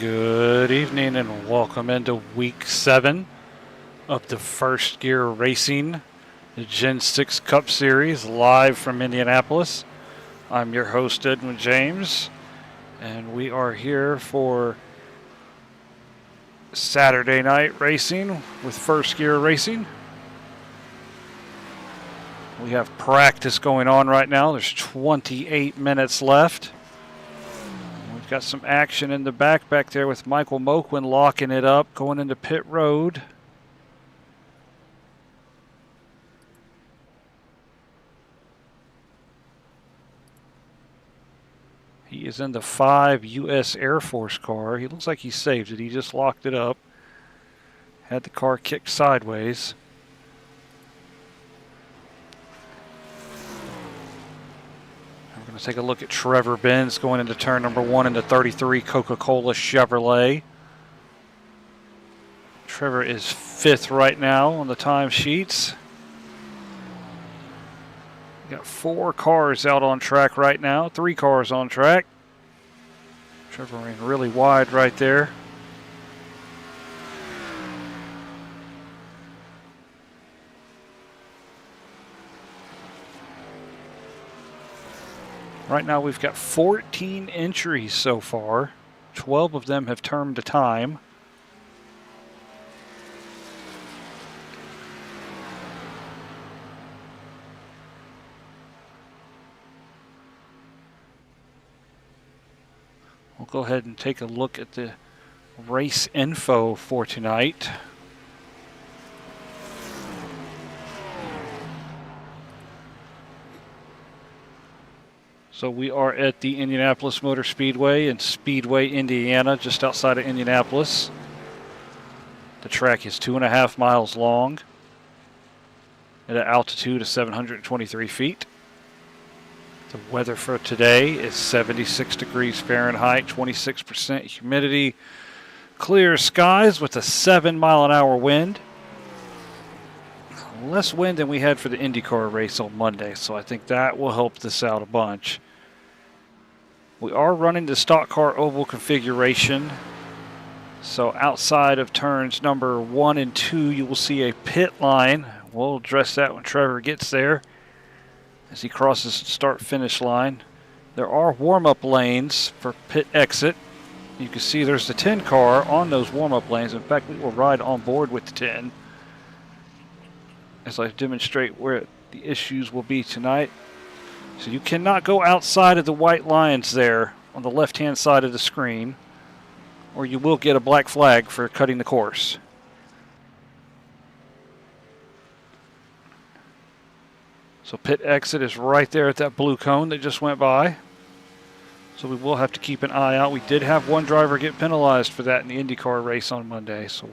Good evening and welcome into week 7 of the First Gear Racing, the Gen 6 Cup Series, live from Indianapolis. I'm your host, Edwin James, and we are here for Saturday night racing with First Gear Racing. We have practice going on right now. There's 28 minutes left. We've got some action in the back there with Michael Moquin locking it up, going into pit road. He is in the 5 U.S. Air Force car. He looks like he saved it. He just locked it up. Had the car kicked sideways. We're going to take a look at Trevor Benz going into turn number 1 in the 33 Coca-Cola Chevrolet. Trevor is 5th right now on the time sheets. We got 4 cars out on track right now, 3 cars on track. Trevor ran really wide right there. Right now we've got 14 entries so far. 12 of them have termed to time. We'll go ahead and take a look at the race info for tonight. So we are at the Indianapolis Motor Speedway in Speedway, Indiana, just outside of Indianapolis. The track is 2.5 miles long at an altitude of 723 feet. The weather for today is 76 degrees Fahrenheit, 26% humidity, clear skies with a 7-mile-an-hour wind. Less wind than we had for the IndyCar race on Monday, so I think that will help this out a bunch. We are running the stock car oval configuration, so outside of turns number 1 and 2, you will see a pit line. We'll address that when Trevor gets there as he crosses the start-finish line. There are warm-up lanes for pit exit. You can see there's the 10 car on those warm-up lanes. In fact, we will ride on board with the 10 as I demonstrate where the issues will be tonight. So you cannot go outside of the white lines there on the left-hand side of the screen, or you will get a black flag for cutting the course. So pit exit is right there at that blue cone that just went by. So we will have to keep an eye out. We did have one driver get penalized for that in the IndyCar race on Monday. So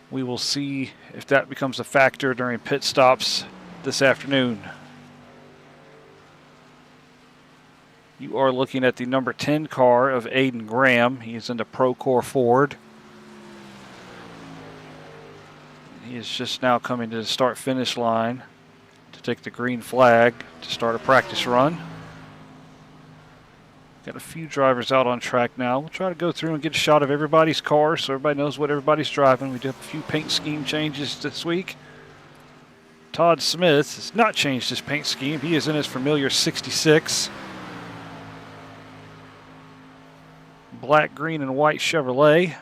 we will see if that becomes a factor during pit stops this afternoon. You are looking at the number 10 car of Aiden Graham. He is in the Procore Ford. He is just now coming to the start-finish line to take the green flag to start a practice run. Got a few drivers out on track now. We'll try to go through and get a shot of everybody's car so everybody knows what everybody's driving. We do have a few paint scheme changes this week. Todd Smith has not changed his paint scheme. He is in his familiar 66. Black, green, and white Chevrolet.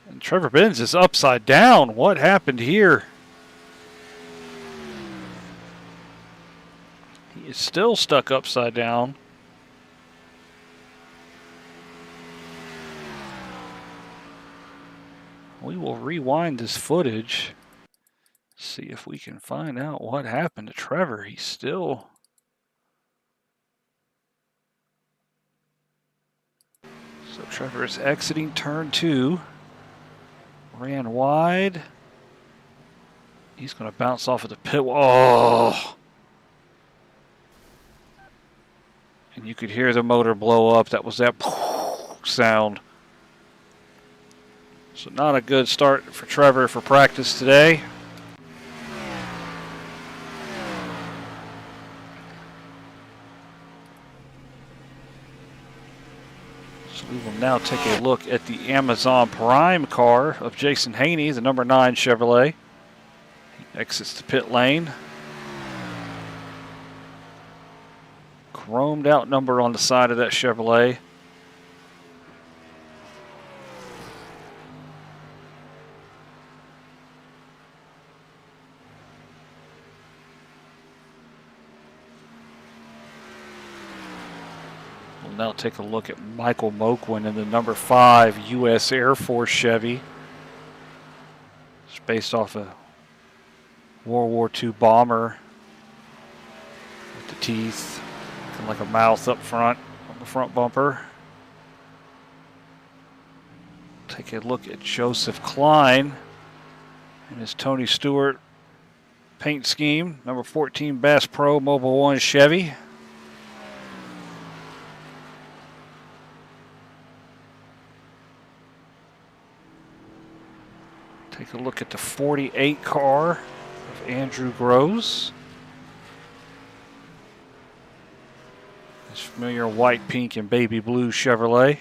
And Trevor Benz is upside down. What happened here? He is still stuck upside down. We will rewind this footage. See if we can find out what happened to Trevor. He's still... So Trevor is exiting turn 2. Ran wide. He's going to bounce off of the pit wall. Oh! And you could hear the motor blow up. That was that sound. So not a good start for Trevor for practice today. We will now take a look at the Amazon Prime car of Jason Haney, the number 9 Chevrolet. He exits the pit lane. Chromed out number on the side of that Chevrolet. We'll now take a look at Michael Moquin in the number 5 U.S. Air Force Chevy. It's based off a World War II bomber with the teeth. Like a mouth up front on the front bumper. Take a look at Joseph Klein and his Tony Stewart paint scheme. Number 14 Bass Pro Mobil 1 Chevy. Take a look at the 48 car of Andrew Groves. Familiar white, pink, and baby blue Chevrolet.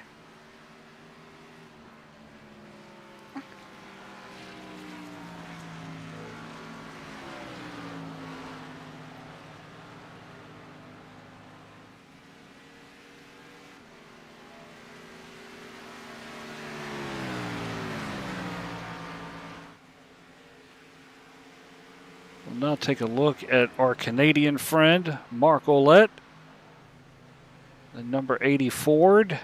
We'll now take a look at our Canadian friend, Mark Ouellette. The number 80 Ford.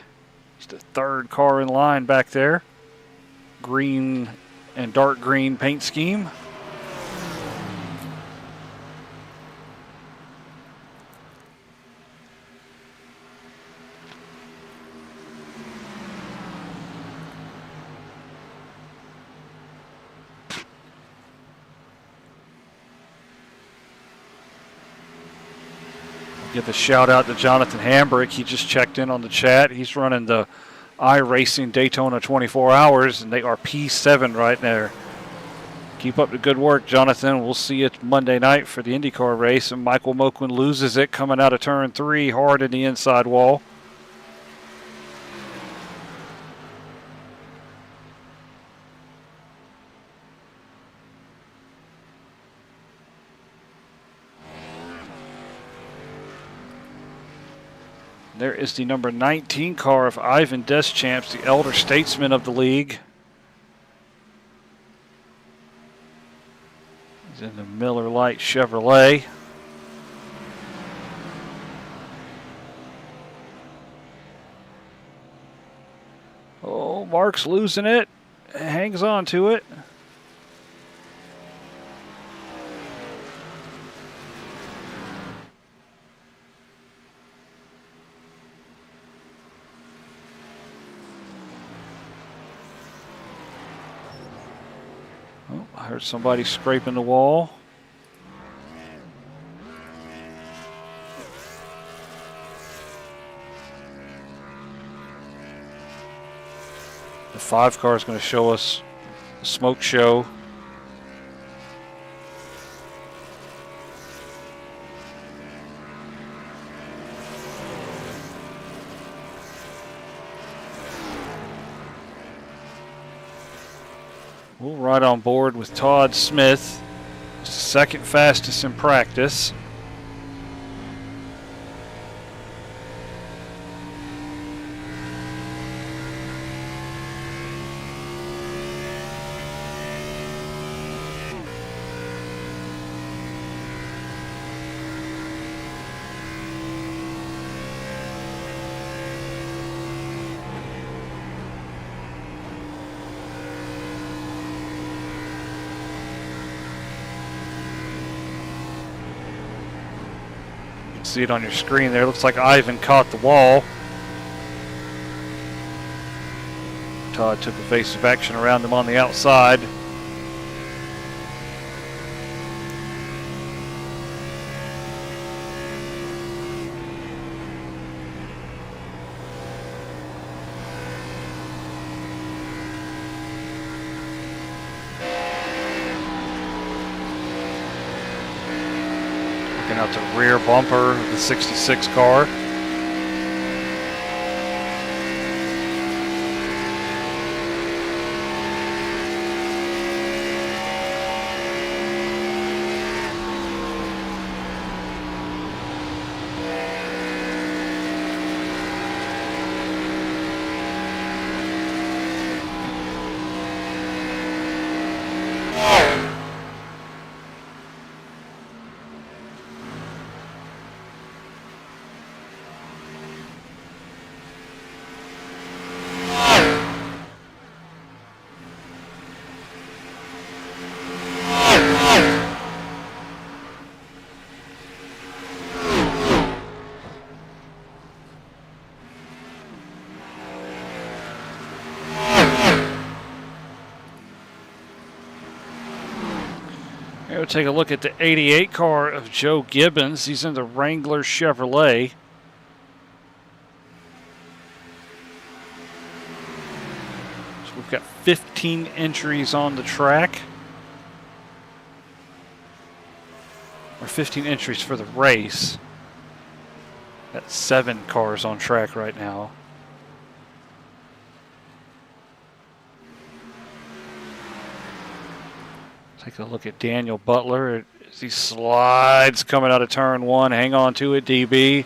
It's the 3rd car in line back there. Green and dark green paint scheme. Give a shout out to Jonathan Hambrick. He just checked in on the chat. He's running the iRacing Daytona 24 Hours, and they are P7 right there. Keep up the good work, Jonathan. We'll see you Monday night for the IndyCar race. And Michael Moquin loses it coming out of turn 3 hard in the inside wall. There is the number 19 car of Ivan Deschamps, the elder statesman of the league. He's in the Miller Lite Chevrolet. Oh, Mark's losing it. Hangs on to it. I heard somebody scraping the wall. The 5 car is going to show us the smoke show. We'll ride on board with Todd Smith, second fastest in practice. See it on your screen there. Looks like Ivan caught the wall. Todd took evasive action around him on the outside. Out the rear bumper of the 66 car. Here we'll take a look at the 88 car of Joe Gibbons. He's in the Wrangler Chevrolet. So we've got 15 entries on the track. Or 15 entries for the race. Got 7 cars on track right now. Take a look at Daniel Butler as he slides coming out of turn 1. Hang on to it, DB.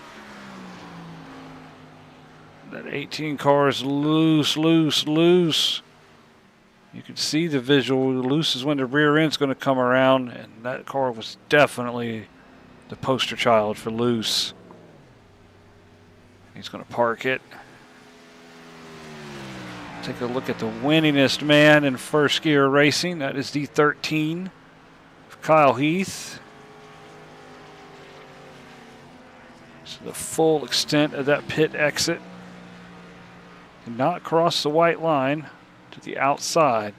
That 18 car is loose, loose, loose. You can see the visual. Loose is when the rear end's going to come around, and that car was definitely the poster child for loose. He's going to park it. Take a look at the winningest man in first gear racing. That is the 13, Kyle Heath. So the full extent of that pit exit. Did not cross the white line to the outside.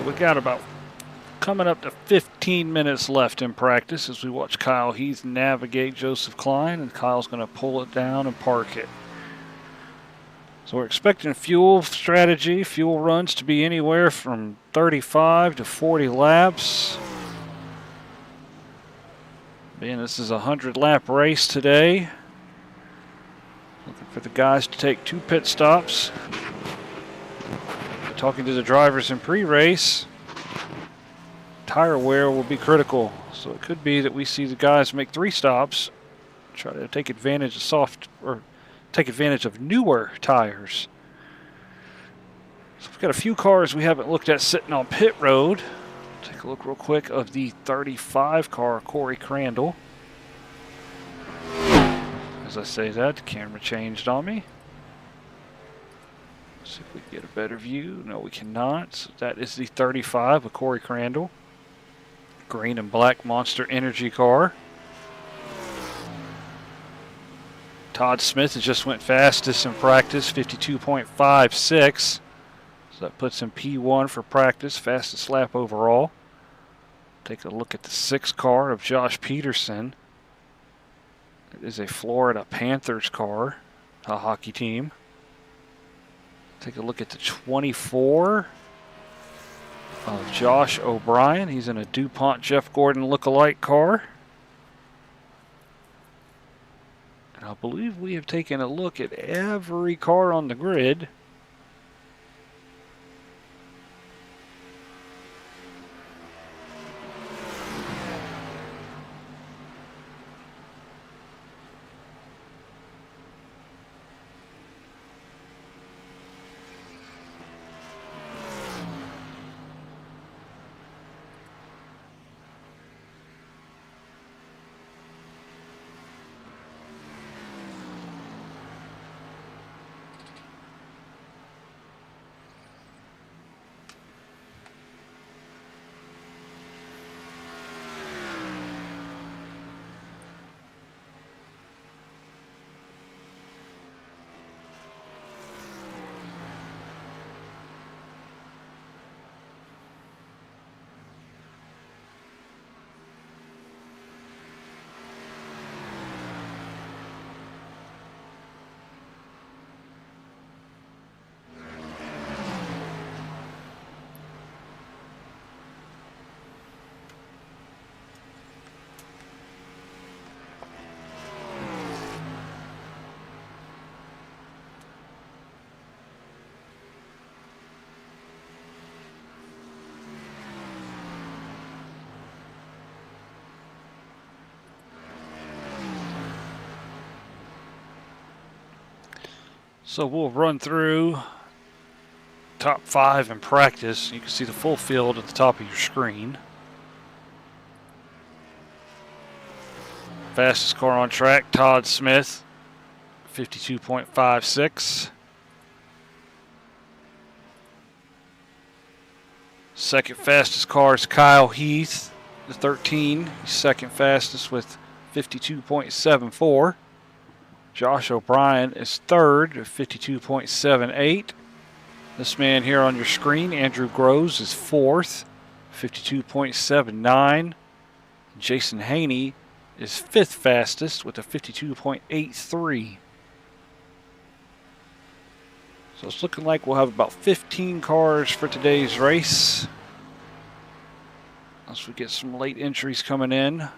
We got about coming up to 15 minutes left in practice as we watch Kyle Heath navigate Joseph Klein, and Kyle's going to pull it down and park it. So we're expecting fuel strategy, fuel runs to be anywhere from 35 to 40 laps. Being this is a 100-lap race today. Looking for the guys to take 2 pit stops. Talking to the drivers in pre-race, tire wear will be critical. So it could be that we see the guys make 3 stops, try to take advantage of take advantage of newer tires. So we've got a few cars we haven't looked at sitting on pit road. Take a look real quick of the 35 car, Corey Crandall. As I say that, the camera changed on me. See if we can get a better view. No, we cannot. So that is the 35 of Corey Crandall. Green and black Monster Energy car. Todd Smith has just went fastest in practice, 52.56. So that puts him P1 for practice, fastest lap overall. Take a look at the 6 car of Josh Peterson. It is a Florida Panthers car, a hockey team. Take a look at the 24 of Josh O'Brien. He's in a DuPont Jeff Gordon look-alike car. And I believe we have taken a look at every car on the grid. So we'll run through top 5 in practice. You can see the full field at the top of your screen. Fastest car on track, Todd Smith, 52.56. Second fastest car is Kyle Heath, the 13. He's second fastest with 52.74. Josh O'Brien is third at 52.78. This man here on your screen, Andrew Groves, is fourth, 52.79. Jason Haney is fifth fastest with a 52.83. So it's looking like we'll have about 15 cars for today's race, unless we get some late entries coming in.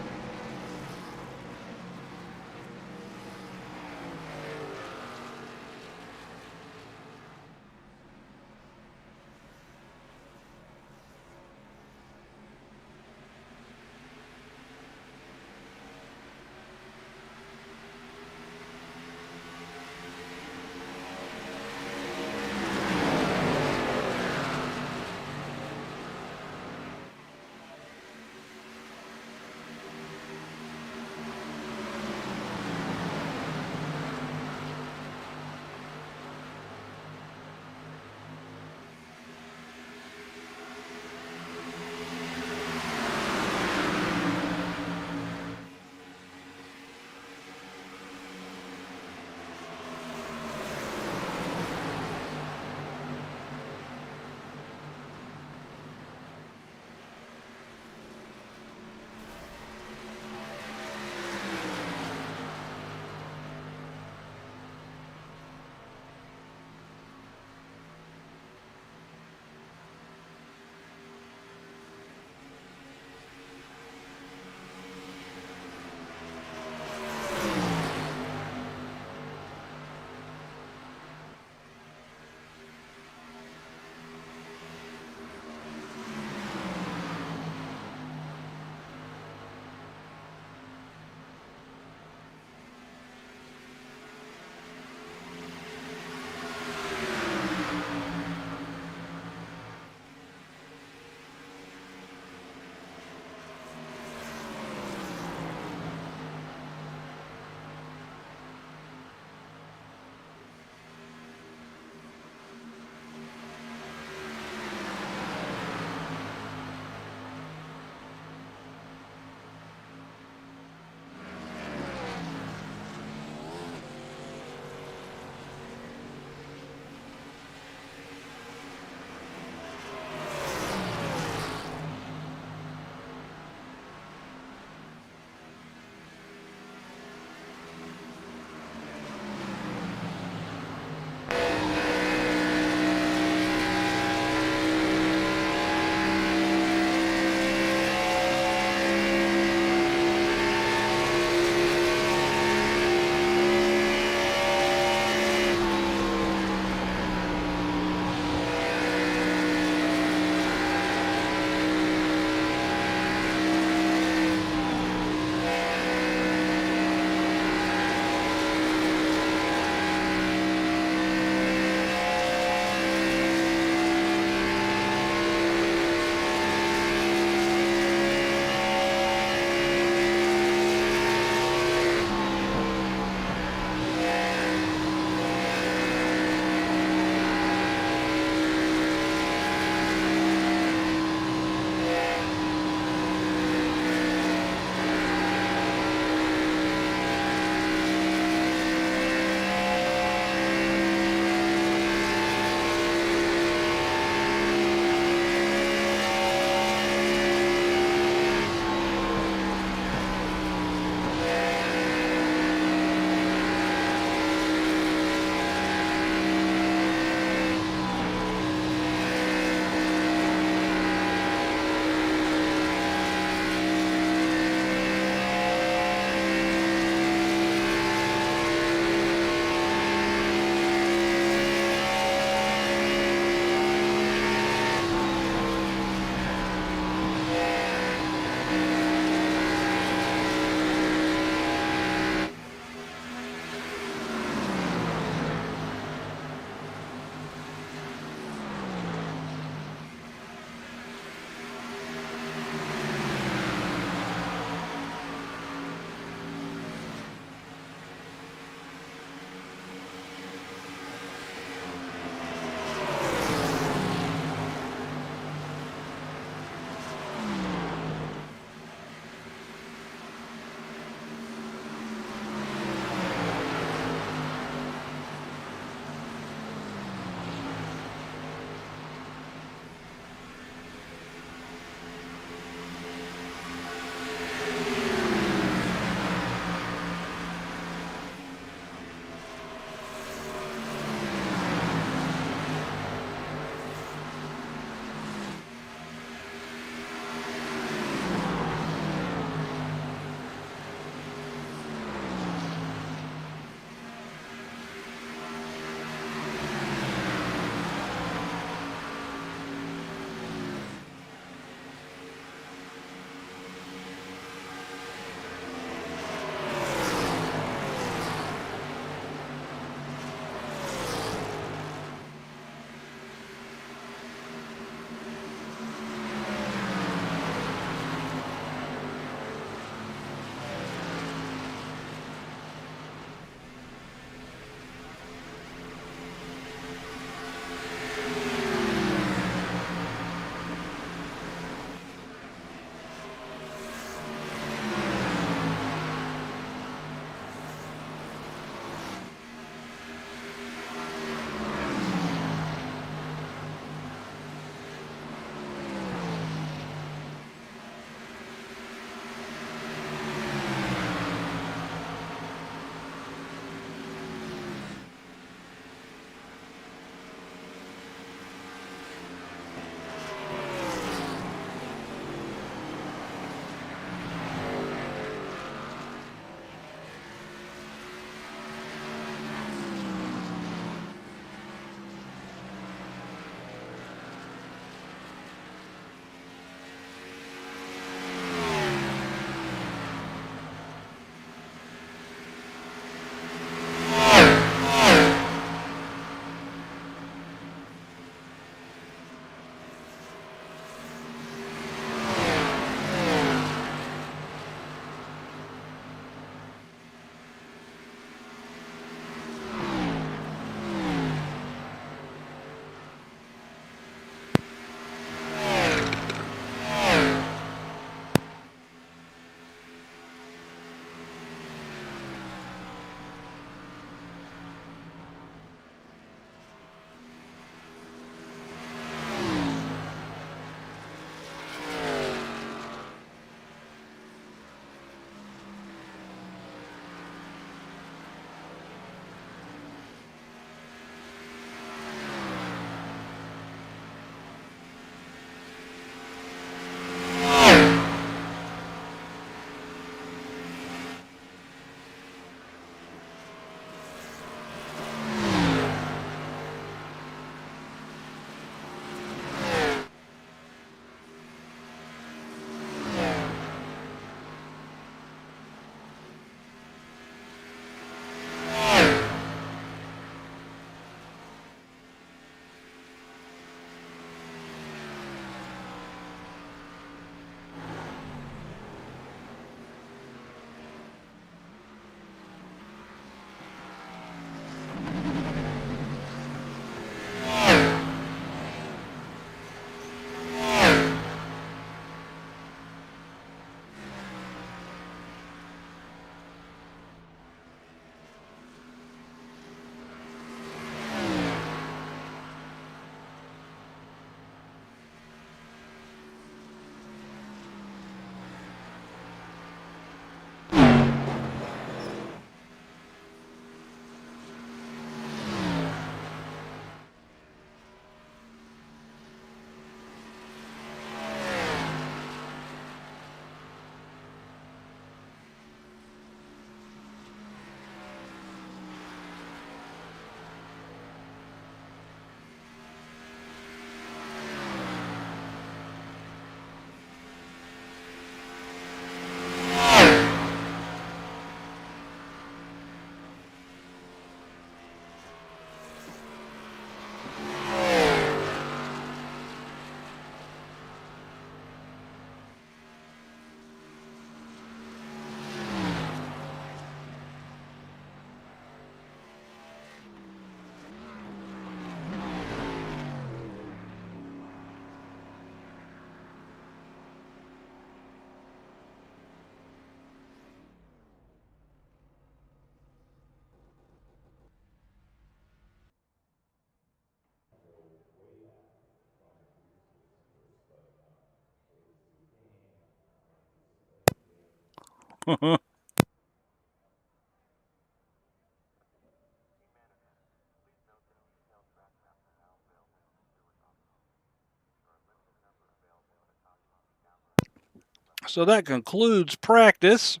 So that concludes practice.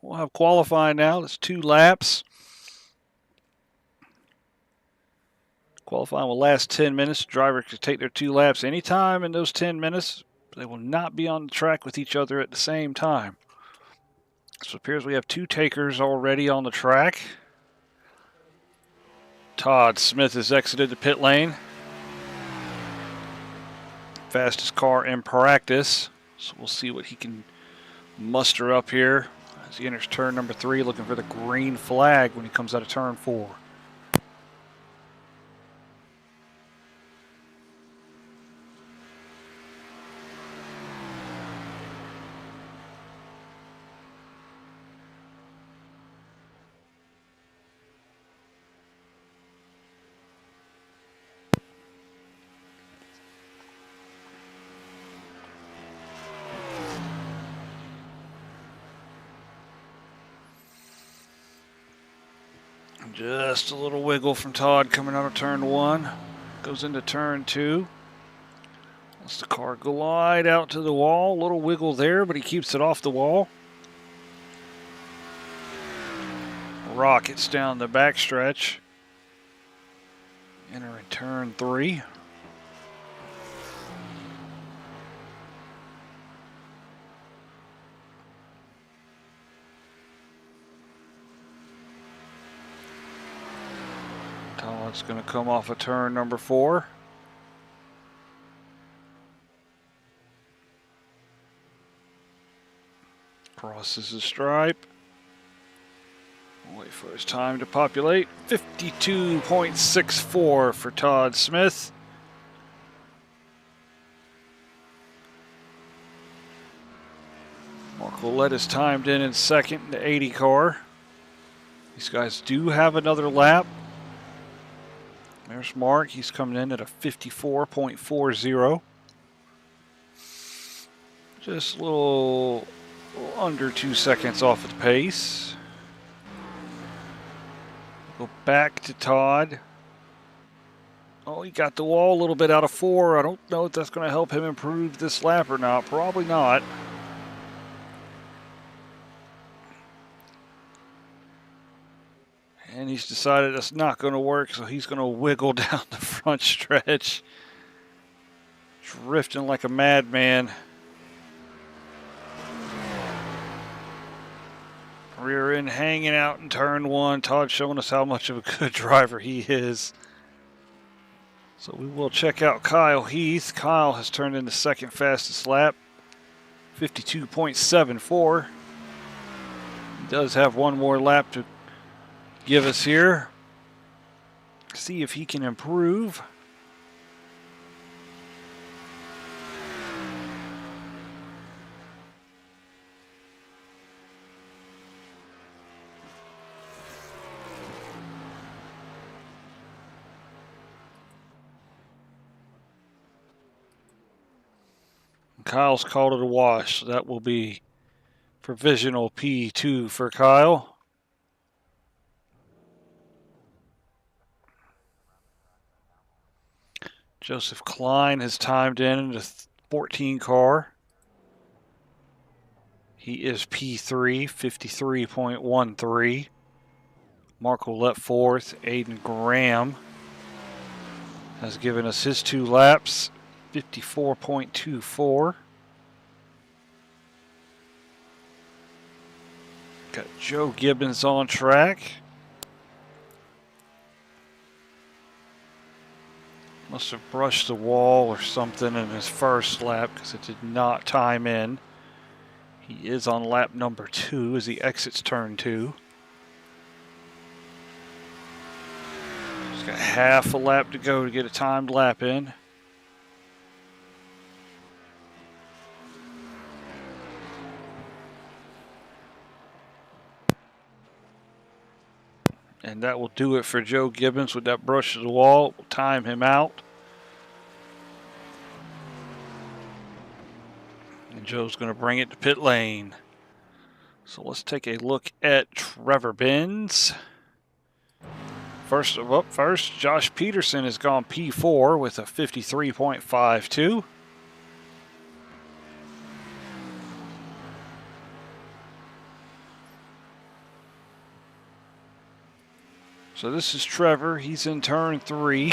We'll have qualifying now. That's 2 laps. Qualifying will last 10 minutes. The driver can take their 2 laps anytime in those 10 minutes. They will not be on the track with each other at the same time. So it appears we have 2 takers already on the track. Todd Smith has exited the pit lane. Fastest car in practice. So we'll see what he can muster up here as he enters turn number 3, looking for the green flag when he comes out of turn 4. Just a little wiggle from Todd coming out of turn 1. Goes into turn 2. Lets the car glide out to the wall. A little wiggle there, but he keeps it off the wall. Rockets down the backstretch. Entering turn 3. Todd's going to come off of turn number 4. Crosses the stripe. Wait for his time to populate. 52.64 for Todd Smith. Mark Willett is timed in second in the 80 car. These guys do have another lap. There's Mark. He's coming in at a 54.40. Just a little under 2 seconds off of the pace. Go back to Todd. Oh, he got the wall a little bit out of 4. I don't know if that's going to help him improve this lap or not. Probably not. And he's decided that's not going to work, so he's going to wiggle down the front stretch. Drifting like a madman. Rear end hanging out in turn 1. Todd showing us how much of a good driver he is. So we will check out Kyle Heath. Kyle has turned in the second fastest lap. 52.74. He does have one more lap to give us here. See if he can improve. Kyle's called it a wash, so that will be provisional P2 for Kyle. Joseph Klein has timed in the 14 car. He is P3, 53.13. Mark Willett 4th. Aiden Graham has given us his 2 laps, 54.24. Got Joe Gibbons on track. Must have brushed the wall or something in his first lap because it did not time in. He is on lap number 2 as he exits turn 2. He's got half a lap to go to get a timed lap in. And that will do it for Joe Gibbons with that brush of the wall. We'll time him out. And Joe's going to bring it to pit lane. So let's take a look at Trevor Benz. First, Josh Peterson has gone P4 with a 53.52. So this is Trevor. He's in turn 3.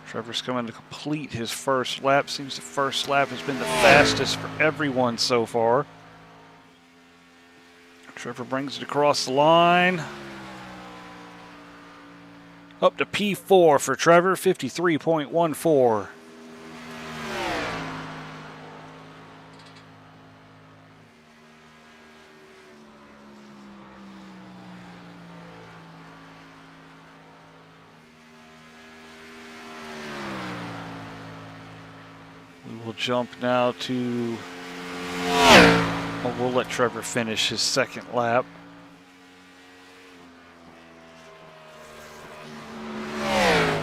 Trevor's coming to complete his first lap. Seems the first lap has been the fastest for everyone so far. Trevor brings it across the line. Up to P4 for Trevor, 53.14. We'll jump now to, we'll let Trevor finish his second lap.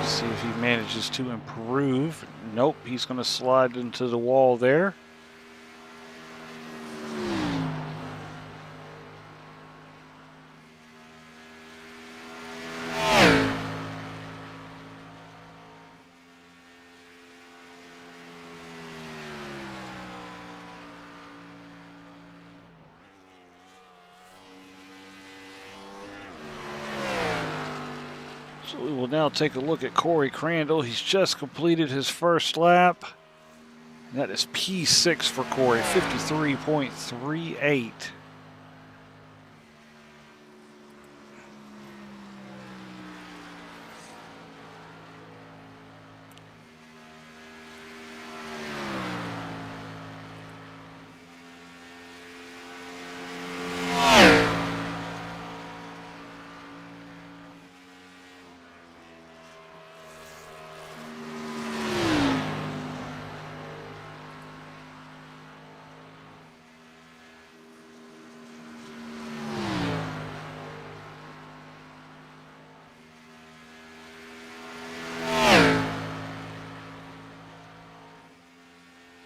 See if he manages to improve. Nope, he's going to slide into the wall there. So we will now take a look at Corey Crandall. He's just completed his first lap. And that is P6 for Corey, 53.38.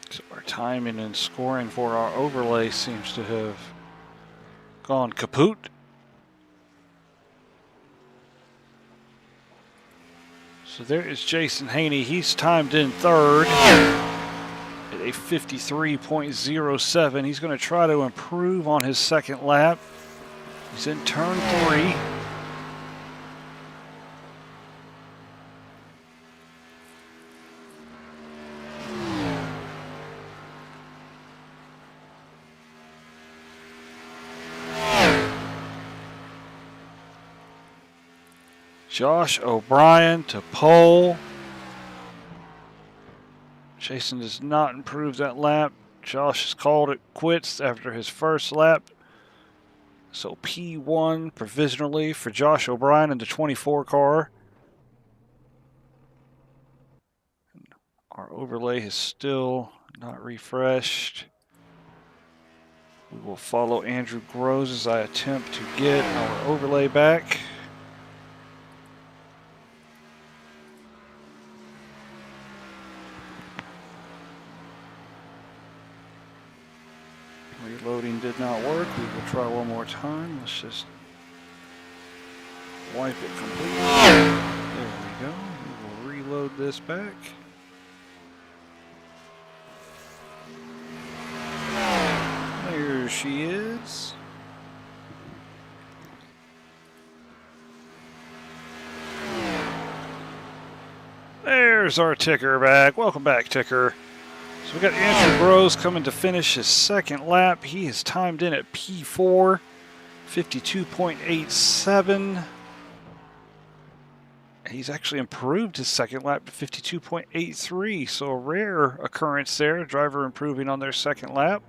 So our timing and scoring for our overlay seems to have gone kaput. So there is Jason Haney. He's timed in third at a 53.07. He's going to try to improve on his second lap. He's in turn 3. Josh O'Brien to pole. Jason does not improve that lap. Josh has called it quits after his first lap. So P1 provisionally for Josh O'Brien in the 24 car. Our overlay is still not refreshed. We will follow Andrew Groves as I attempt to get our overlay back. Reloading did not work. We will try one more time. Let's just wipe it completely. There we go. We will reload this back. There she is. There's our ticker back. Welcome back, ticker. So we got Andrew Groves coming to finish his second lap. He is timed in at P4, 52.87. He's actually improved his second lap to 52.83. So a rare occurrence there. Driver improving on their second lap.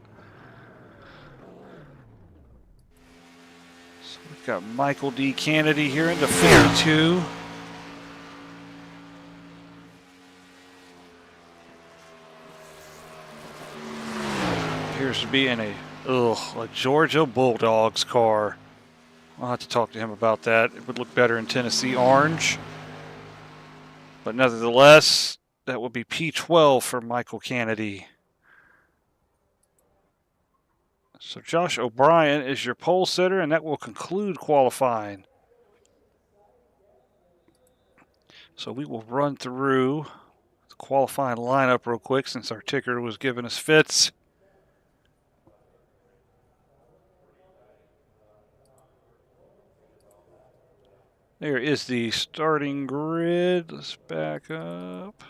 So we've got Michael D. Kennedy here in the 52. Appears to be in a Georgia Bulldogs car. I'll have to talk to him about that. It would look better in Tennessee orange. But nevertheless, that will be P12 for Michael Kennedy. So Josh O'Brien is your pole sitter, and that will conclude qualifying. So we will run through the qualifying lineup real quick since our ticker was giving us fits. There is the starting grid. Let's back up.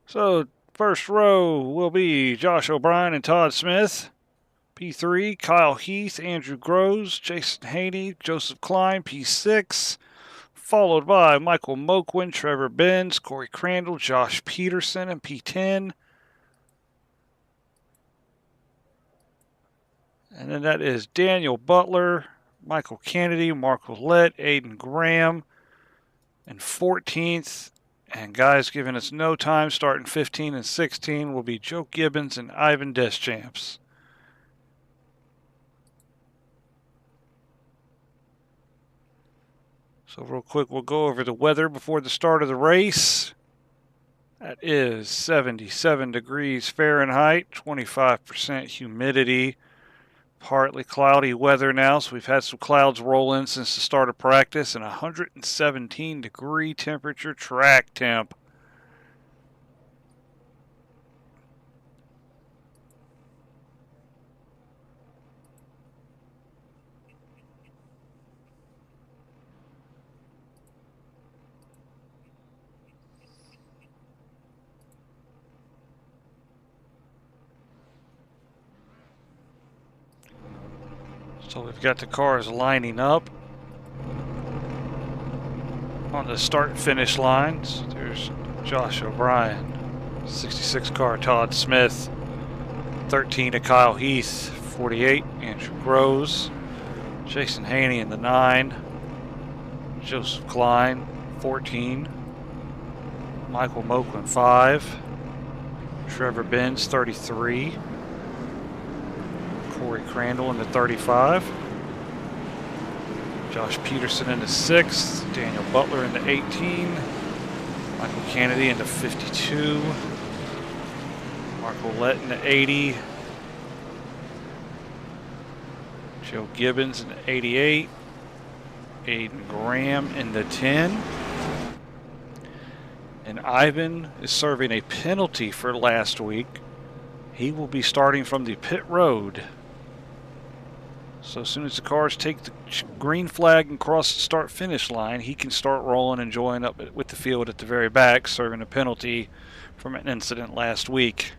So first row will be Josh O'Brien and Todd Smith. P3, Kyle Heath, Andrew Groves, Jason Haney, Joseph Klein, P6. Followed by Michael Moquin, Trevor Benz, Corey Crandall, Josh Peterson, and P10. And then that is Daniel Butler, Michael Kennedy, Mark Willett, Aiden Graham, and 14th. And guys giving us no time, starting 15 and 16, will be Joe Gibbons and Ivan Deschamps. So real quick, we'll go over the weather before the start of the race. That is 77 degrees Fahrenheit, 25% humidity. Partly cloudy weather now, so we've had some clouds roll in since the start of practice, and 117 degree temperature track temp. So we've got the cars lining up on the start-finish lines. There's Josh O'Brien, 66 car Todd Smith, 13 to Kyle Heath, 48 Andrew Groves, Jason Haney in the 9, Joseph Klein, 14, Michael Moquin, 5, Trevor Benz, 33, Corey Crandall in the 35, Josh Peterson in the 6, Daniel Butler in the 18, Michael Kennedy in the 52, Mark Willett in the 80, Joe Gibbons in the 88, Aiden Graham in the 10, and Ivan is serving a penalty for last week. He will be starting from the pit road. So as soon as the cars take the green flag and cross the start-finish line, he can start rolling and join up with the field at the very back, serving a penalty from an incident last week.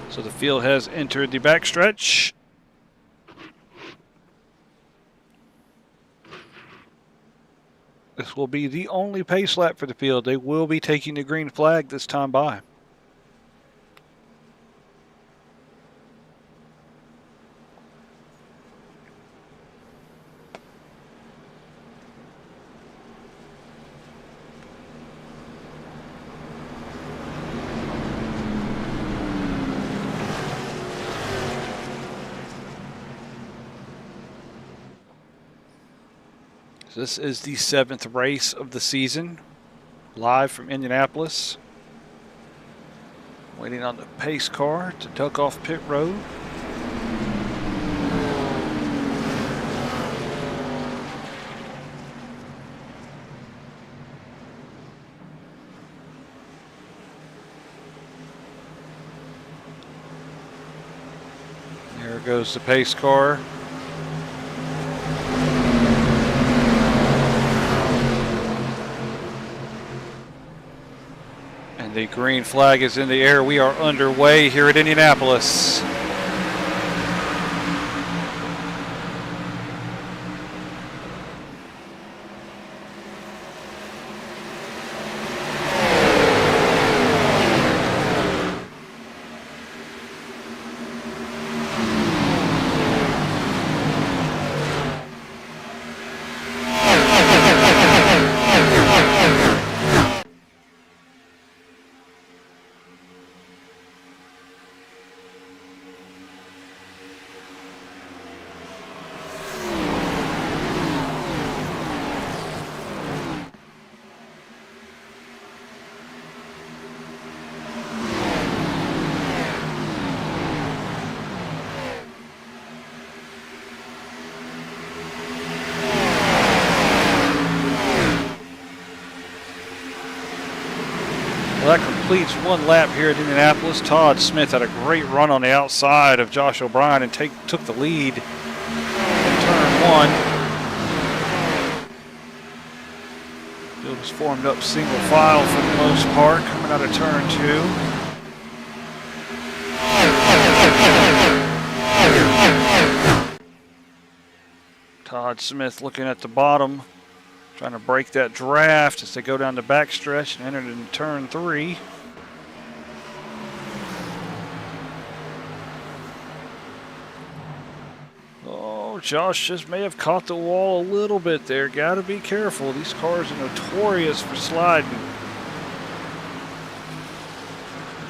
So the field has entered the backstretch. This will be the only pace lap for the field. They will be taking the green flag this time by. This is the 7th race of the season, live from Indianapolis. Waiting on the pace car to duck off pit road. There goes the pace car. The green flag is in the air. We are underway here at Indianapolis. completes one lap here at Indianapolis. Todd Smith had a great run on the outside of Josh O'Brien and took the lead in turn one. Field is formed up single file for the most part, coming out of turn two. Todd Smith looking at the bottom, trying to break that draft as they go down the backstretch and enter into turn three. Oh, Josh just may have caught the wall a little bit there. Got to be careful. These cars are notorious for sliding.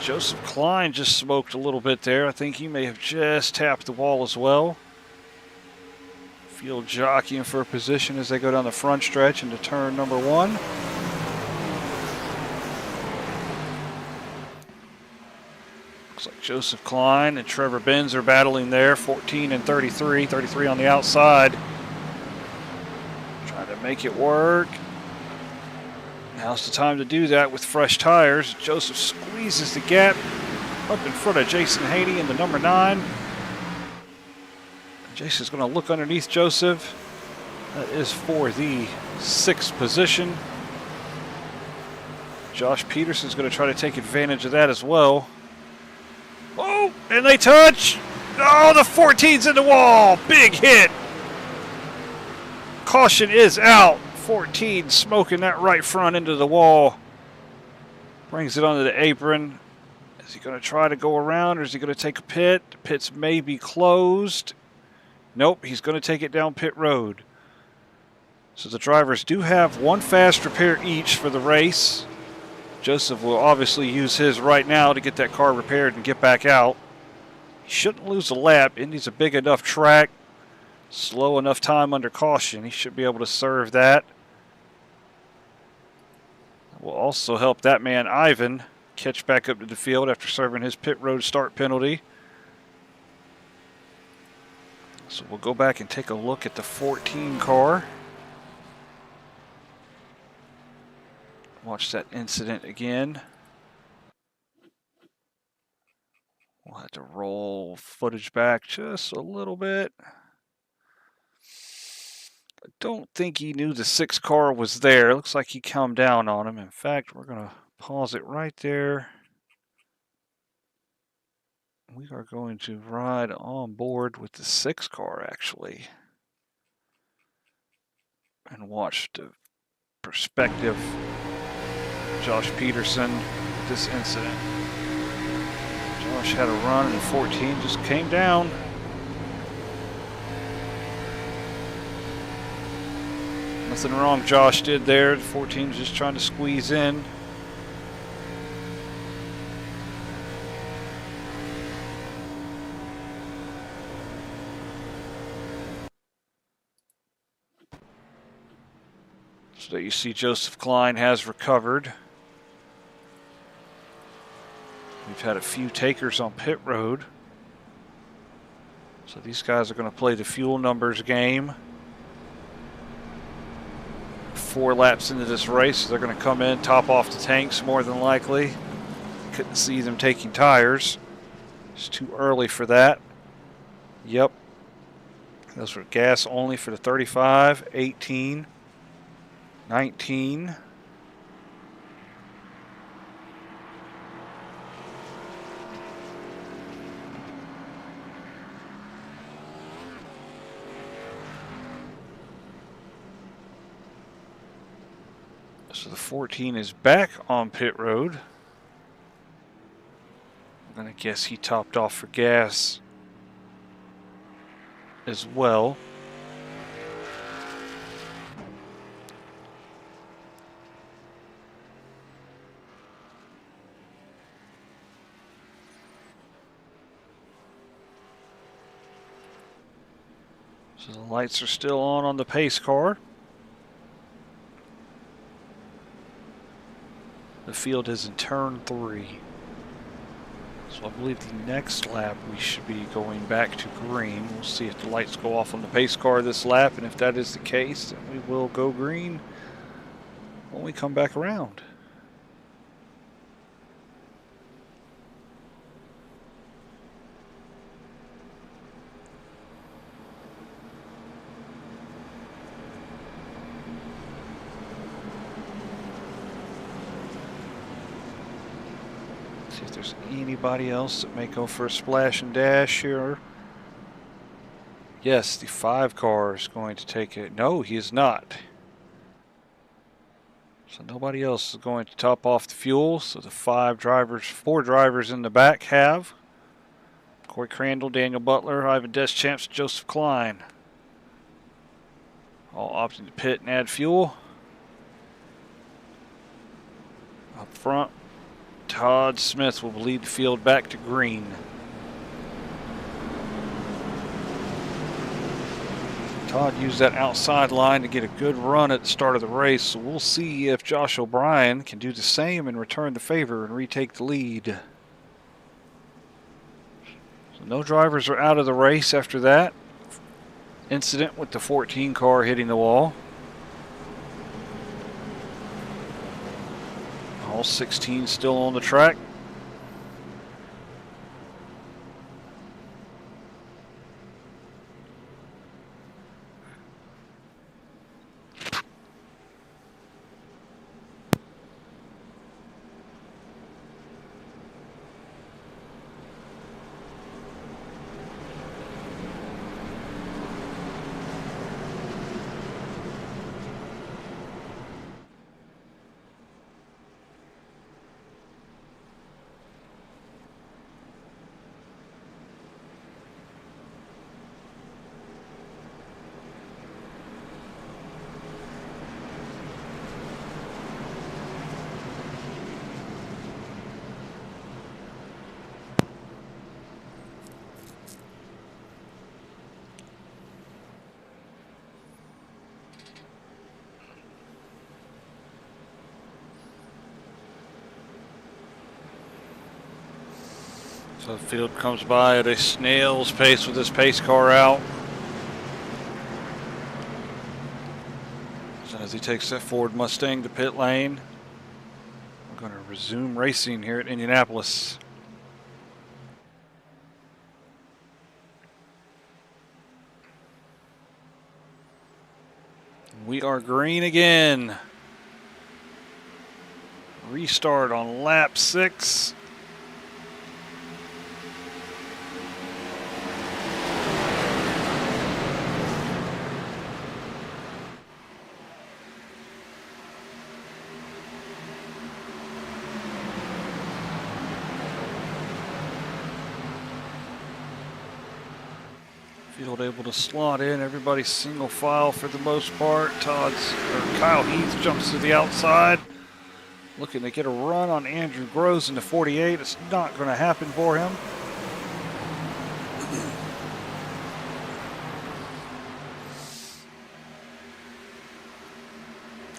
Joseph Klein just smoked a little bit there. I think he may have just tapped the wall as well. Field jockeying for a position as they go down the front stretch into turn number one. Looks like Joseph Klein and Trevor Benz are battling there, 14 and 33. 33 on the outside. Trying to make it work. Now's the time to do that with fresh tires. Joseph squeezes the gap up in front of Jason Haney in the number 9. Jason's going to look underneath Joseph. That is for the 6th position. Josh Peterson's going to try to take advantage of that as well. Oh, and they touch. Oh, the 14's in the wall. Big hit. Caution is out. 14 smoking that right front into the wall. Brings it onto the apron. Is he going to try to go around or is he going to take a pit? The pits may be closed. Nope, he's going to take it down pit road. So the drivers do have one fast repair each for the race. Joseph will obviously use his right now to get that car repaired and get back out. He shouldn't lose a lap. Indy's a big enough track. Slow enough time under caution. He should be able to serve that. Will also help that man, Ivan, catch back up to the field after serving his pit road start penalty. So we'll go back and take a look at the 14 car. Watch that incident again. We'll have to roll footage back just a little bit. I don't think he knew the 6 car was there. Looks like he calmed down on him. In fact, we're going to pause it right there. We are going to ride on board with the 6 car, actually, and watch the perspective of Josh Peterson with this incident. Josh had a run and 14 just came down. Nothing wrong Josh did there. The 14 was just trying to squeeze in. So you see Joseph Klein has recovered. We've had a few takers on pit road. So these guys are going to play the fuel numbers game. 4 laps into this race, so they're going to come in, top off the tanks more than likely. Couldn't see them taking tires. It's too early for that. Yep. Those were gas only for the 35, 18. 19. So the 14 is back on pit road. I'm going to guess he topped off for gas as well. So the lights are still on the pace car. The field is in turn 3. So I believe the next lap we should be going back to green. We'll see if the lights go off on the pace car this lap, and if that is the case, then we will go green when we come back around. See if there's anybody else that may go for a splash and dash here. Yes, the 5 car is going to take it. No, he is not. So nobody else is going to top off the fuel. So the 4 drivers in the back have Corey Crandall, Daniel Butler, Ivan Deschamps, Joseph Klein. All opting to pit and add fuel. Up front, Todd Smith will lead the field back to green. Todd used that outside line to get a good run at the start of the race, so we'll see if Josh O'Brien can do the same and return the favor and retake the lead. So no drivers are out of the race after that incident with the 14 car hitting the wall. All 16 still on the track. So the field comes by at a snail's pace with this pace car out. So as he takes that Ford Mustang to pit lane, we're going to resume racing here at Indianapolis. We are green again. Restart on lap 6. Field able to slot in. Everybody's single file for the most part. Kyle Heath jumps to the outside, looking to get a run on Andrew Groves in the 48. It's not going to happen for him.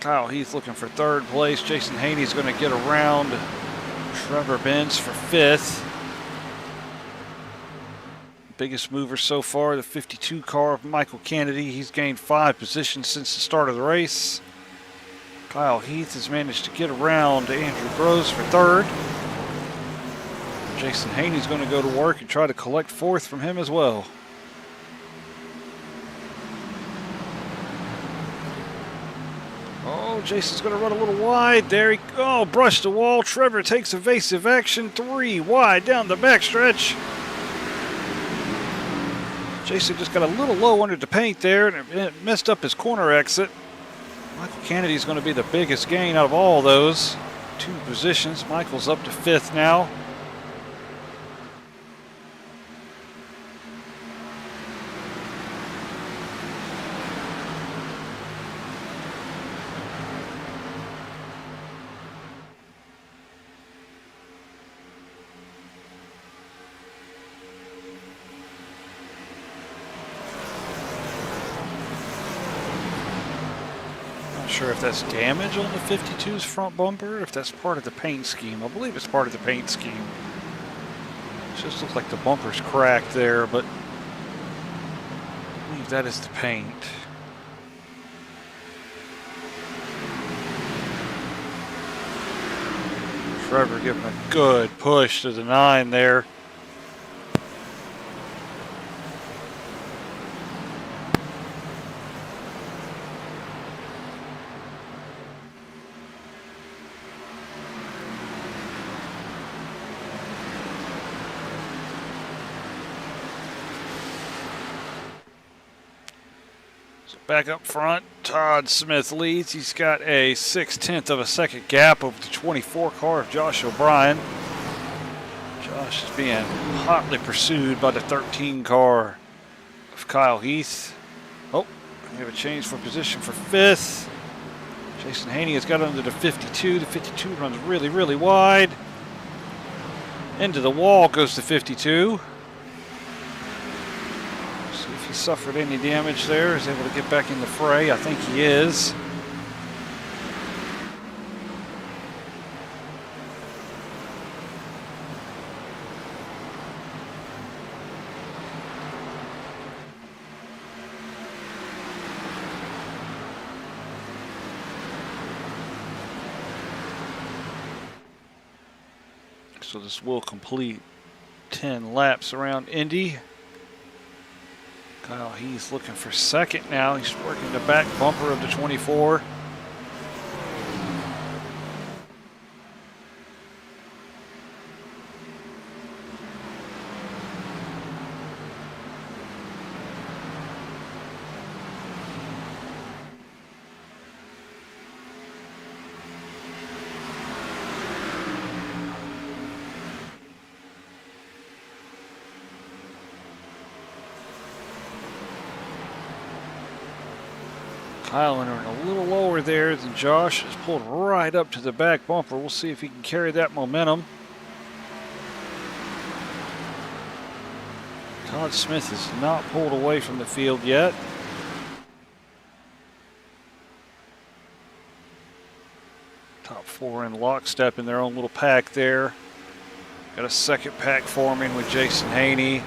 Kyle Heath looking for 3rd place. Jason Haney's going to get around Trevor Benz for 5th. Biggest mover so far, the 52 car of Michael Kennedy. He's gained 5 positions since the start of the race. Kyle Heath has managed to get around Andrew Groves for 3rd. Jason Haney's going to go to work and try to collect 4th from him as well. Oh, Jason's going to run a little wide there. Brushed the wall. Trevor takes evasive action. 3 wide down the backstretch. Jason just got a little low under the paint there, and it messed up his corner exit. Michael Kennedy's going to be the biggest gain out of all those 2 positions. Michael's up to 5th now. Sure if that's damage on the 52's front bumper, if that's part of the paint scheme. I believe it's part of the paint scheme. It just looks like the bumper's cracked there, but I believe that is the paint. Trevor giving a good push to the 9 there. So back up front, Todd Smith leads. He's got a 0.6 of a second gap over the 24 car of Josh O'Brien. Josh is being hotly pursued by the 13 car of Kyle Heath. Oh, we have a change for position for 5th. Jason Haney has got under the 52. The 52 runs really, really wide. Into the wall goes the 52. See if he suffered any damage there. Is able to get back in the fray. I think he is. So this will complete 10 laps around Indy. Kyle Heath looking for second now. He's working the back bumper of the 24. Kyle entering a little lower there than Josh. Is pulled right up to the back bumper. We'll see if he can carry that momentum. Todd Smith is not pulled away from the field yet. Top 4 in lockstep in their own little pack there. Got a second pack forming with Jason Haney,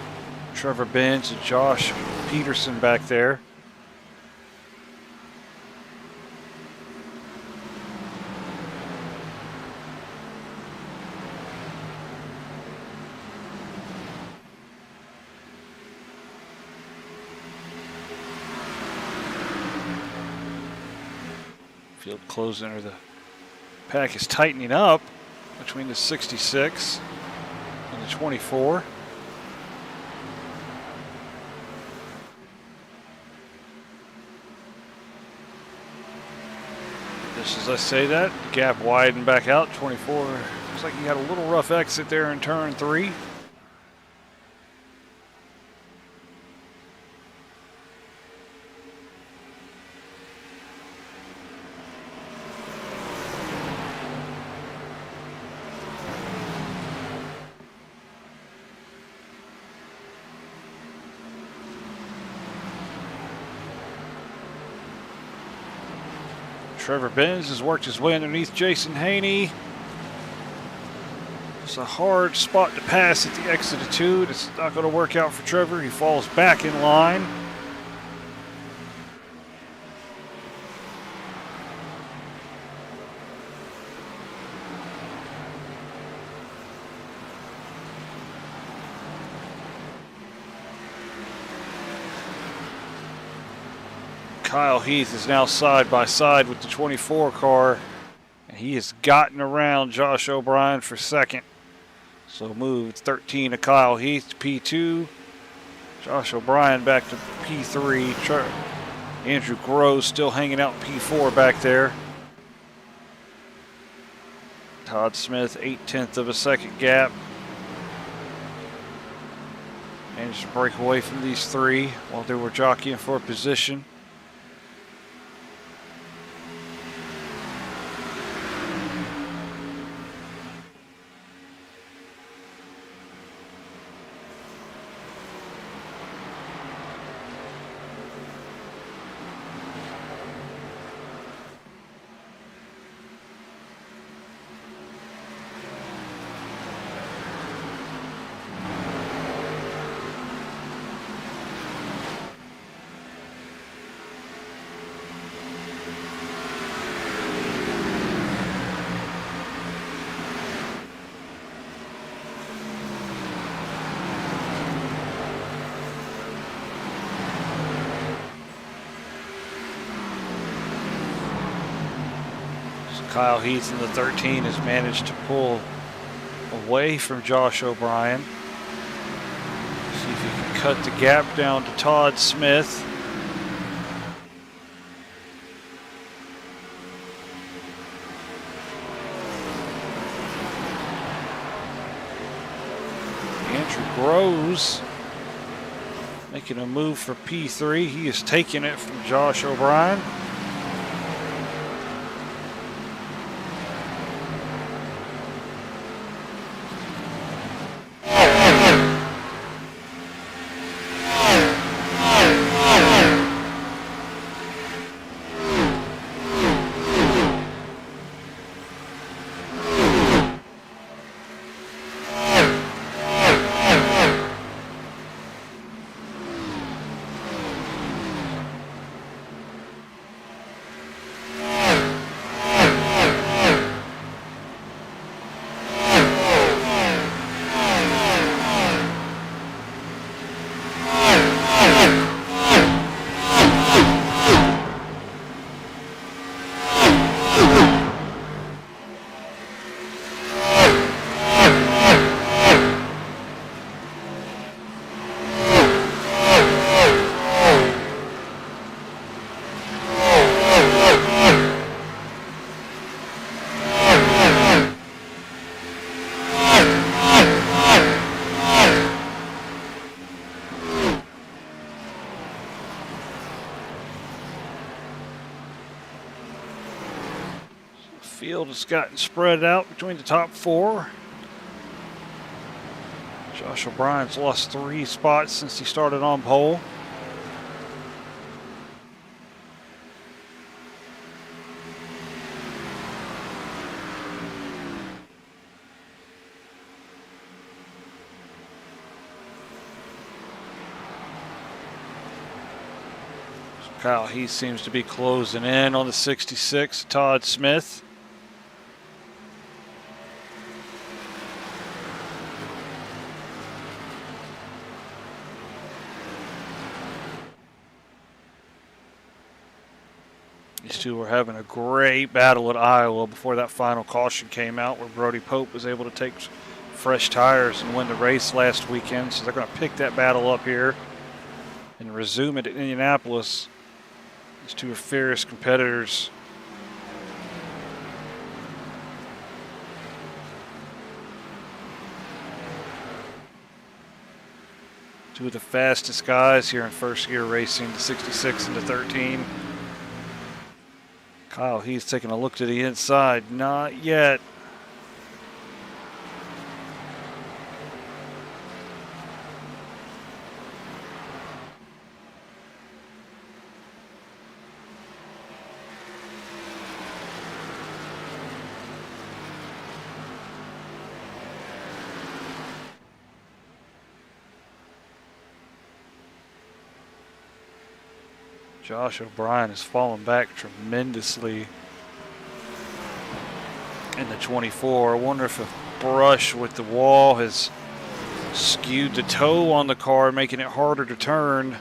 Trevor Benz, and Josh Peterson back there. Field closing, or the pack is tightening up between the 66 and the 24. Just as I say that, the gap widened back out. 24 looks like he had a little rough exit there in turn 3. Trevor Benz has worked his way underneath Jason Haney. It's a hard spot to pass at the exit of 2. It's not going to work out for Trevor. He falls back in line. Kyle Heath is now side by side with the 24 car, and he has gotten around Josh O'Brien for second. So moved 13 of Kyle Heath to P2. Josh O'Brien back to P3. Andrew Groves still hanging out in P4 back there. Todd Smith, 0.8 of a second gap. Managed to break away from these 3 while they were jockeying for a position. Kyle Heath in the 13 has managed to pull away from Josh O'Brien. See if he can cut the gap down to Todd Smith. goes. Making a move for P3. He is taking it from Josh O'Brien. Field has gotten spread out between the top four. Josh O'Brien's lost 3 spots since he started on pole. Kyle Heath seems to be closing in on the 66, Todd Smith. These two were having a great battle at Iowa before that final caution came out, where Brody Pope was able to take fresh tires and win the race last weekend. So they're going to pick that battle up here and resume it at Indianapolis. These two are fierce competitors. Two of the fastest guys here in first gear racing, the 66 and the 13. Kyle Heath taking a look to the inside. Not yet. Josh O'Brien has fallen back tremendously in the 24. I wonder if a brush with the wall has skewed the toe on the car, making it harder to turn,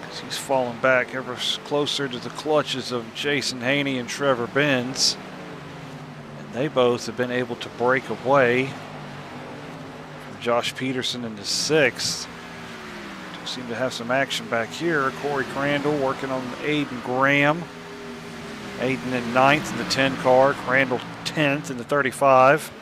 because he's fallen back ever closer to the clutches of Jason Haney and Trevor Benz. And they both have been able to break away from Josh Peterson in the 6th. Seem to have some action back here. Corey Crandall working on Aiden Graham. Aiden in 9th in the 10 car. Crandall 10th in the 35.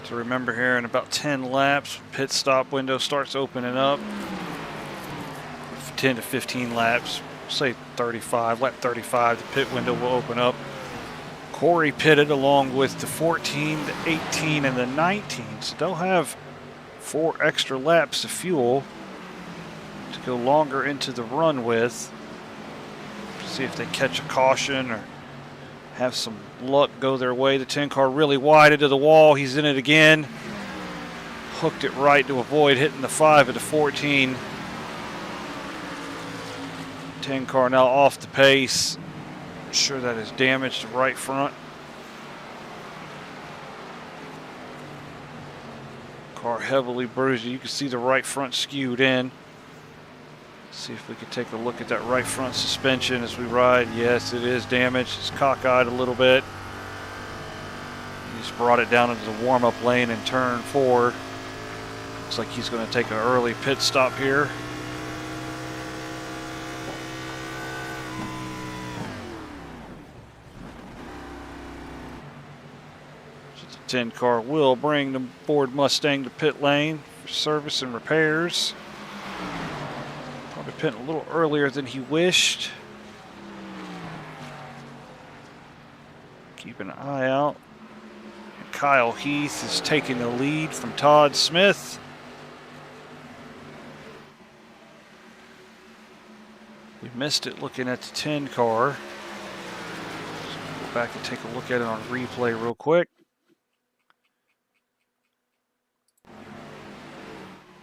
To remember here in about 10 laps, pit stop window starts opening up. 10 to 15 laps, say 35, lap 35, the pit window will open up. Corey pitted along with the 14, the 18, and the 19, so they'll have 4 extra laps of fuel to go longer into the run with. See if they catch a caution or have some luck go their way. The 10 car really wide into the wall. He's in it again. Hooked it right to avoid hitting the 5 of the 14. 10 car now off the pace. I'm sure that has damaged the right front. Car heavily bruised. You can see the right front skewed in. See if we could take a look at that right front suspension as we ride. Yes, it is damaged. It's cockeyed a little bit. You He's brought it down into the warm-up lane in turn 4. Looks like he's going to take an early pit stop here. The 10 car will bring the Ford Mustang to pit lane for service and repairs. Probably pitting a little earlier than he wished. Keep an eye out. And Kyle Heath is taking the lead from Todd Smith. We missed it looking at the 10 car. So we'll go back and take a look at it on replay real quick.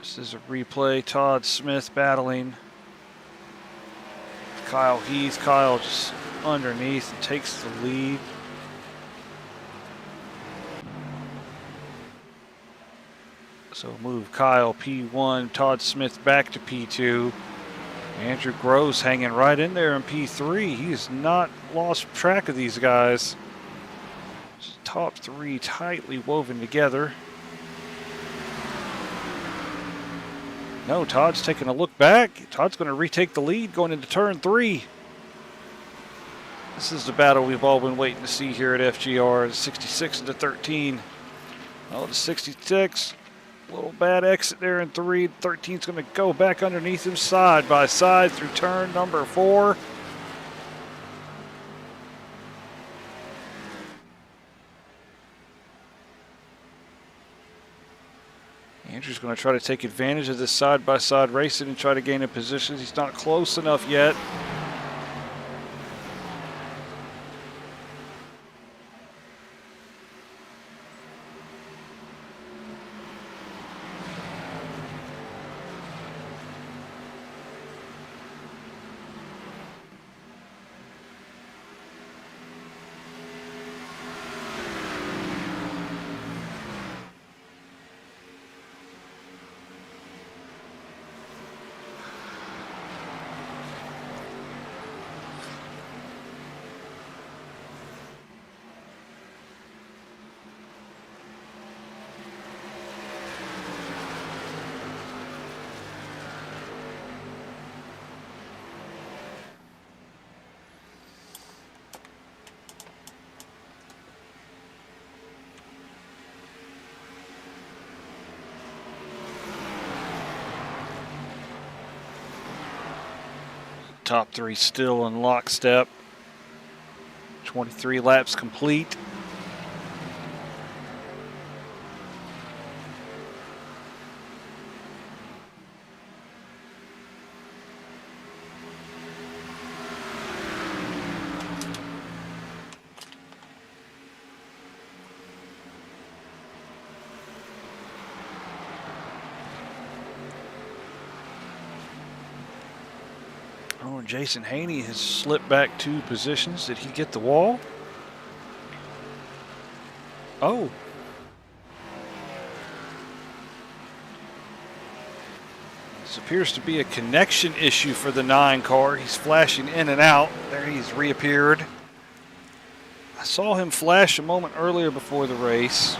This is a replay. Todd Smith battling Kyle Heath. Kyle just underneath and takes the lead. So move Kyle P1, Todd Smith back to P2. Andrew Groves hanging right in there in P3. He has not lost track of these guys. Just top 3 tightly woven together. No, Todd's taking a look back. Todd's going to retake the lead going into turn 3. This is the battle we've all been waiting to see here at FGR. 66-13. Oh, the 66. Little bad exit there in 3. 13's going to go back underneath him side by side through turn number 4. Andrew's going to try to take advantage of this side-by-side racing and try to gain a position. He's not close enough yet. Top 3 still in lockstep. 23 laps complete. Oh, and Jason Haney has slipped back 2 positions. Did he get the wall? Oh. This appears to be a connection issue for the 9 car. He's flashing in and out. There he's reappeared. I saw him flash a moment earlier before the race.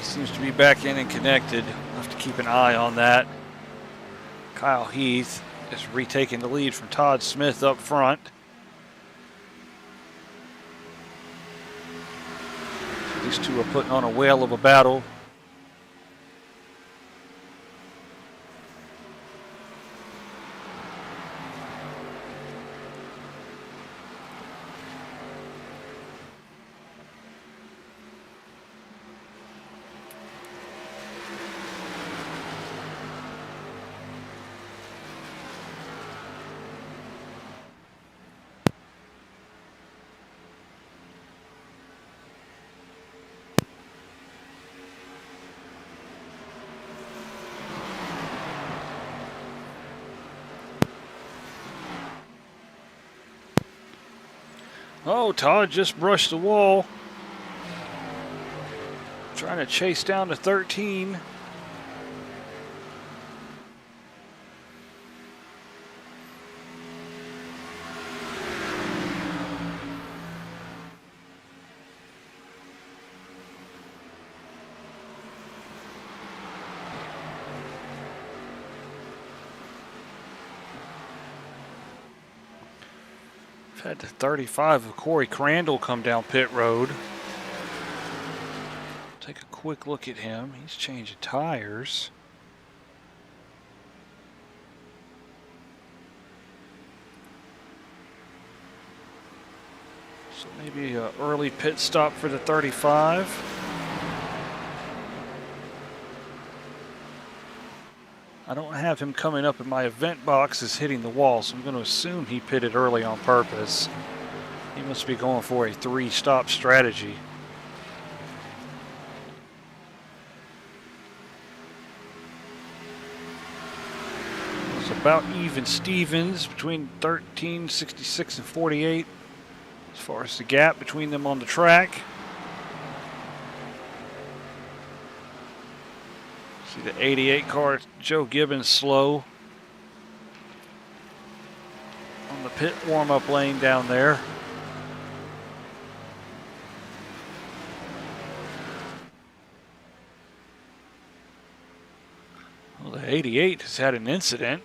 Seems to be back in and connected. We'll have to keep an eye on that. Kyle Heath is retaking the lead from Todd Smith up front. These two are putting on a whale of a battle. Oh, Todd just brushed the wall. Trying to chase down to 13. We've had the 35 of Corey Crandall come down pit road. Take a quick look at him. He's changing tires. So maybe an early pit stop for the 35. I don't have him coming up in my event box as hitting the wall, so I'm going to assume he pitted early on purpose. He must be going for a 3-stop strategy. It's about even Stevens between 13, 66, and 48 as far as the gap between them on the track. See the 88 car, Joe Gibbons, slow on the pit warm-up lane down there. Well, the 88 has had an incident.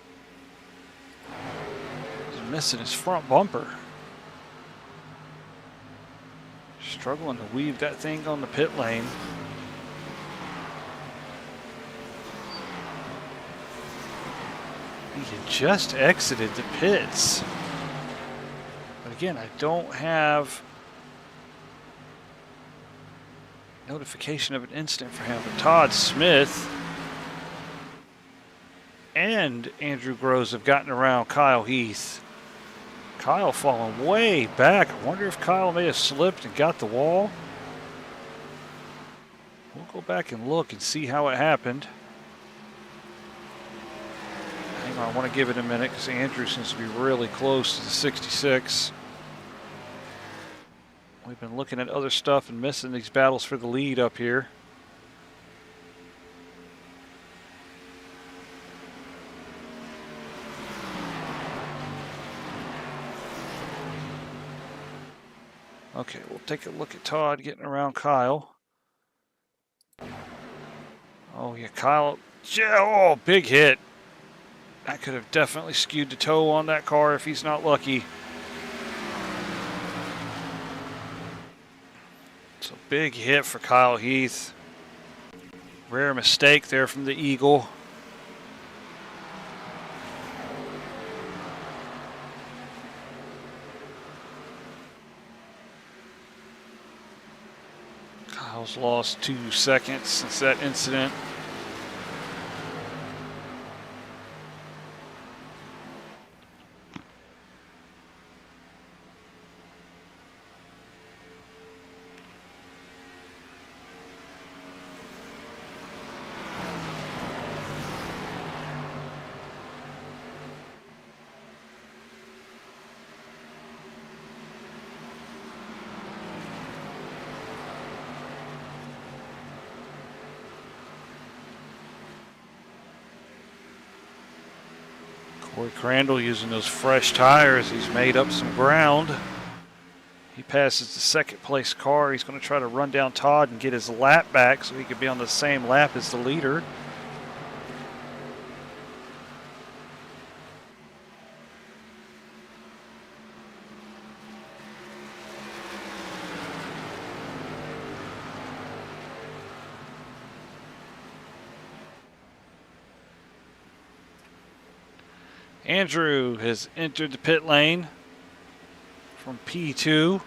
He's missing his front bumper. Struggling to weave that thing on the pit lane. He had just exited the pits. But again, I don't have notification of an incident for him. But Todd Smith and Andrew Groves have gotten around Kyle Heath. Kyle falling way back. I wonder if Kyle may have slipped and got the wall. We'll go back and look and see how it happened. Hang on, I want to give it a minute because Andrew seems to be really close to the 66. We've been looking at other stuff and missing these battles for the lead up here. Okay, we'll take a look at Todd getting around Kyle. Oh yeah, Kyle, oh, big hit. That could have definitely skewed the toe on that car if he's not lucky. It's a big hit for Kyle Heath. Rare mistake there from the Eagle. Kyle's lost 2 seconds since that incident. Corey Crandall using those fresh tires. He's made up some ground. He passes the second place car. He's going to try to run down Todd and get his lap back so he could be on the same lap as the leader. Andrew has entered the pit lane from P2.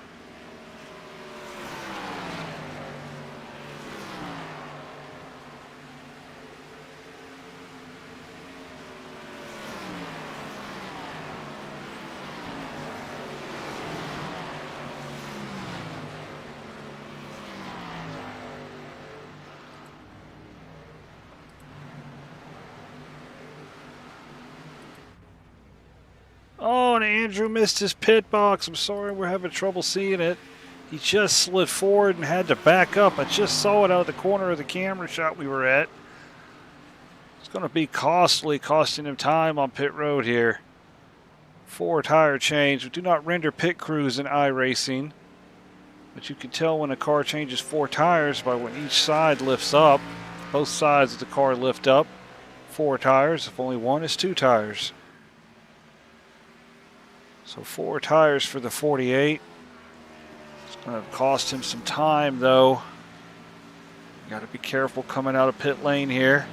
Oh, and Andrew missed his pit box. I'm sorry, we're having trouble seeing it. He just slid forward and had to back up. I just saw it out of the corner of the camera shot we were at. It's going to be costly, costing him time on pit road here. 4 tire change. We do not render pit crews in iRacing, but you can tell when a car changes 4 tires by when each side lifts up. Both sides of the car lift up. 4 tires. If only one is 2 tires. So 4 tires for the 48. It's going to cost him some time, though. Got to be careful coming out of pit lane here.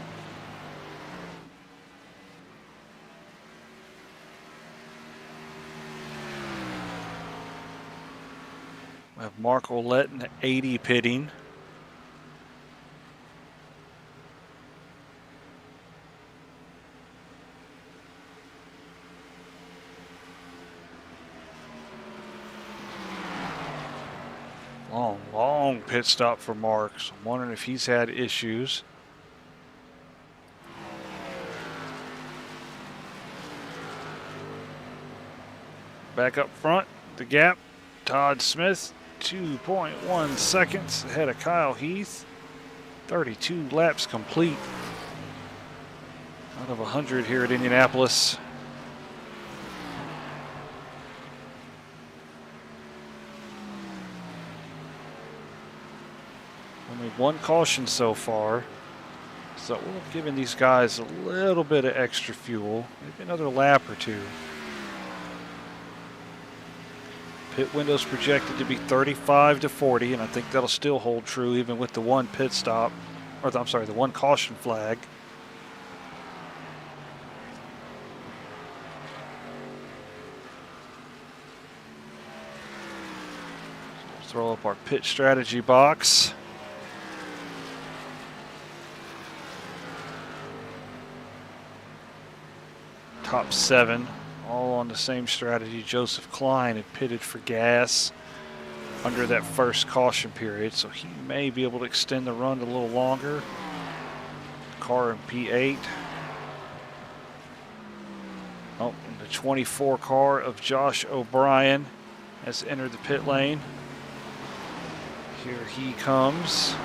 We have Mark Ouellette in the 80 pitting. Long pit stop for Mark. So I'm wondering if he's had issues. Back up front, the gap. Todd Smith, 2.1 seconds ahead of Kyle Heath. 32 laps complete. Out of 100 here at Indianapolis. Only 1 caution so far. So we're giving these guys a little bit of extra fuel. Maybe another lap or 2. Pit window's projected to be 35 to 40, and I think that'll still hold true even with the 1 pit stop, or the 1 caution flag. So throw up our pit strategy box. Top 7. All on the same strategy. Joseph Klein had pitted for gas under that first caution period, so he may be able to extend the run a little longer. Car in P8. Oh, and the 24 car of Josh O'Brien has entered the pit lane. Here he comes.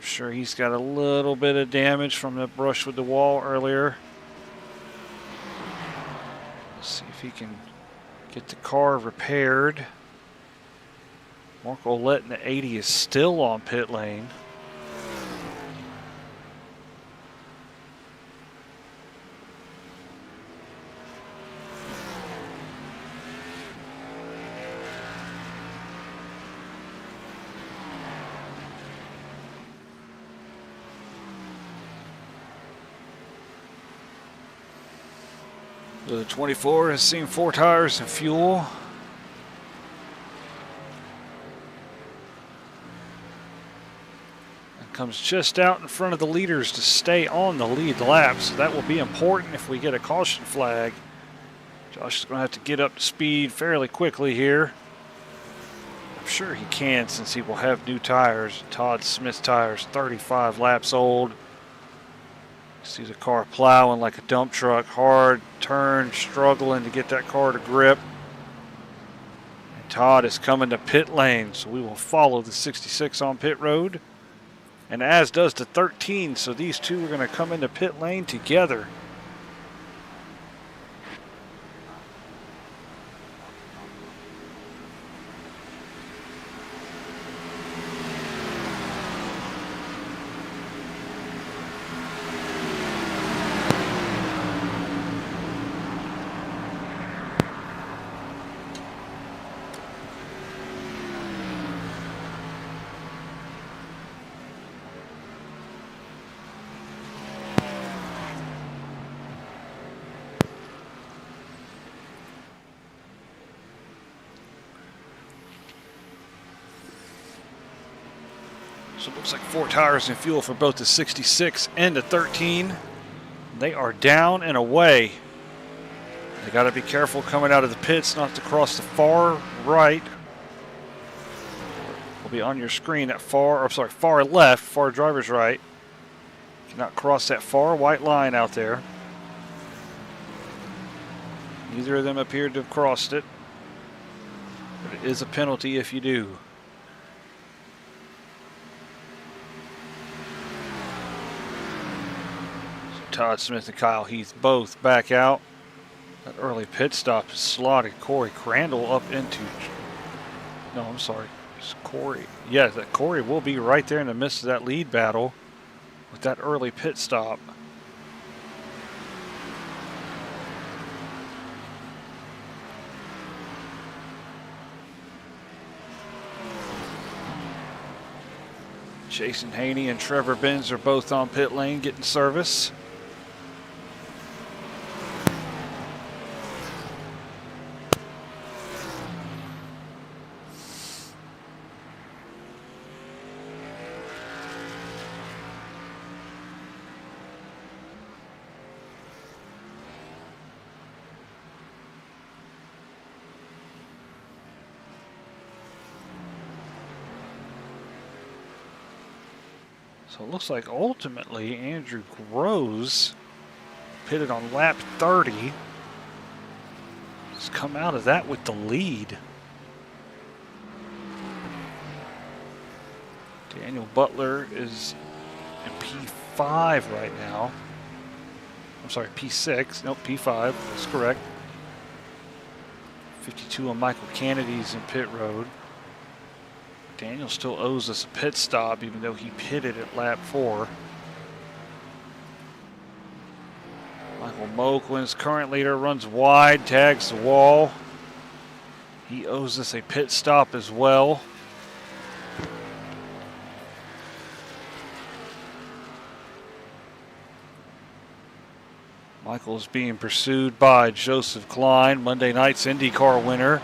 Sure, he's got a little bit of damage from the brush with the wall earlier. Let's see if he can get the car repaired. Mark Ouellette in the 80 is still on pit lane. The 24 has seen 4 tires and fuel. And comes just out in front of the leaders to stay on the lead lap. So that will be important if we get a caution flag. Josh is going to have to get up to speed fairly quickly here. I'm sure he can since he will have new tires. Todd Smith tires, 35 laps old. See the car plowing like a dump truck, hard turn, struggling to get that car to grip. And Todd is coming to pit lane, so we will follow the 66 on pit road. And as does the 13, so these two are going to come into pit lane together. So it looks like 4 tires and fuel for both the 66 and the 13. They are down and away. They got to be careful coming out of the pits not to cross the far right. Will be on your screen at far left, far driver's right. Cannot cross that far white line out there. Neither of them appeared to have crossed it. But it is a penalty if you do. Todd Smith and Kyle Heath both back out. That early pit stop has slotted Corey Crandall up into... No, I'm sorry. It's Corey. Yeah, that Corey will be right there in the midst of that lead battle with that early pit stop. Jason Haney and Trevor Benz are both on pit lane getting service. So it looks like ultimately Andrew Groves pitted on lap 30. Has come out of that with the lead. Daniel Butler is in P5 right now. I'm sorry, P6. Nope, P5. That's correct. 52 on Michael Kennedy's in pit road. Daniel still owes us a pit stop, even though he pitted at lap 4. Michael Moquin's current leader runs wide, tags the wall. He owes us a pit stop as well. Michael is being pursued by Joseph Klein, Monday night's IndyCar winner.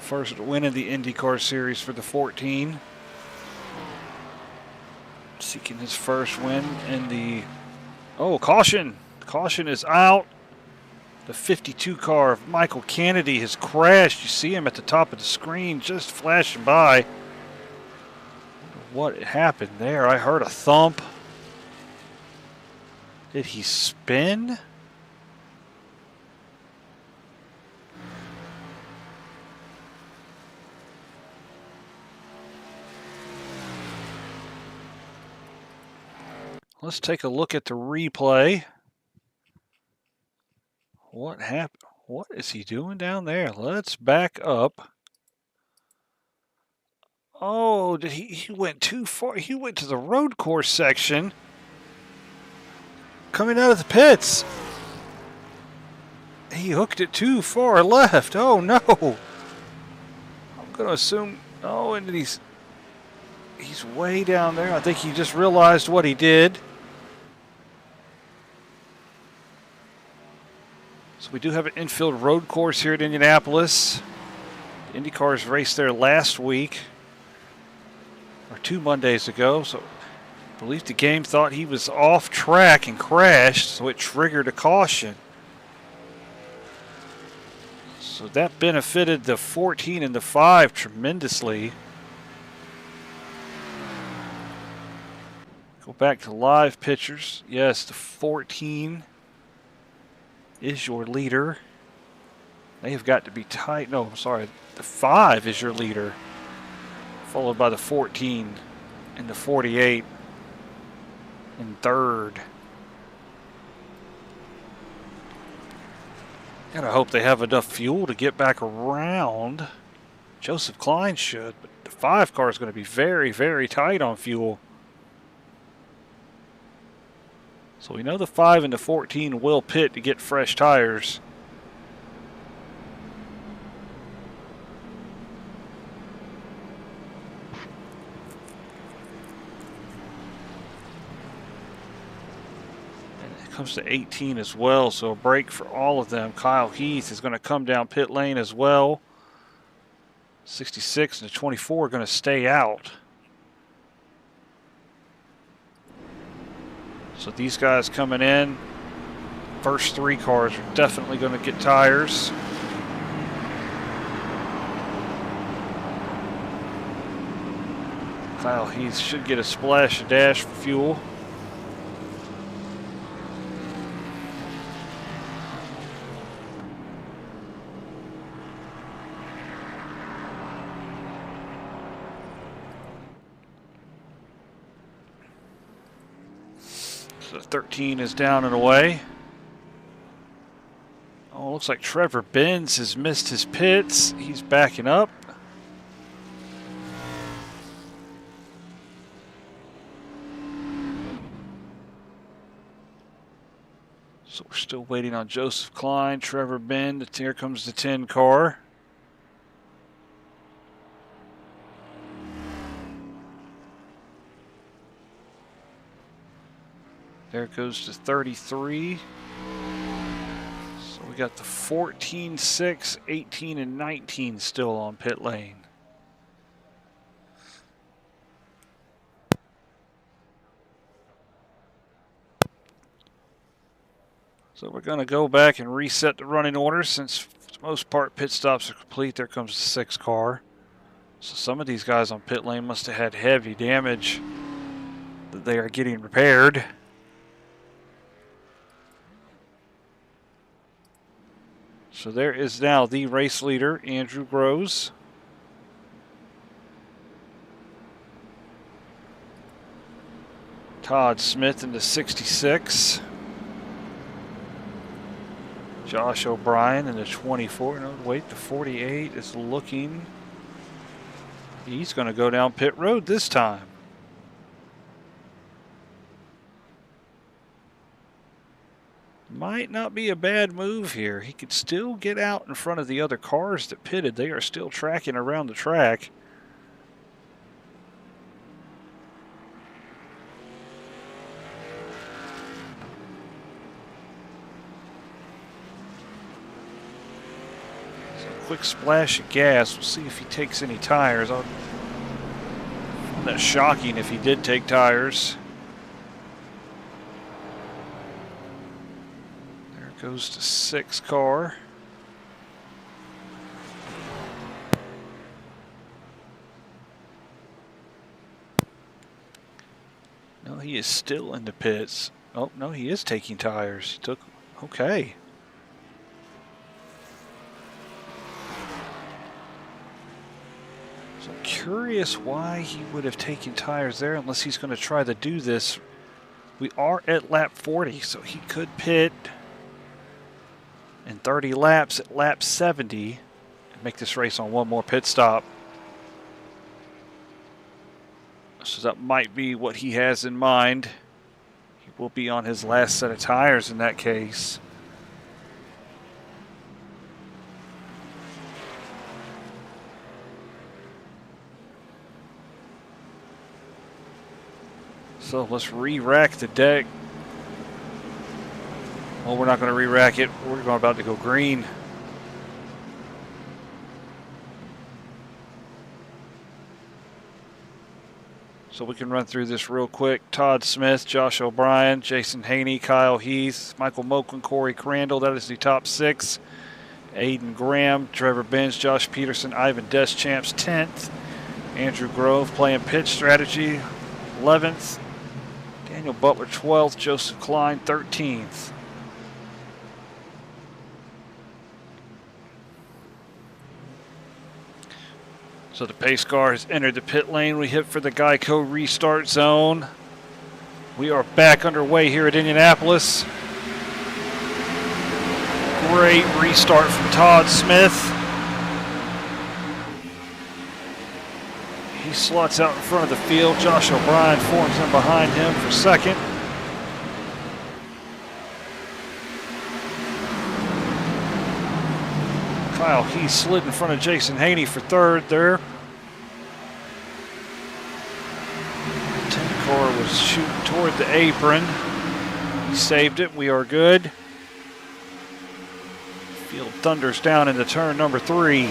First win in the IndyCar series for the 14. Seeking his first win in the... Oh, caution! Caution is out. The 52 car of Michael Kennedy has crashed. You see him at the top of the screen just flashing by. What happened there? I heard a thump. Did he spin? Let's take a look at the replay. What happened? What is he doing down there? Let's back up. Oh, did he went too far. He went to the road course section. Coming out of the pits. He hooked it too far left. Oh no. I'm going to assume, oh, and he's way down there. I think he just realized what he did. So we do have an infield road course here at Indianapolis. The IndyCars raced there last week, or 2 Mondays ago. So I believe the game thought he was off track and crashed, so it triggered a caution. So that benefited the 14 and the 5 tremendously. Go back to live pictures. Yes, the 14 is your leader. They have got to be tight. No, I'm sorry. The 5 is your leader, followed by the 14 and the 48 in third. Gotta hope they have enough fuel to get back around. Joseph Klein should, but the 5 car is going to be very, very tight on fuel. So we know the 5 and the 14 will pit to get fresh tires. And it comes to 18 as well, so a break for all of them. Kyle Heath is going to come down pit lane as well. 66 and the 24 are going to stay out. So these guys coming in, first 3 cars are definitely going to get tires. Kyle Heath should get a splash dash for fuel. So 13 is down and away. Oh, looks like Trevor Benz has missed his pits. He's backing up. So we're still waiting on Joseph Klein, Trevor Benz. Here comes the 10 car. There it goes to 33. So we got the 14, 6, 18, and 19 still on pit lane. So we're going to go back and reset the running order since for the most part pit stops are complete. There comes the 6 car. So some of these guys on pit lane must have had heavy damage that they are getting repaired. So there is now the race leader, Andrew Groves. Todd Smith in the 66. Josh O'Brien in the 24. No, wait, the 48 is looking. He's going to go down pit road this time. Might not be a bad move here. He could still get out in front of the other cars that pitted. They are still tracking around the track. Quick splash of gas. We'll see if he takes any tires. That's shocking if he did take tires. There it goes to 6 car. No, he is still in the pits. Oh, no, he is taking tires. He took, okay. Curious why he would have taken tires there unless he's going to try to do this. We are at lap 40, so he could pit in 30 laps at lap 70 and make this race on one more pit stop. So that might be what he has in mind. He will be on his last set of tires in that case. So let's re-rack the deck. Well, we're not going to re-rack it. We're about to go green. So we can run through this real quick. Todd Smith, Josh O'Brien, Jason Haney, Kyle Heath, Michael Moquin, Corey Crandall. That is the top 6. Aiden Graham, Trevor Benz, Josh Peterson, Ivan Deschamps, 10th. Andrew Grove playing pitch strategy, 11th. Daniel Butler, 12th. Joseph Klein, 13th. So the pace car has entered the pit lane. We hit for the Geico restart zone. We are back underway here at Indianapolis. Great restart from Todd Smith. He slots out in front of the field. Josh O'Brien forms in behind him for second. Kyle Heath slid in front of Jason Haney for third there. 10 car was shooting toward the apron. He saved it. We are good. Field thunders down into turn number 3.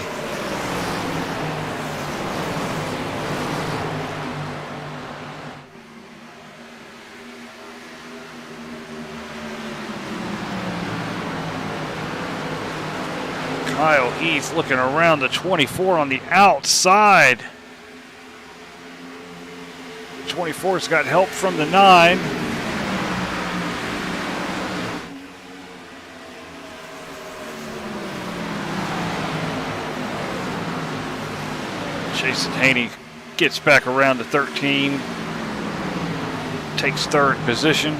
Kyle Heath looking around the 24 on the outside. 24's got help from the 9. Jason Haney gets back around to 13. Takes third position.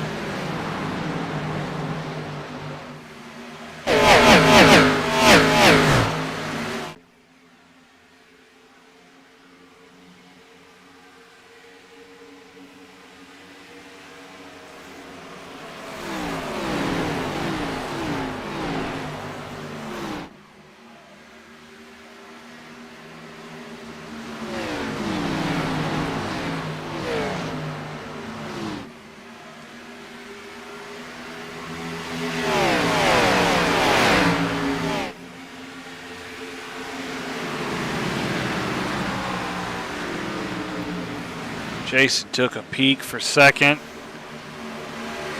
Jason took a peek for second.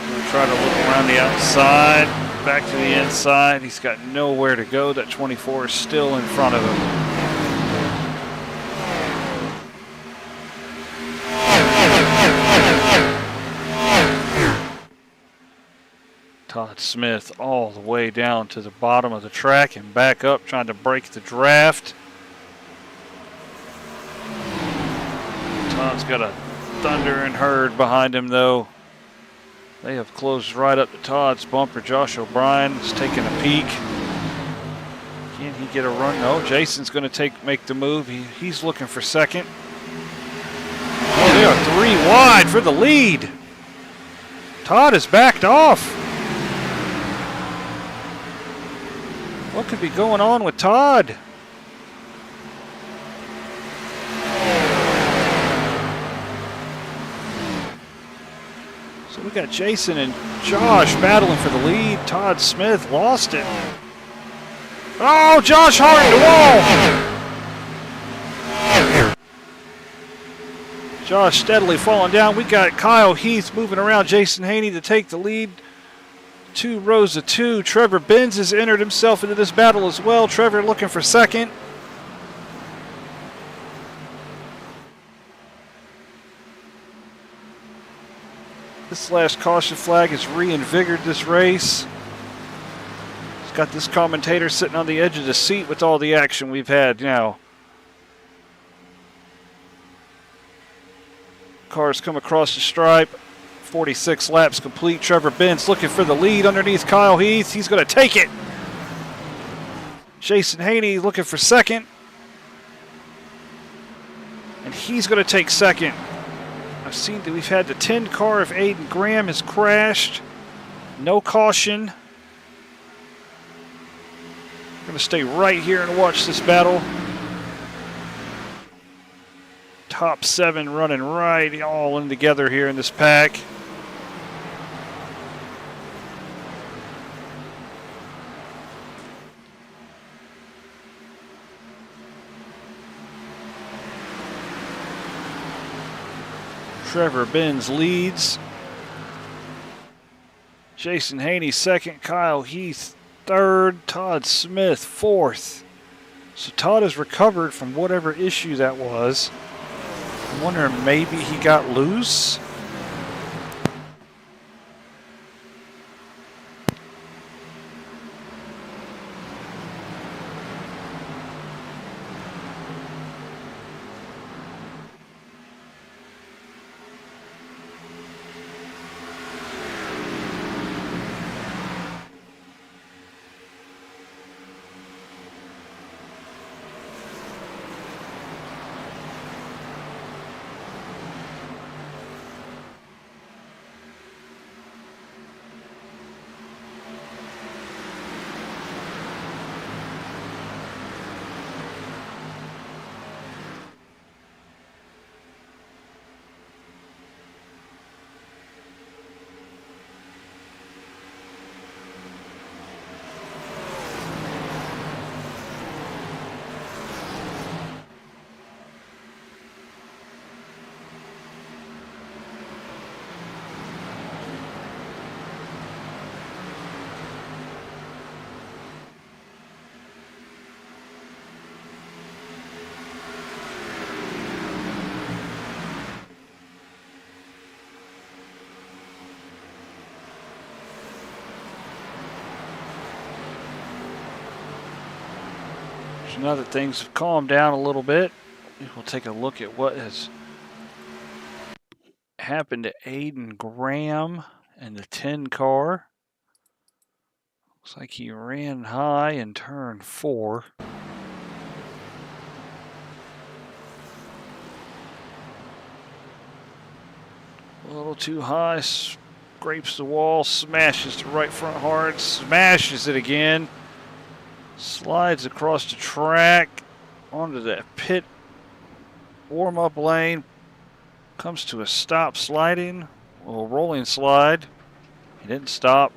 We'll try to look around the outside, back to the inside. He's got nowhere to go. That 24 is still in front of him. Todd Smith all the way down to the bottom of the track and back up, trying to break the draft. Todd's got a thundering herd behind him, though. They have closed right up to Todd's bumper. Josh O'Brien is taking a peek. Can he get a run? No, Jason's going to make the move. He's looking for second. Oh, they are 3 wide for the lead. Todd has backed off. What could be going on with Todd? So we got Jason and Josh battling for the lead. Todd Smith lost it. Oh, Josh hard the wall. Josh steadily falling down. We got Kyle Heath moving around Jason Haney to take the lead. 2 rows of 2. Trevor Benz has entered himself into this battle as well. Trevor looking for second. This last caution flag has reinvigorated this race. It's got this commentator sitting on the edge of the seat with all the action we've had now. Cars come across the stripe. 46 laps complete. Trevor Benz looking for the lead underneath Kyle Heath. He's going to take it. Jason Haney looking for second. And he's going to take second. I've seen that we've had the 10 car of Aiden Graham has crashed. No caution. We're going to stay right here and watch this battle. Top 7 running right, all in together here in this pack. Trevor Benz leads. Jason Haney second. Kyle Heath third. Todd Smith fourth. So Todd has recovered from whatever issue that was. I'm wondering maybe he got loose. So now that things have calmed down a little bit, we'll take a look at what has happened to Aiden Graham and the 10 car. Looks like he ran high in turn 4. A little too high, scrapes the wall, smashes the right front hard, smashes it again. Slides across the track onto the pit warm-up lane. Comes to a stop sliding, a little rolling slide. He didn't stop.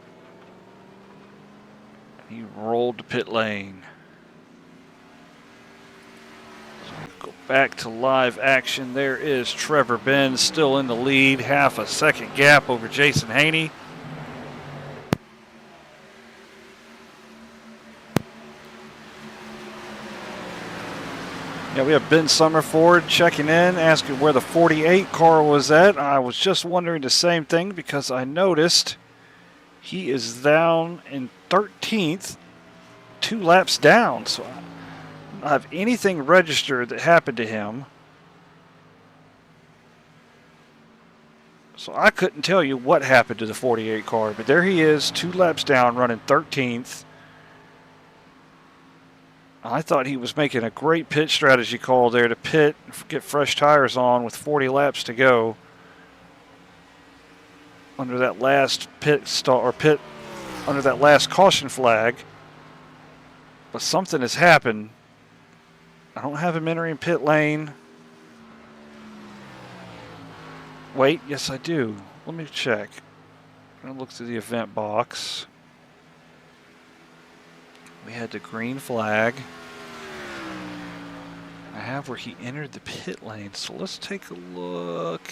He rolled to pit lane. So go Back to live action. There is Trevor Benz still in the lead. Half a second gap over Jason Haney. Yeah, we have Ben Summerford checking in, asking where the 48 car was at. I was just wondering the same thing because I noticed he is down in 13th, 2 laps down. So I don't have anything registered that happened to him. So I couldn't tell you what happened to the 48 car, but there he is, 2 laps down, running 13th. I thought he was making a great pit strategy call there to pit, get fresh tires on with 40 laps to go. Under that last under that last caution flag. But something has happened. I don't have him entering pit lane. Wait, yes I do. Let me check. I'm going to look through the event box. We had the green flag. I have where he entered the pit lane, so let's take a look.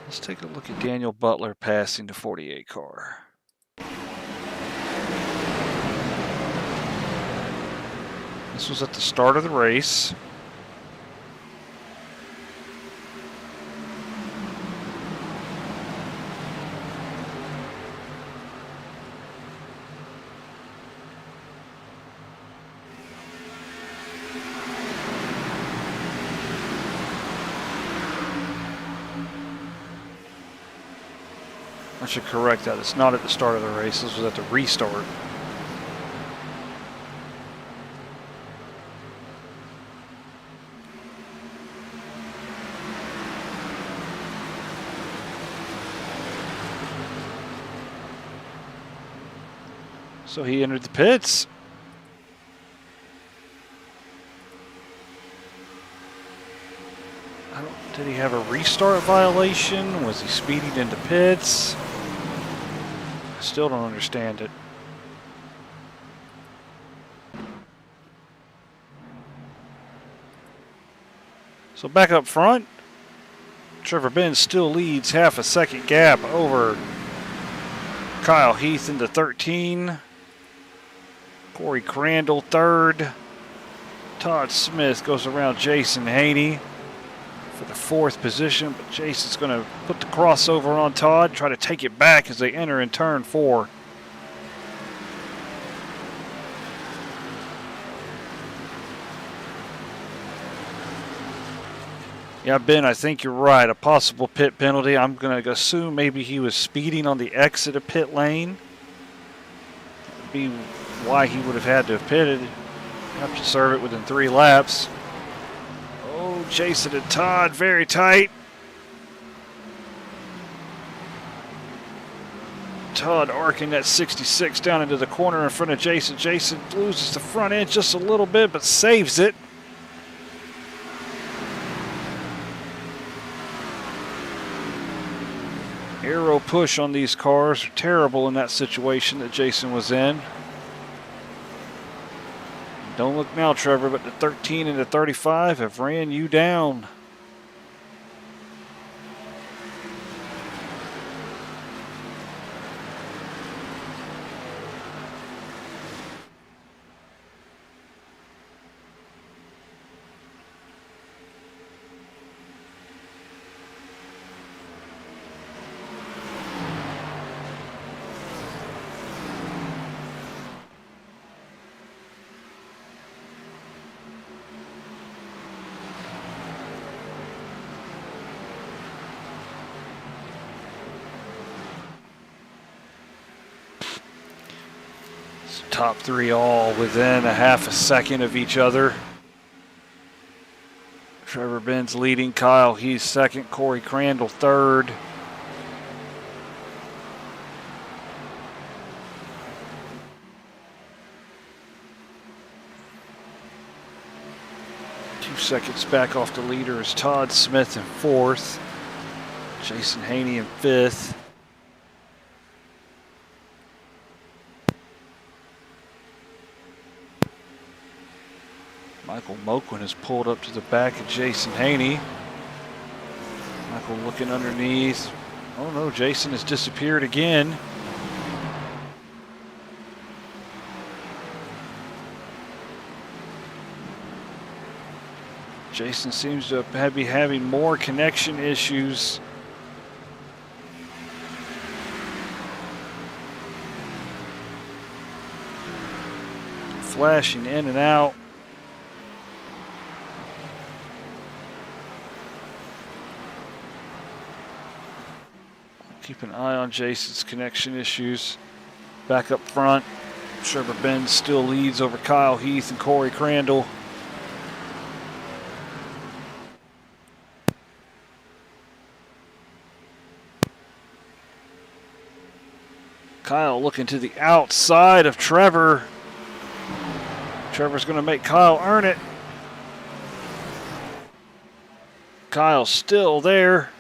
Let's take a look at Daniel Butler passing the 48 car. This was at the start of the race. I should correct that. It's not at the start of the race. This was at the restart. So he entered the pits. Did he have a restart violation? Was he speeding into pits? I still don't understand it. So back up front, Trevor Benz still leads half a second gap over Kyle Heath into 13. Corey Crandall third. Todd Smith goes around Jason Haney for the 4th position, but Jason's going to put the crossover on Todd, try to take it back as they enter in turn 4. Yeah, Ben, I think you're right. A possible pit penalty. I'm going to assume maybe he was speeding on the exit of pit lane. That would be why he would have had to have pitted. Have to serve it within 3 laps. Oh, Jason and Todd, very tight. Todd arcing that 66 down into the corner in front of Jason. Jason loses the front end just a little bit, but saves it. Aero push on these cars are terrible in that situation that Jason was in. Don't look now, Trevor, but the 13 and the 35 have ran you down. Top 3 all within a half a second of each other. Trevor Benz leading, Kyle Heath second, Corey Crandall third. Two seconds back off the leader is Todd Smith in 4th. Jason Haney in 5th. Michael Moquin has pulled up to the back of Jason Haney. Michael looking underneath. Oh no, Jason has disappeared again. Jason seems to be having more connection issues. Flashing in and out. Keep an eye on Jason's connection issues. Back up front, Trevor Benz still leads over Kyle Heath and Corey Crandall. Kyle looking to the outside of Trevor. Trevor's going to make Kyle earn it. Kyle's still there.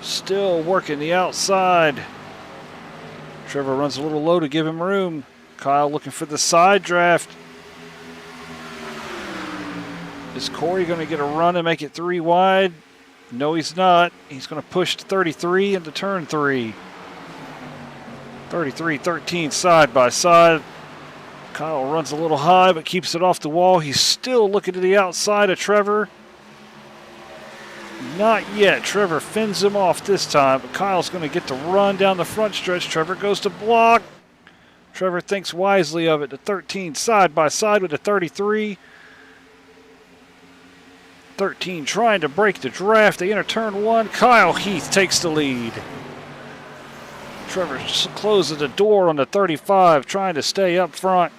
Still working the outside. Trevor runs a little low to give him room. Kyle looking for the side draft. Is Corey going to get a run and make it 3 wide? No, he's not. He's going to push to 33 into turn 3. 33-13 side by side. Kyle runs a little high but keeps it off the wall. He's still looking to the outside of Trevor. Not yet. Trevor fins him off this time, but Kyle's going to get the run down the front stretch. Trevor goes to block. Trevor thinks wisely of it. The 13 side by side with the 33. 13 trying to break the draft. They enter turn 1. Kyle Heath takes the lead. Trevor closes the door on the 35, trying to stay up front.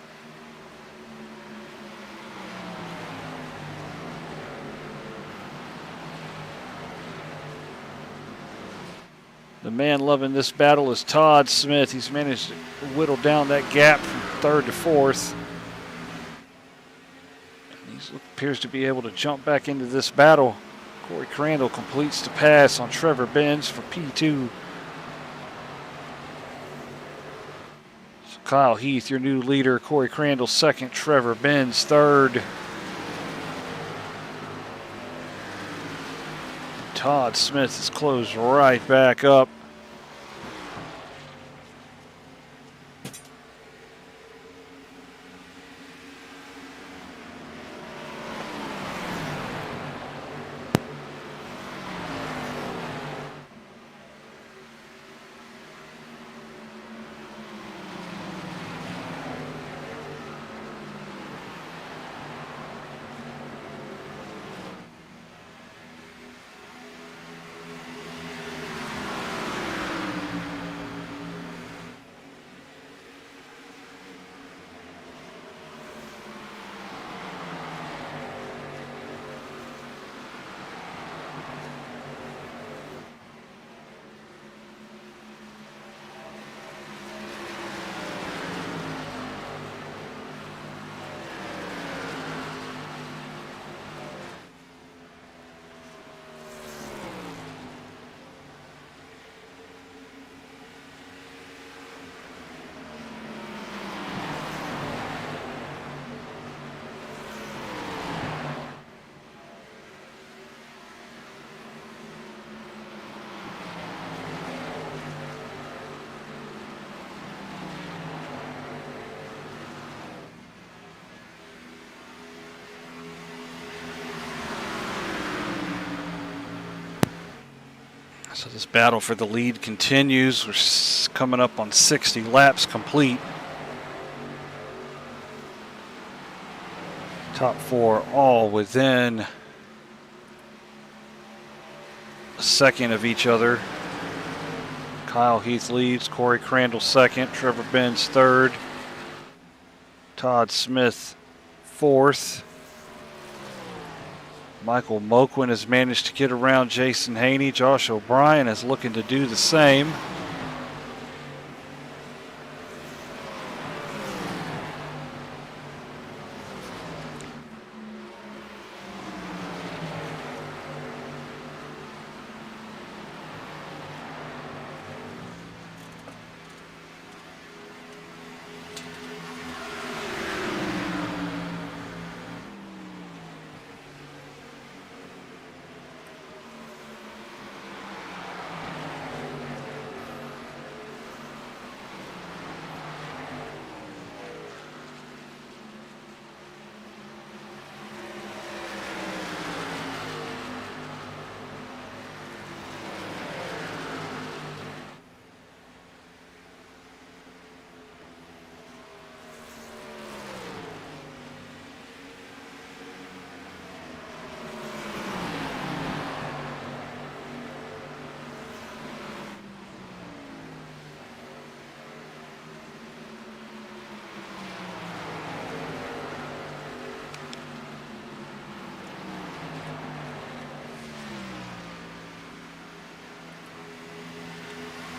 The man loving this battle is Todd Smith. He's managed to whittle down that gap from 3rd to 4th. He appears to be able to jump back into this battle. Corey Crandall completes the pass on Trevor Benz for P2. So Kyle Heath, your new leader. Corey Crandall 2nd. Trevor Benz 3rd. Todd Smith is closed right back up. So this battle for the lead continues. We're coming up on 60 laps complete. Top 4 all within a second of each other. Kyle Heath leads, Corey Crandall 2nd, Trevor Benz 3rd, Todd Smith 4th. Michael Moquin has managed to get around Jason Haney. Josh O'Brien is looking to do the same.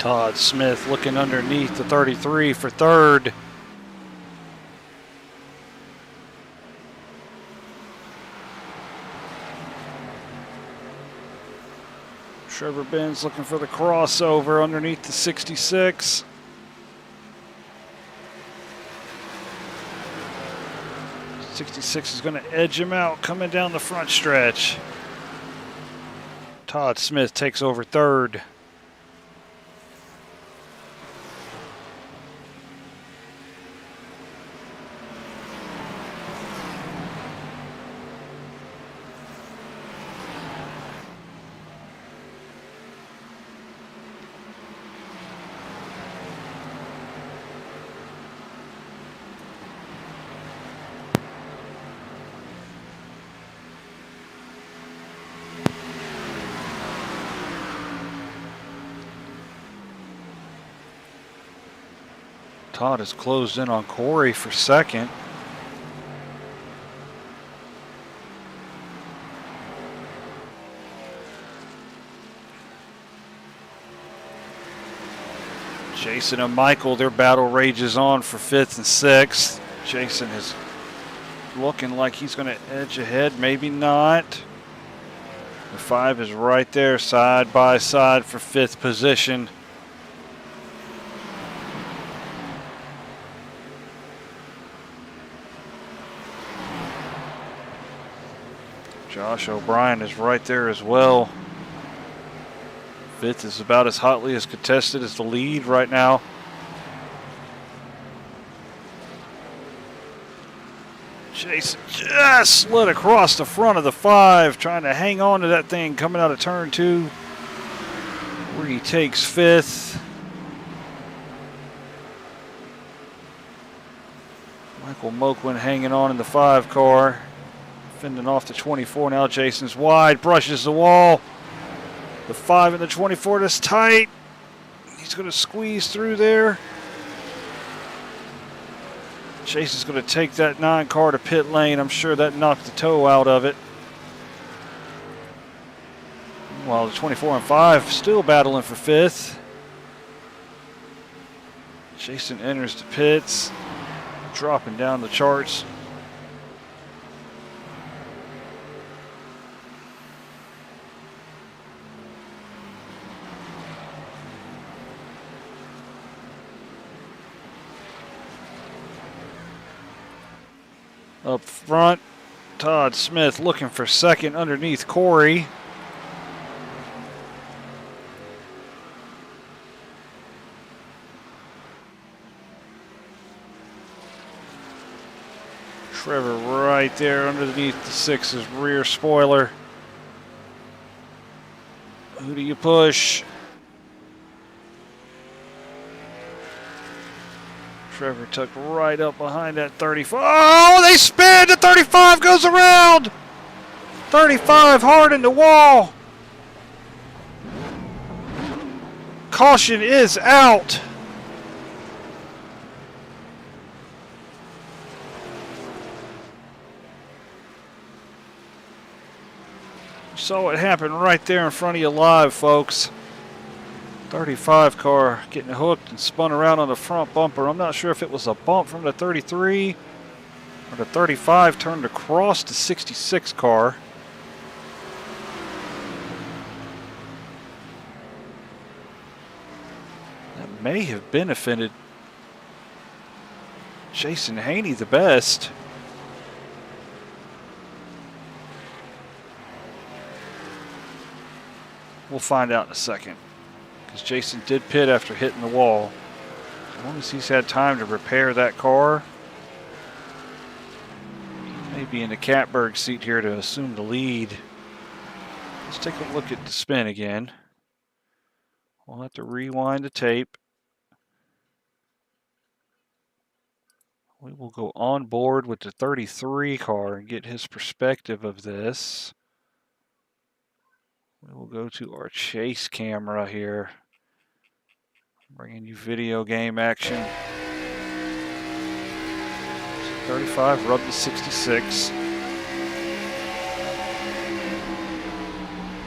Todd Smith looking underneath the 33 for third. Trevor Benz looking for the crossover underneath the 66. '66 is going to edge him out coming down the front stretch. Todd Smith takes over third. Todd has closed in on Corey for second. Jason and Michael, their battle rages on for fifth and sixth. Jason is looking like he's going to edge ahead, maybe not. The 5 is right there, side by side for fifth position. Josh O'Brien is right there as well. Fifth is about as hotly as contested as the lead right now. Jason just slid across the front of the 5, trying to hang on to that thing coming out of turn 2, where he takes fifth. Michael Moquin hanging on in the 5 car. Fending off the 24 now. Jason's wide, brushes the wall. The 5 and the 24 is tight. He's going to squeeze through there. Jason's going to take that 9 car to pit lane. I'm sure that knocked the toe out of it. While the 24 and 5 still battling for fifth. Jason enters the pits, dropping down the charts. Up front, Todd Smith looking for second underneath Corey. Trevor right there underneath the 6's rear spoiler. Who do you push? Trevor tucked right up behind that 35. Oh, they spin! The 35 goes around! 35 hard in the wall. Caution is out. You saw it happen right there in front of you live, folks. 35 car getting hooked and spun around on the front bumper. I'm not sure if it was a bump from the 33 or the 35 turned across the 66 car. That may have benefited Jason Haney the best. We'll find out in a second. Jason did pit after hitting the wall. As long as he's had time to repair that car, he may be in the catbird seat here to assume the lead. Let's take a look at the spin again. We'll have to rewind the tape. We will go on board with the 33 car and get his perspective of this. We will go to our chase camera here. Bringing you video game action. 35 rubbed to 66.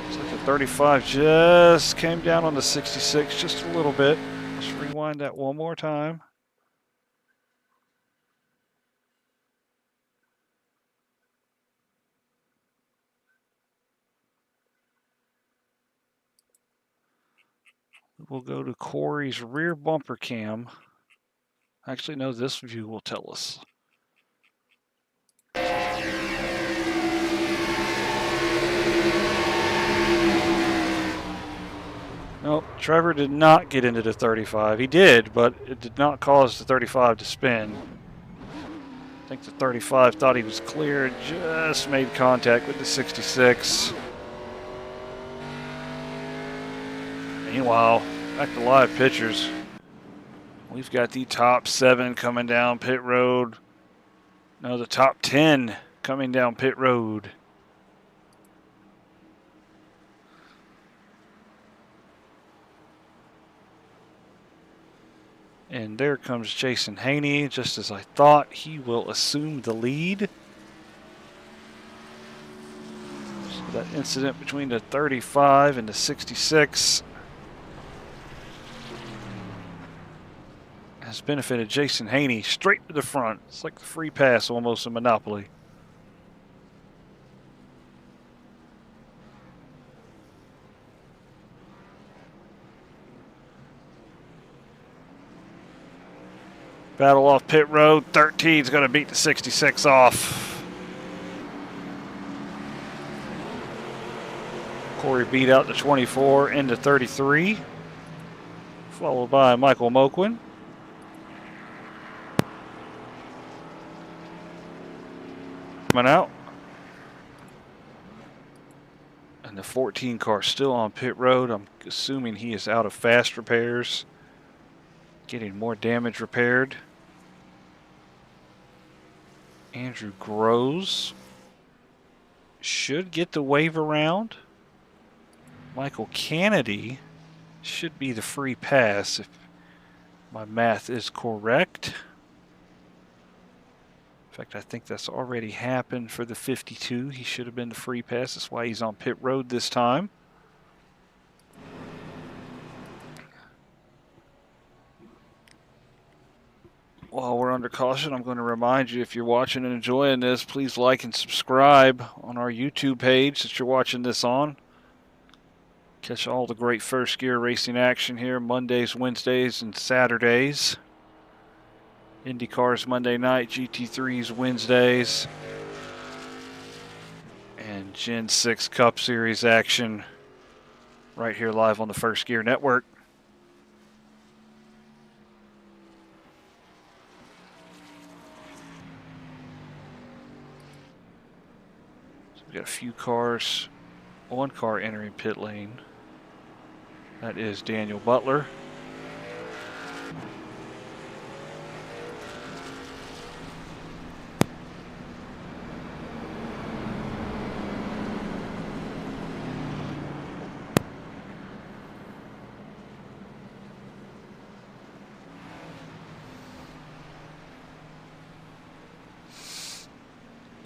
Looks like a 35 just came down on the 66 just a little bit. Let's rewind that one more time. We'll go to Corey's rear bumper cam. Actually, no, this view will tell us. Nope, Trevor did not get into the 35. He did, but it did not cause the 35 to spin. I think the 35 thought he was clear, just made contact with the 66. Meanwhile, back to live pictures. We've got the top 7 coming down pit road. No, the top 10 coming down pit road. And there comes Jason Haney, just as I thought. He will assume the lead. So that incident between the 35 and the 66 has benefited Jason Haney straight to the front. It's like the free pass almost in Monopoly. Battle off pit road. 13 is going to beat the 66 off. Corey beat out the 24 into 33, followed by Michael Moquin. Coming out. And the 14 car still on pit road. I'm assuming he is out of fast repairs. Getting more damage repaired. Andrew Groves should get the wave around. Michael Kennedy should be the free pass if my math is correct. In fact, I think that's already happened for the 52. He should have been the free pass. That's why he's on pit road this time. While we're under caution, I'm going to remind you, if you're watching and enjoying this, please like and subscribe on our YouTube page that you're watching this on. Catch all the great first gear racing action here Mondays, Wednesdays, and Saturdays. IndyCars Monday night, GT3s Wednesdays, and Gen 6 Cup Series action right here live on the First Gear Network. So we've got a few cars, one car entering pit lane. That is Daniel Butler.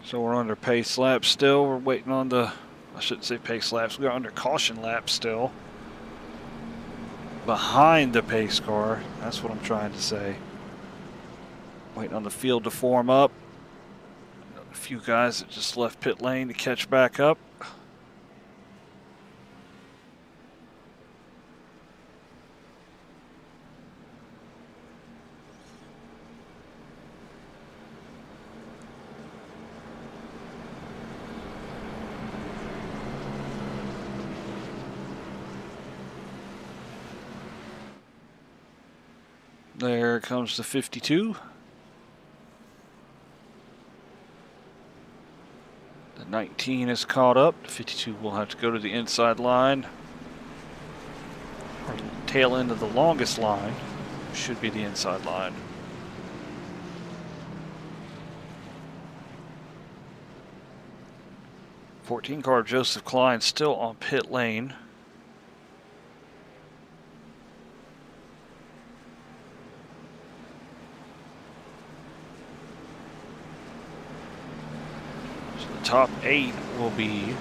So we're under pace lap still. We're waiting on the, I shouldn't say pace laps, we're under caution lap still. Behind the pace car, that's what I'm trying to say. Waiting on the field to form up. A few guys that just left pit lane to catch back up. There comes the 52. The 19 is caught up. The 52 will have to go to the inside line. Or tail end of the longest line. Should be the inside line. '14 car Joseph Klein still on pit lane. Top 8 will be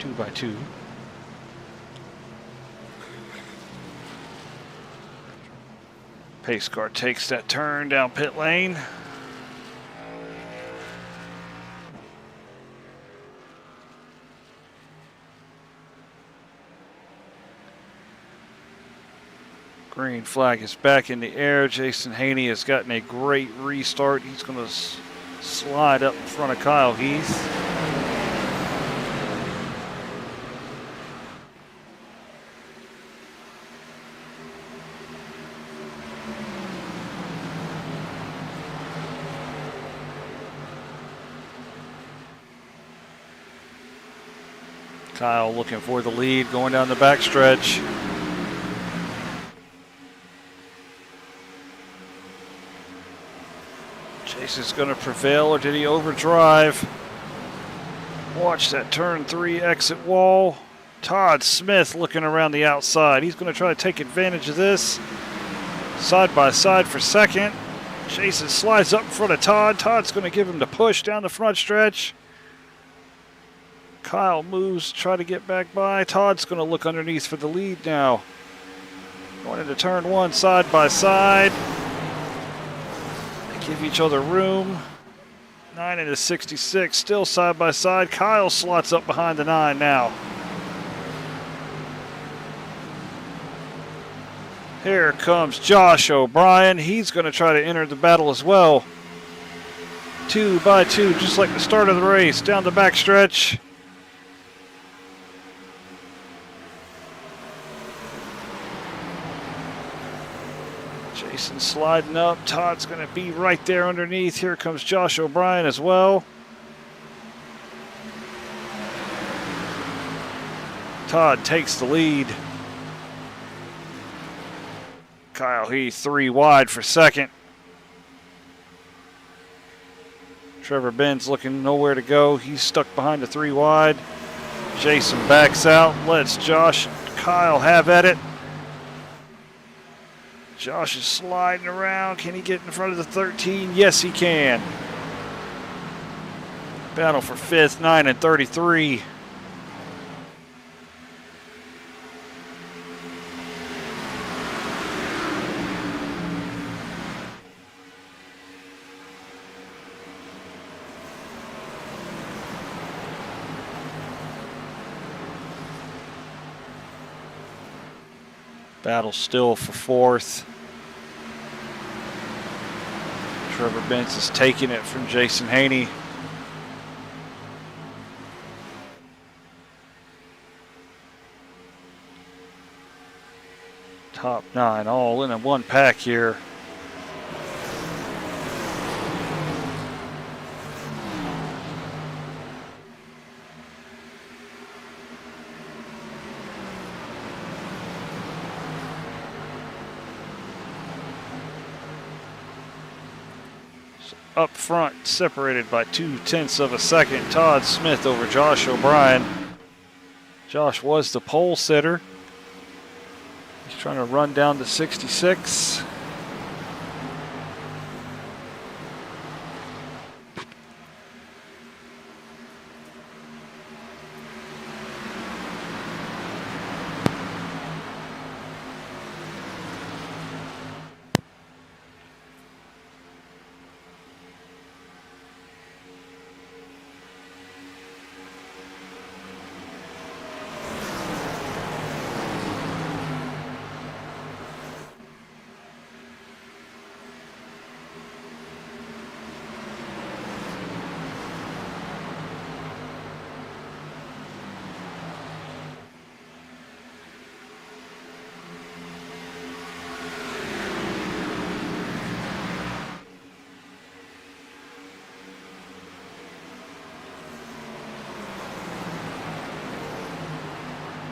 2x2. Pace car takes that turn down pit lane. Green flag is back in the air. Jason Haney has gotten a great restart. He's going to slide up in front of Kyle Heath. Kyle looking for the lead going down the backstretch. Jason's going to prevail, or did he overdrive? Watch that turn 3 exit wall. Todd Smith looking around the outside. He's going to try to take advantage of this. Side by side for second. Jason slides up in front of Todd. Todd's going to give him the push down the front stretch. Kyle moves, try to get back by. Todd's going to look underneath for the lead now. Going into turn 1 side by side. They give each other room. 9 into 66, still side by side. Kyle slots up behind the 9 now. Here comes Josh O'Brien. He's going to try to enter the battle as well. 2 by 2, just like the start of the race, down the backstretch. Jason sliding up. Todd's going to be right there underneath. Here comes Josh O'Brien as well. Todd takes the lead. Kyle Heath 3 wide for second. Trevor Benz looking nowhere to go. He's stuck behind the 3 wide. Jason backs out. Lets Josh and Kyle have at it. Josh is sliding around. Can he get in front of the 13? Yes, he can. Battle for 5th, 9 and 33. Battle still for 4th. Trevor Benz is taking it from Jason Haney. Top 9 all in one pack here. Up front, separated by 0.2 of a second. Todd Smith over Josh O'Brien. Josh was the pole sitter. He's trying to run down to 66.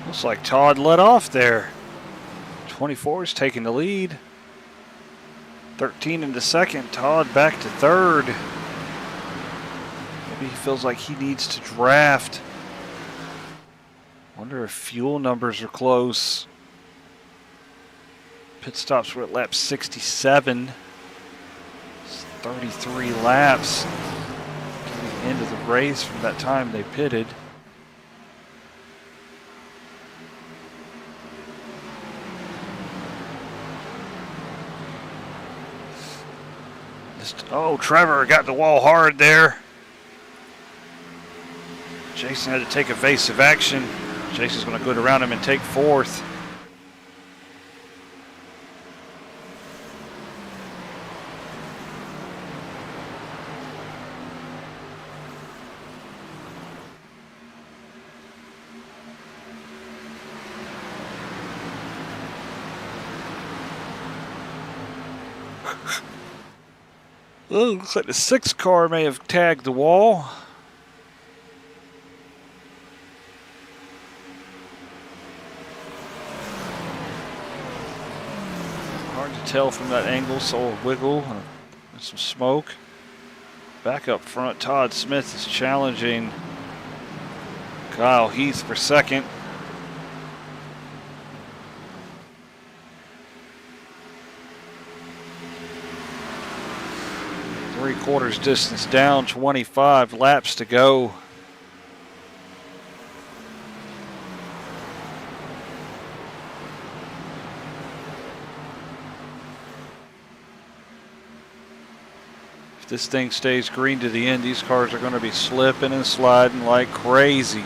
Looks like Todd let off there. 24 is taking the lead. 13 into second. Todd back to 3rd. Maybe he feels like he needs to draft. Wonder if fuel numbers are close. Pit stops were at lap 67. It's 33 laps to the end of the race from that time they pitted. Oh, Trevor got the wall hard there. Jason had to take evasive action. Jason's going to go around him and take fourth. Oh, looks like the 6th car may have tagged the wall. Hard to tell from that angle, saw a wiggle and some smoke. Back up front, Todd Smith is challenging Kyle Heath for second. Three-quarters distance down, 25 laps to go. If this thing stays green to the end, these cars are going to be slipping and sliding like crazy.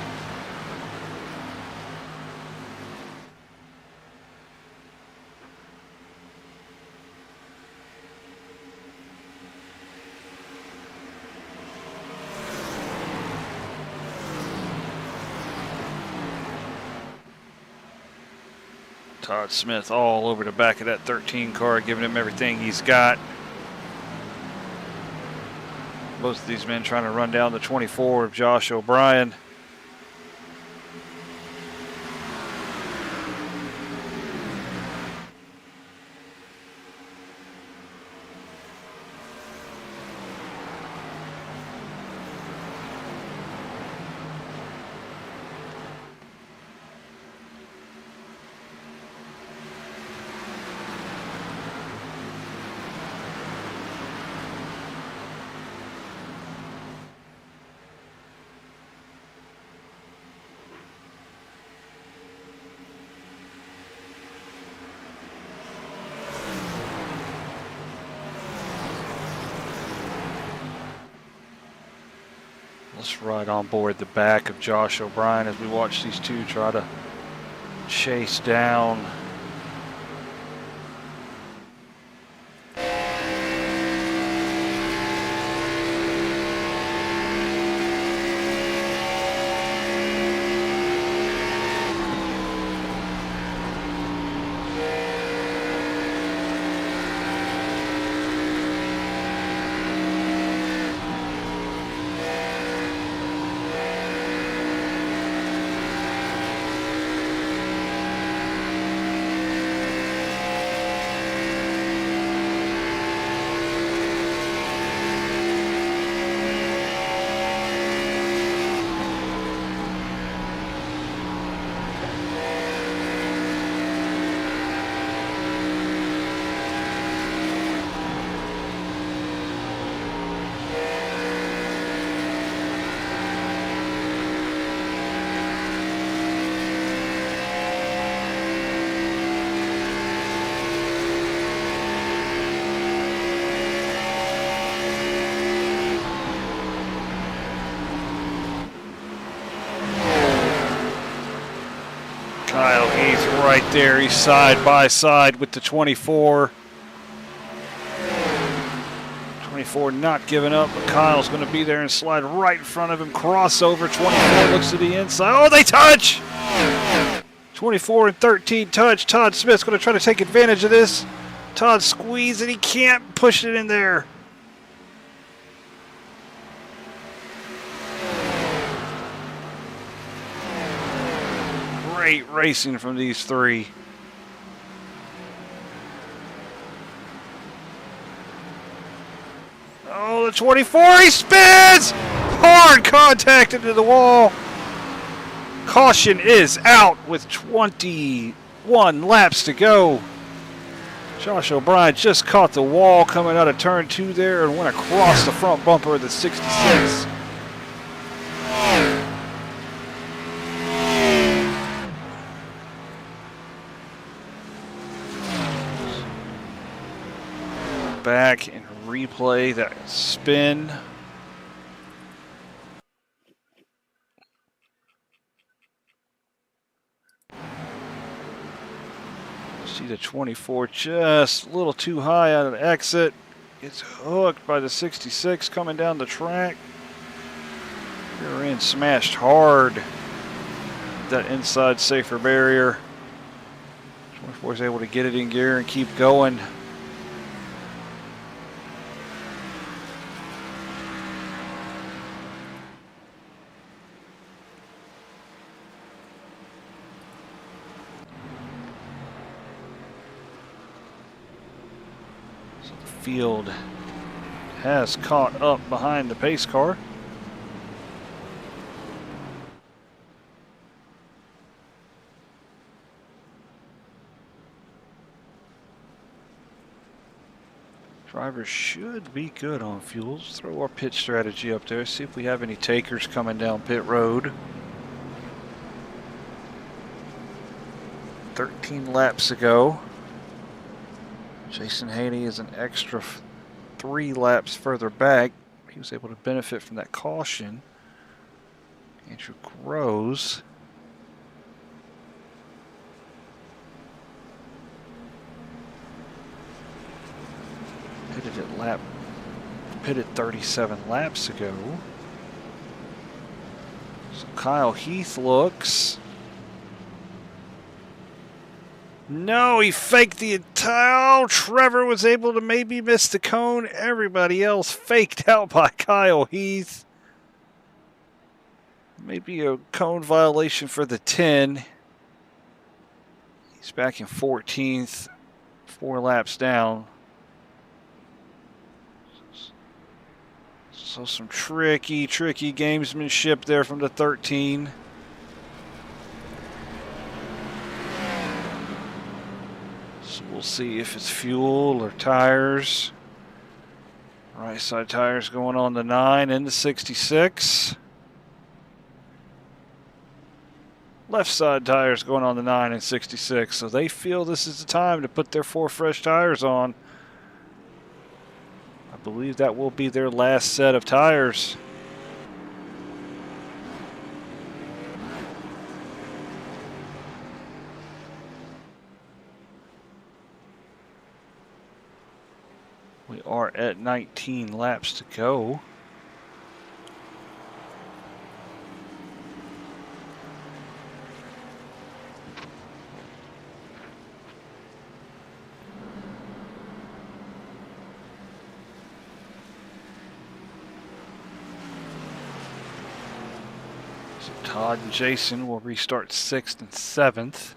Todd Smith all over the back of that 13 car, giving him everything he's got. Both of these men trying to run down the 24 of Josh O'Brien. Let's ride on board the back of Josh O'Brien as we watch these two try to chase down Kyle Heath right there. He's side by side with the 24. 24 not giving up, but Kyle's going to be there and slide right in front of him. Crossover. 24 looks to the inside. Oh, they touch! 24 and 13 touch. Todd Smith's going to try to take advantage of this. Todd squeezed and he can't push it in there. Great racing from these three. Oh, the 24, he spins! Hard contact into the wall. Caution is out with 21 laps to go. Josh O'Brien just caught the wall coming out of turn 2 there and went across the front bumper of the 66. Back and replay that spin. See the 24 just a little too high out of the exit. Gets hooked by the 66 coming down the track. Rear end smashed hard. That inside safer barrier. 24 is able to get it in gear and keep going. Field has caught up behind the pace car. Drivers should be good on fuels. Throw our pit strategy up there, see if we have any takers coming down pit road. 13 laps ago. Jason Haney is an extra 3 laps further back. He was able to benefit from that caution. Andrew Groves. Pitted 37 laps ago. So Kyle Heath looks. No, he faked the entire. Oh, Trevor was able to maybe miss the cone. Everybody else faked out by Kyle Heath. Maybe a cone violation for the 10. He's back in 14th, 4 laps down. So some tricky gamesmanship there from the 13. So we'll see if it's fuel or tires. Right side tires going on the 9 and the 66. Left side tires going on the 9 and 66. So they feel this is the time to put their 4 fresh tires on. I believe that will be their last set of tires. We are at 19 laps to go. So Todd and Jason will restart 6th and 7th.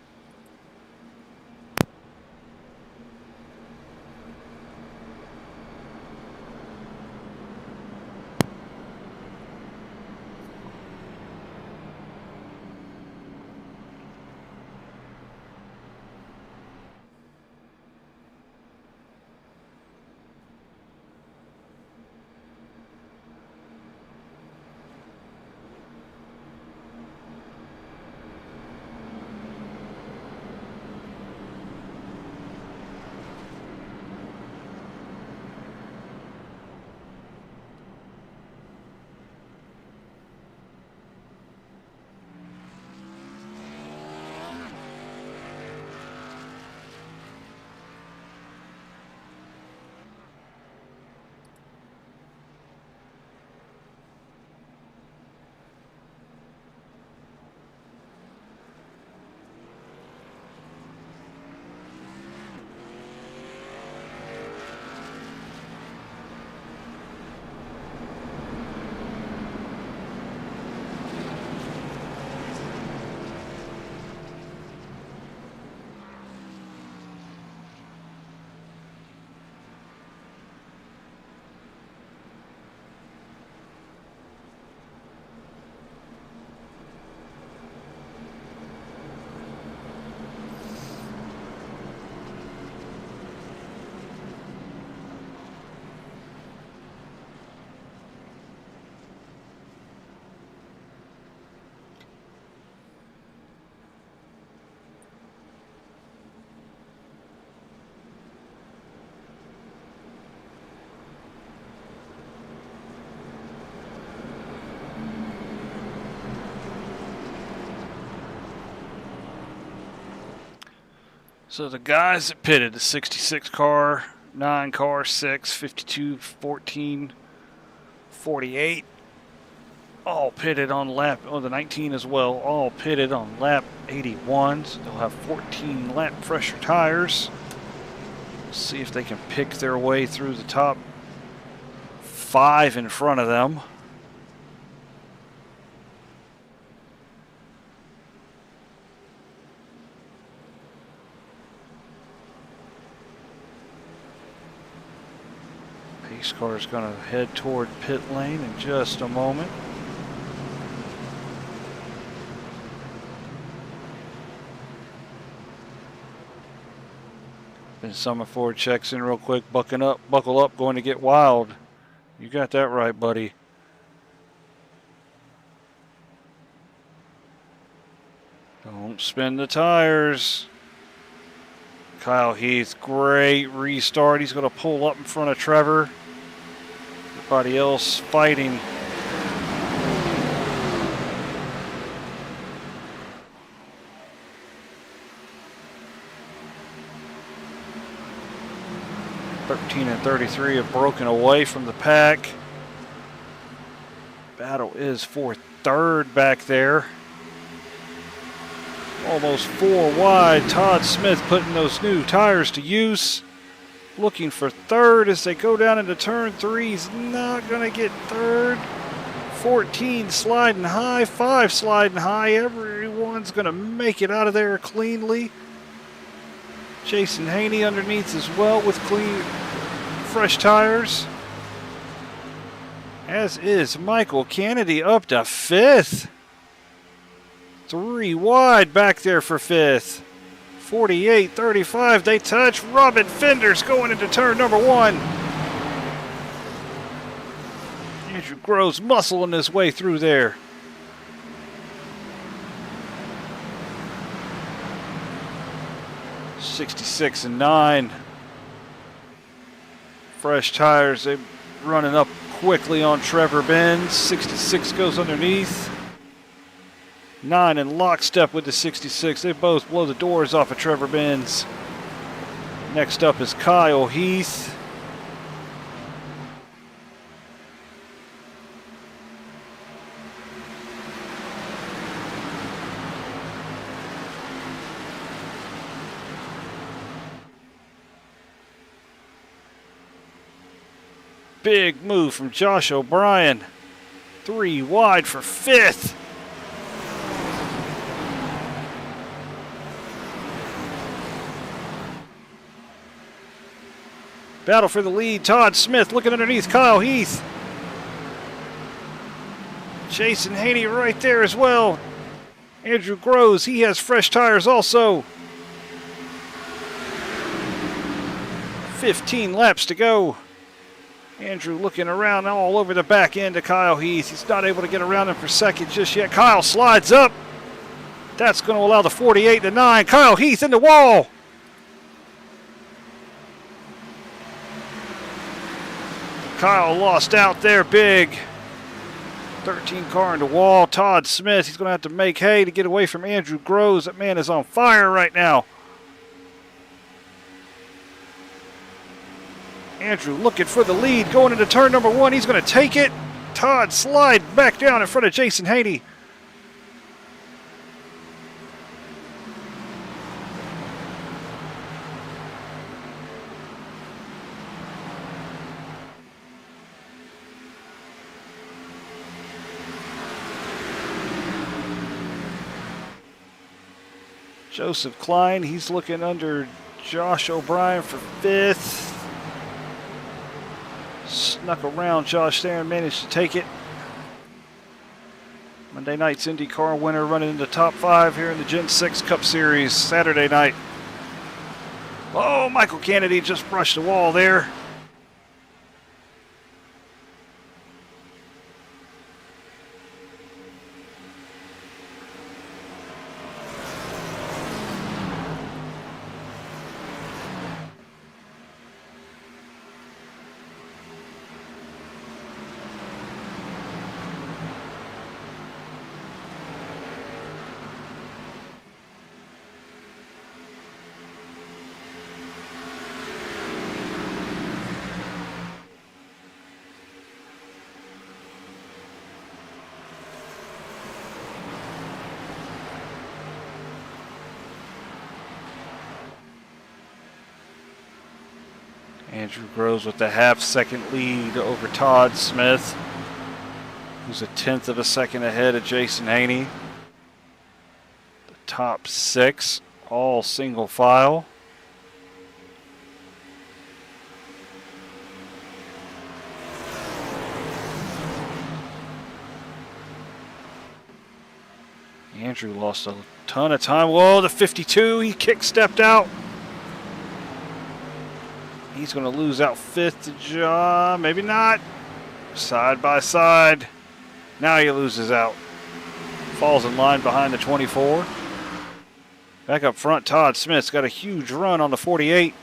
So the guys that pitted, the 66 car, 9 car, 6, 52, 14, 48, all pitted on lap, the 19 as well, all pitted on lap 81. So they'll have 14 lap fresher tires. See if they can pick their way through the top 5 in front of them. Pace car is going to head toward pit lane in just a moment. And Summer Ford checks in real quick, buckle up, going to get wild. You got that right, buddy. Don't spin the tires. Kyle Heath, great restart. He's going to pull up in front of Trevor. Everybody else fighting. (13 and 33) have broken away from the pack. Battle is for third back there. Almost 4 wide. Todd Smith putting those new tires to use. Looking for third as they go down into turn 3. He's not going to get third. 14 sliding high, 5 sliding high. Everyone's going to make it out of there cleanly. Jason Haney underneath as well with clean, fresh tires. As is Michael Kennedy up to 5th. 3 wide back there for 5th. 48-35, they touch. Robin Fenders going into turn number 1. Andrew Groves muscling his way through there. (66 and 9). Fresh tires, they're running up quickly on Trevor Benz. 66 goes underneath. 9 in lockstep with the 66. They both blow the doors off of Trevor Benz. Next up is Kyle Heath. Big move from Josh O'Brien. 3 wide for 5th. Battle for the lead. Todd Smith looking underneath Kyle Heath. Jason Haney right there as well. Andrew Groves, he has fresh tires also. 15 laps to go. Andrew looking around all over the back end of Kyle Heath. He's not able to get around him for second just yet. Kyle slides up. That's going to allow the 48 to 9. Kyle Heath in the wall. Kyle lost out there big. 13 car in the wall. Todd Smith, he's going to have to make hay to get away from Andrew Groves. That man is on fire right now. Andrew looking for the lead, going into turn number 1. He's going to take it. Todd slide back down in front of Jason Haney. Joseph Klein, he's looking under Josh O'Brien for 5th. Snuck around Josh there and managed to take it. Monday night's IndyCar winner running into top 5 here in the Gen 6 Cup Series Saturday night. Oh, Michael Kennedy just brushed the wall there. Andrew Groves with the half-second lead over Todd Smith, who's a tenth of a second ahead of Jason Haney. The top 6, all single file. Andrew lost a ton of time. Whoa, the 52, he kick-stepped out. He's going to lose out 5th to John. Maybe not. Side by side. Now he loses out. Falls in line behind the 24. Back up front, Todd Smith's got a huge run on the 48.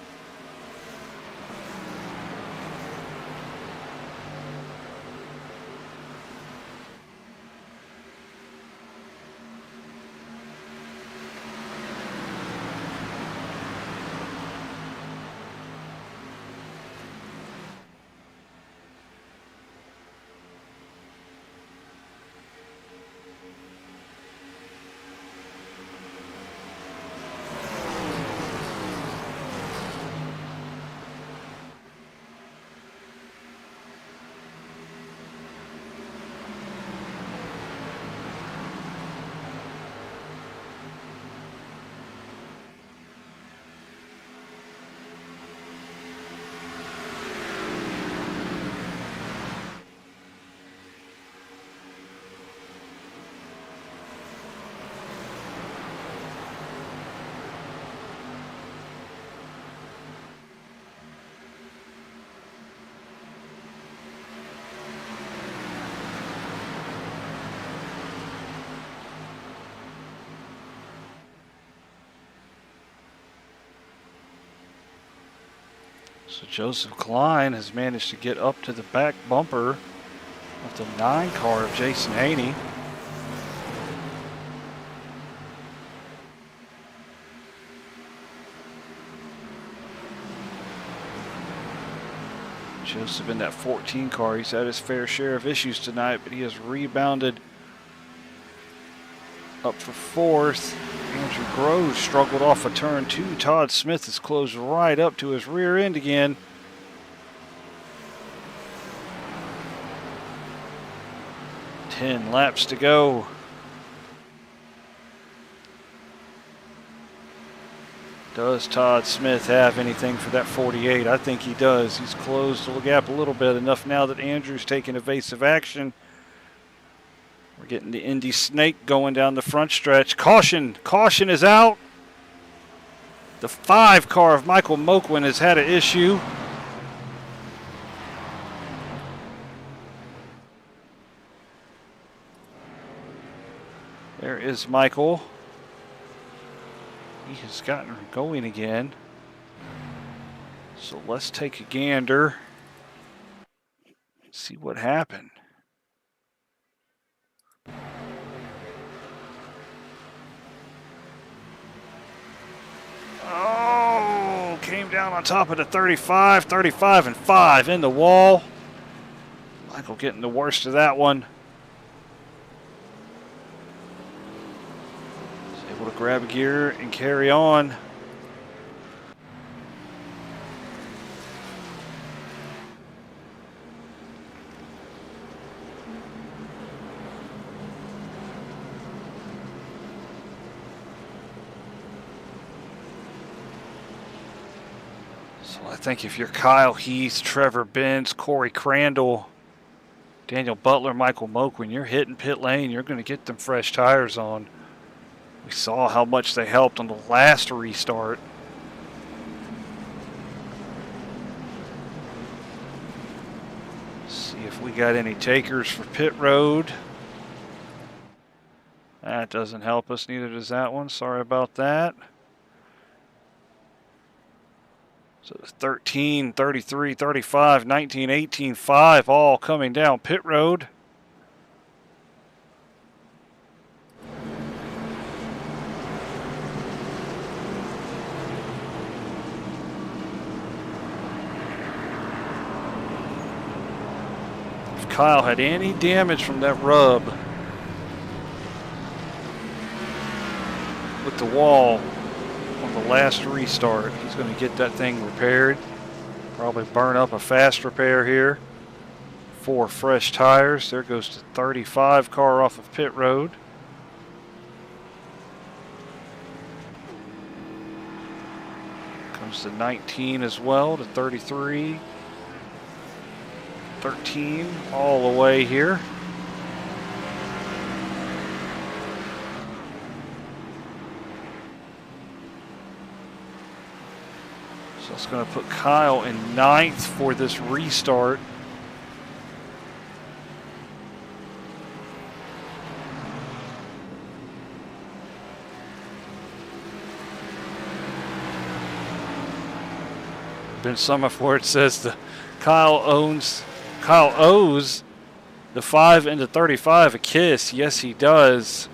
So Joseph Klein has managed to get up to the back bumper of the 9 car of Jason Haney. Joseph in that 14 car, he's had his fair share of issues tonight, but he has rebounded up for 4th. Andrew Groves struggled off of turn 2. Todd Smith has closed right up to his rear end again. Ten laps to go. Does Todd Smith have anything for that 48? I think he does. He's closed the gap a little bit, enough now that Andrew's taking evasive action. We're getting the Indy Snake going down the front stretch. Caution! Caution is out. The 5 car of Michael Moquin has had an issue. There is Michael. He has gotten going again. So let's take a gander. See what happened. Oh, came down on top of the 35, 35 and 5 in the wall. Michael getting the worst of that one. He's able to grab a gear and carry on. I think if you're Kyle Heath, Trevor Benz, Corey Crandall, Daniel Butler, Michael Moquin, you're hitting pit lane, you're going to get them fresh tires on. We saw how much they helped on the last restart. See if we got any takers for pit road. That doesn't help us, neither does that one. Sorry about that. So 13, 33, 35, 19, 18, 5, all coming down pit road. If Kyle had any damage from that rub with the wall on the last restart, he's going to get that thing repaired. Probably burn up a fast repair here. 4 fresh tires. There goes to 35 car off of pit road. Comes to 19 as well, to 33. 13 all the way here. So it's going to put Kyle in 9th for this restart. Been some of where it says the Kyle owes the 5 and the 35 a kiss. Yes, he does.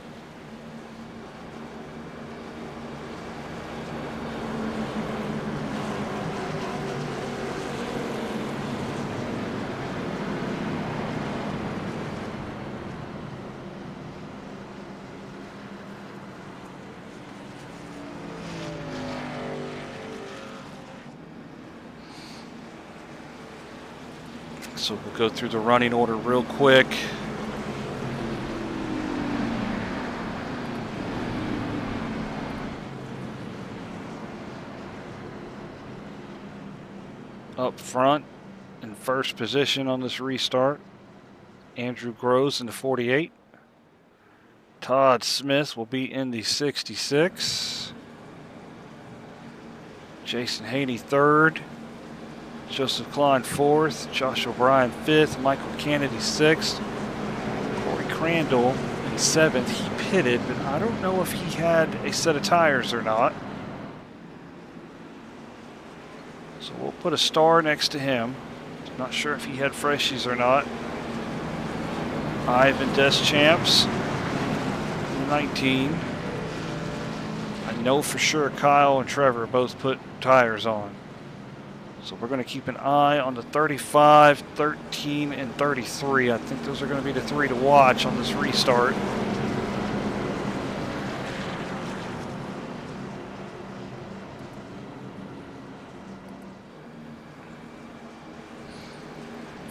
So we'll go through the running order real quick. Up front in first position on this restart, Andrew Groves in the 48. Todd Smith will be in the 66. Jason Haney third. Joseph Klein 4th, Josh O'Brien 5th, Michael Kennedy 6th, Corey Crandall in 7th. He pitted, but I don't know if he had a set of tires or not. So we'll put a star next to him. Not sure if he had freshies or not. Ivan Deschamps, 19. I know for sure Kyle and Trevor both put tires on. So we're going to keep an eye on the 35, 13, and 33. I think those are going to be the 3 to watch on this restart.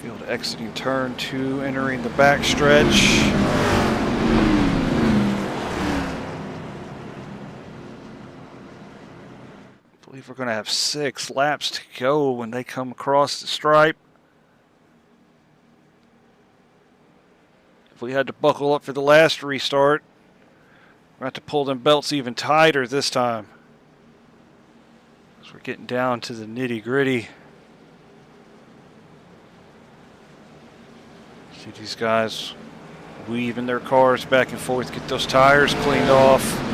Field exiting turn 2, entering the backstretch. I believe we're going to have 6 laps to go when they come across the stripe. If we had to buckle up for the last restart, we're going to have to pull them belts even tighter this time. So we're getting down to the nitty-gritty. See these guys weaving their cars back and forth, get those tires cleaned off.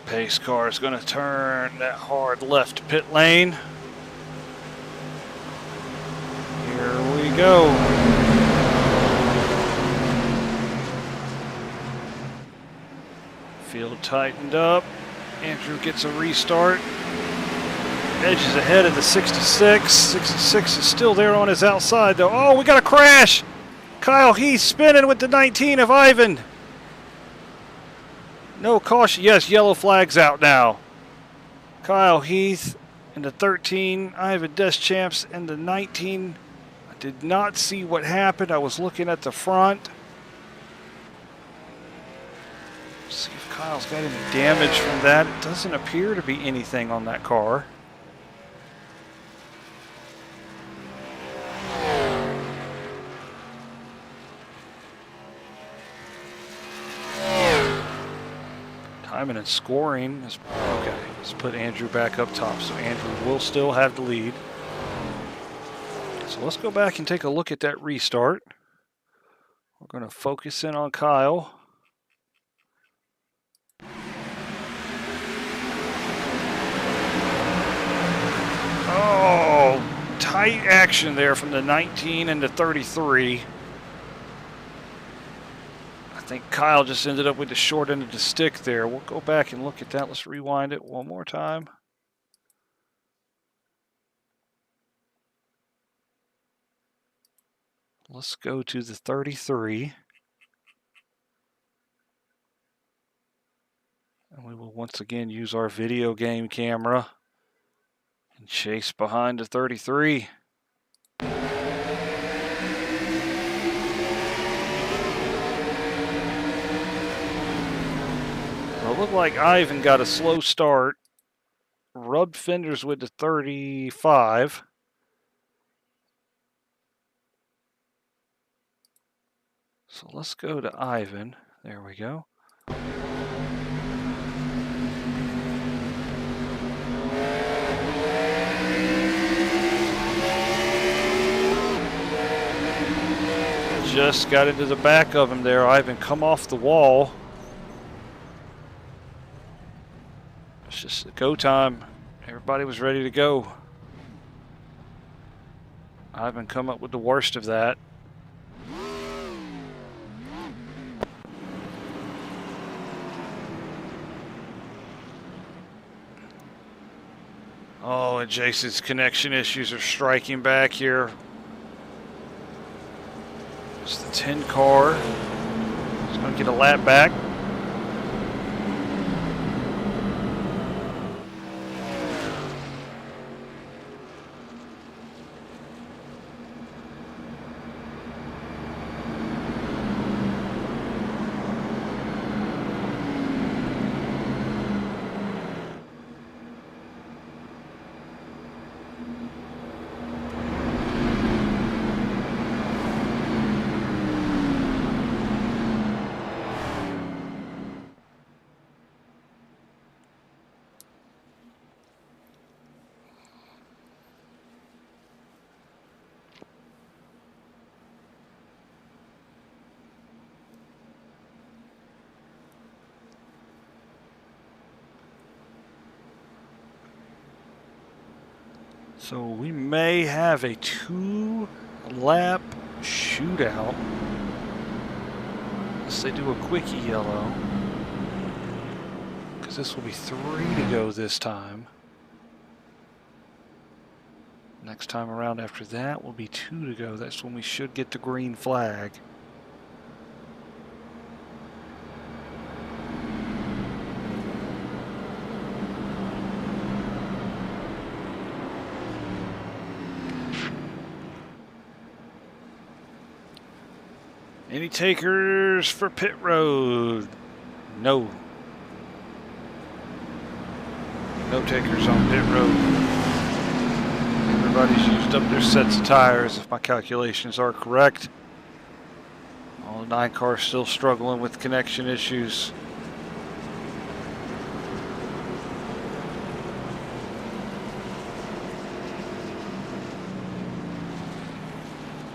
Pace car is going to turn that hard left pit lane. Here we go. Field tightened up. Andrew gets a restart. Edges ahead of the 66. 66 is still there on his outside though. Oh, we got a crash. Kyle Heath spinning with the 19 of Ivan. No caution. Yes, yellow flag's out now. Kyle Heath and the 13, Ivan Deschamps and the 19. I did not see what happened. I was looking at the front. See if Kyle's got any damage from that. It doesn't appear to be anything on that car. Timing and scoring is okay. Let's put Andrew back up top. So Andrew will still have the lead. So let's go back and take a look at that restart. We're going to focus in on Kyle. Oh, tight action there from the 19 and the 33. I think Kyle just ended up with the short end of the stick there. We'll go back and look at that. Let's rewind it one more time. Let's go to the 33. And we will once again use our video game camera and chase behind the 33. Well, it looked like Ivan got a slow start. Rubbed fenders with the 35. So let's go to Ivan. There we go. Just got into the back of him there. Ivan come off the wall. It's just go time. Everybody was ready to go. Ivan come up with the worst of that. Oh, and Jason's connection issues are striking back here. It's the 10 car. He's going to get a lap back. So we may have a 2-lap shootout. Unless they do a quickie yellow. Because this will be 3 to go this time. Next time around after that will be 2 to go. That's when we should get the green flag. Any takers for pit road? No. No takers on pit road. Everybody's used up their sets of tires, if my calculations are correct. All the 9 cars still struggling with connection issues.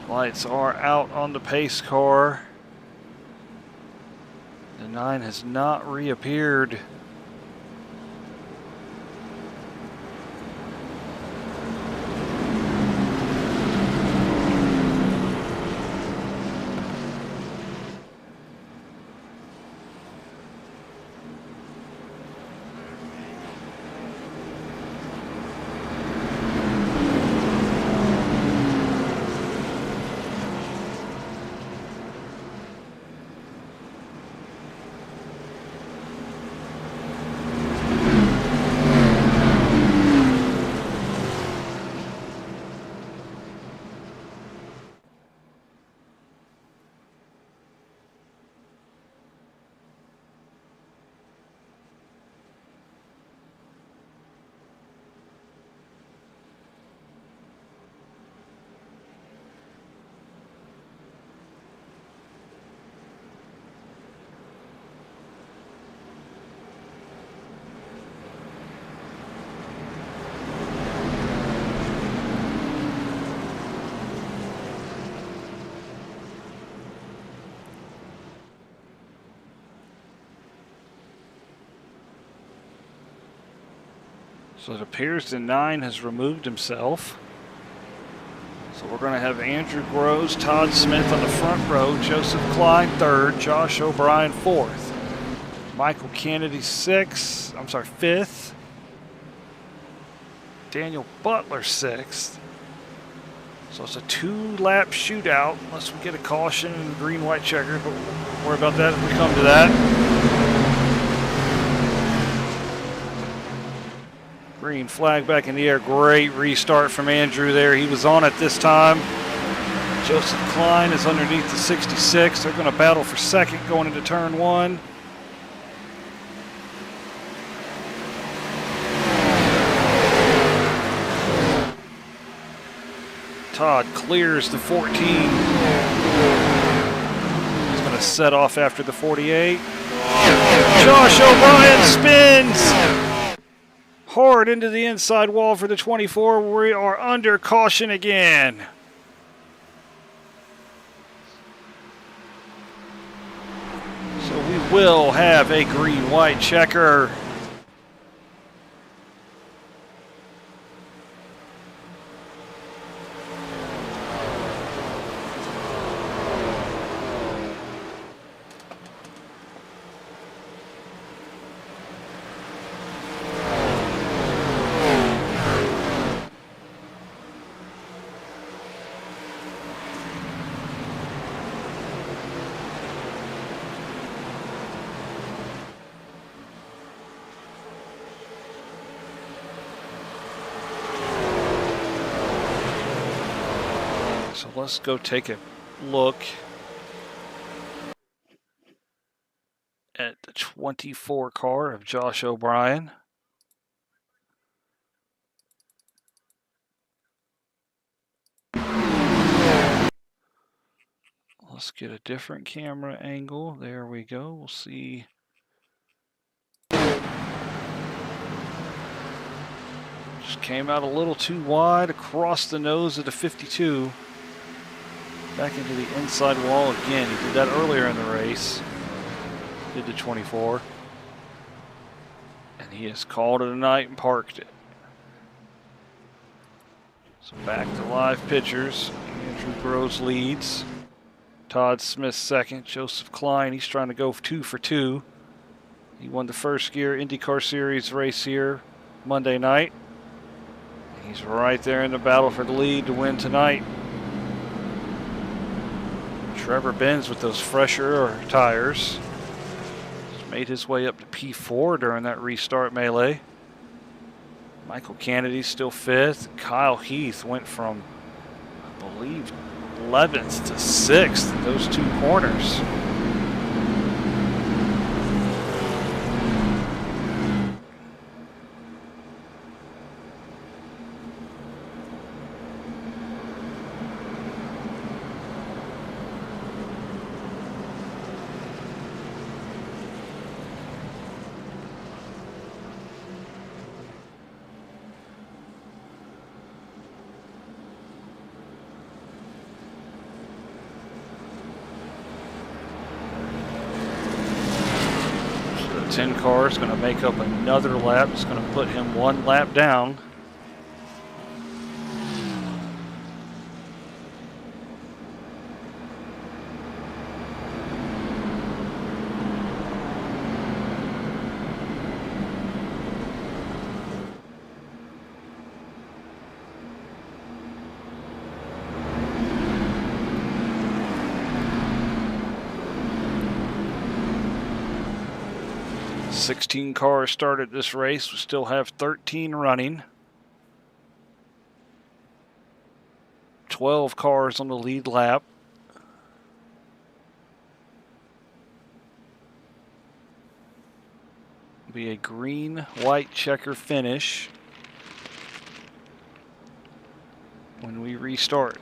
Lights are out on the pace car. The 9 has not reappeared. So it appears the 9 has removed himself. we're going to have Andrew Groves, Todd Smith on the front row, Joseph Klein third, Josh O'Brien fourth, Michael Kennedy fifth, Daniel Butler sixth. So it's a 2-lap shootout unless we get a caution and green-white checker, but we'll worry about that if we come to that. Green flag back in the air. Great restart from Andrew there. He was on it this time. Joseph Klein is underneath the 66. They're going to battle for second going into turn one. Todd clears the 14. He's going to set off after the 48. Josh O'Brien spins hard into the inside wall for the 24. We are under caution again. So we will have a green-white checker. So let's go take a look at the 24 car of Josh O'Brien. Let's get a different camera angle. There we go. We'll see. Just came out a little too wide across the nose of the 52. Back into the inside wall again. He did that earlier in the race. Did the 24. And he has called it a night and parked it. So back to live pictures. Andrew Groves leads. Todd Smith second. Joseph Klein, he's trying to go 2 for 2. He won the first gear IndyCar Series race here Monday night. He's right there in the battle for the lead to win tonight. Trevor Benz with those fresher tires. He's made his way up to P4 during that restart melee. Michael Kennedy still 5th. Kyle Heath went from, I believe, 11th to 6th in those 2 corners. The 10 car is going to make up another lap. It's going to put him 1 lap down. Sixteen cars started this race. We still have 13 running. 12 cars on the lead lap. It'll be a green-white checker finish when we restart.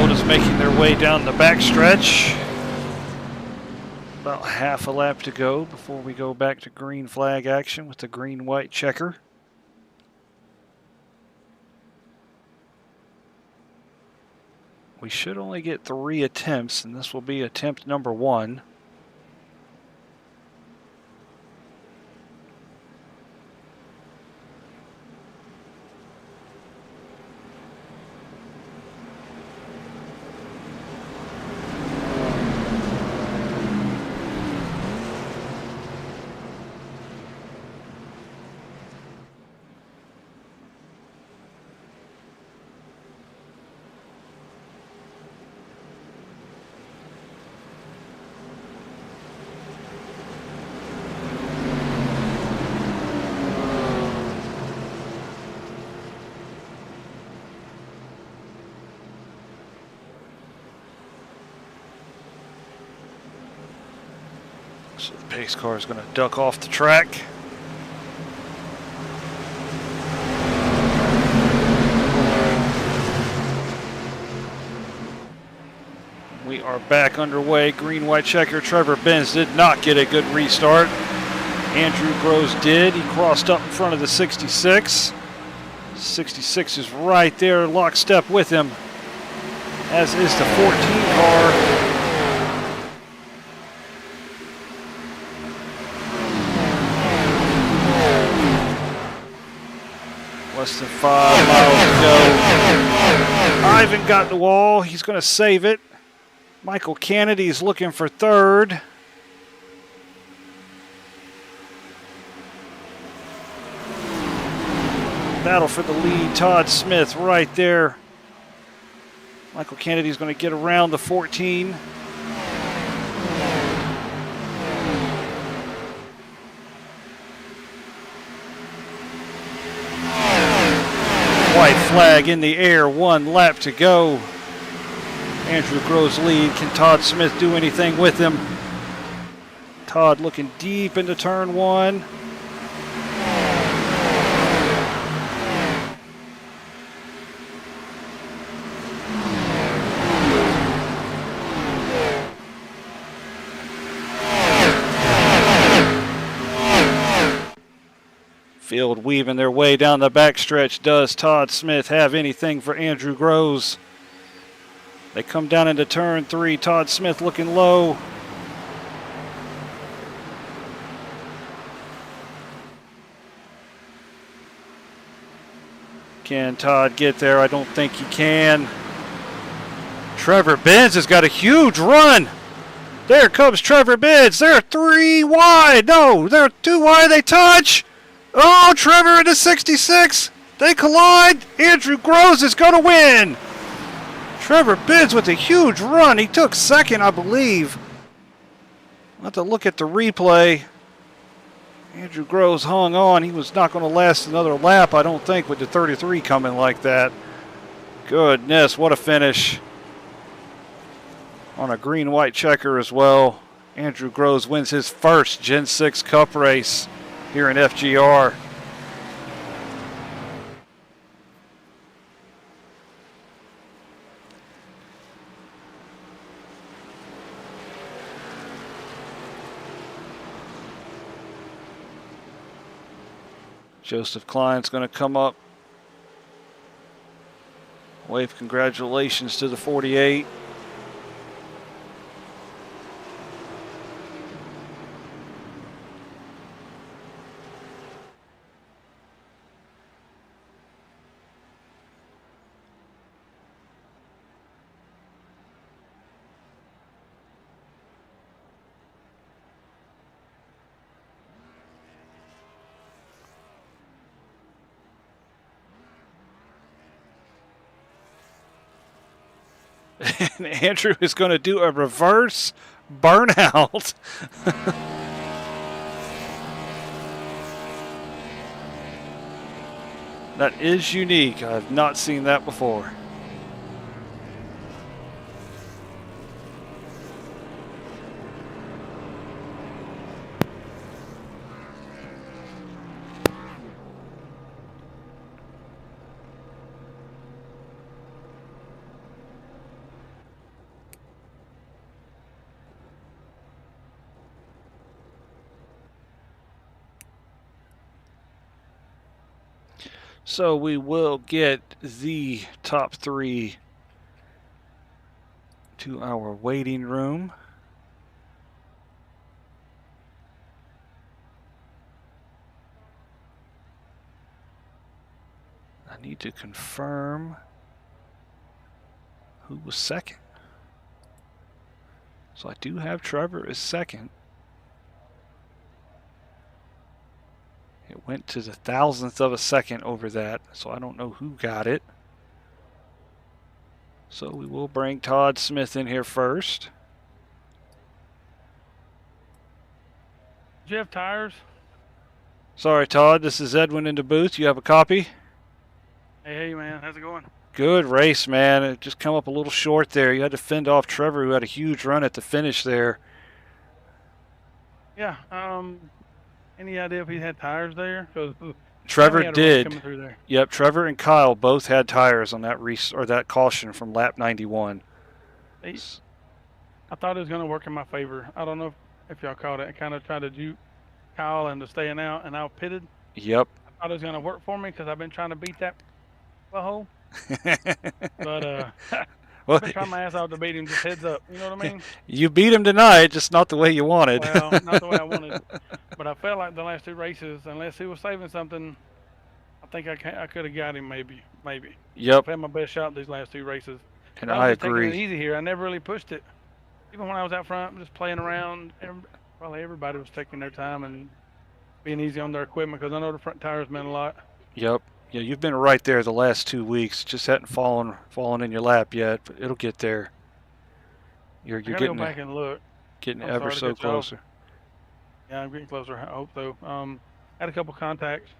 field is making their way down the backstretch. About half a lap to go before we go back to green flag action with the green-white checker. We should only get 3 attempts, and this will be attempt number 1. So the pace car is going to duck off the track. We are back underway. Green-white checker. Trevor Benz did not get a good restart. Andrew Groves did. He crossed up in front of the 66. 66 is right there, lockstep with him, as is the 14 car. Less than 5 miles to go. Ivan got the wall. He's going to save it. Michael Kennedy's looking for third. Battle for the lead. Todd Smith right there. Michael Kennedy's going to get around the 14. White flag in the air, 1 lap to go. Andrew Groves lead. Can Todd Smith do anything with him? Todd looking deep into turn 1. Field weaving their way down the backstretch. Does Todd Smith have anything for Andrew Groves? They come down into turn 3. Todd Smith looking low. Can Todd get there? I don't think he can. Trevor Benz has got a huge run. There comes Trevor Benz. They're 3 wide. No, they're 2 wide. They touch. Oh, Trevor into 66. They collide. Andrew Groves is going to win. Trevor Benz with a huge run. He took second, I believe. I'll have to look at the replay. Andrew Groves hung on. He was not going to last another lap, I don't think, with the 33 coming like that. Goodness, what a finish. On a green-white checker as well. Andrew Groves wins his first Gen 6 Cup race here in FGR. Joseph Klein's going to come up. Wave congratulations to the 48. And Andrew is going to do a reverse burnout. That is unique. I've not seen that before. So we will get the top 3 to our waiting room. I need to confirm who was second. So I do have Trevor as second. It went to the thousandth of a second over that, so I don't know who got it. So we will bring Todd Smith in here first. Do you have tires? Sorry, Todd. This is Edwin in the booth. You have a copy? Hey, man. How's it going? Good race, man. It just come up a little short there. You had to fend off Trevor, who had a huge run at the finish there. Yeah. Any idea if he had tires there? Because Trevor did. coming through there. Yep, Trevor and Kyle both had tires on that that caution from lap 91. I thought it was going to work in my favor. I don't know if y'all caught it. I kind of tried to juke Kyle into staying out, and I pitted. Yep. I thought it was going to work for me because I've been trying to beat that hole. But well, I've been trying my ass out to beat him. Just heads up. You know what I mean? You beat him tonight, just not the way you wanted. Well, not the way I wanted. But I felt like the last 2 races, unless he was saving something, I think I could have got him maybe. Yep. I've had my best shot these last 2 races. And I agree. Taking it easy here. I never really pushed it. Even when I was out front, just playing around, probably everybody was taking their time and being easy on their equipment because I know the front tires meant a lot. Yep. Yeah, you've been right there the last 2 weeks. Just hadn't fallen in your lap yet, but it'll get there. You're getting go back and look. Getting ever so closer. Yeah, I'm getting closer. I hope so. Had a couple contacts.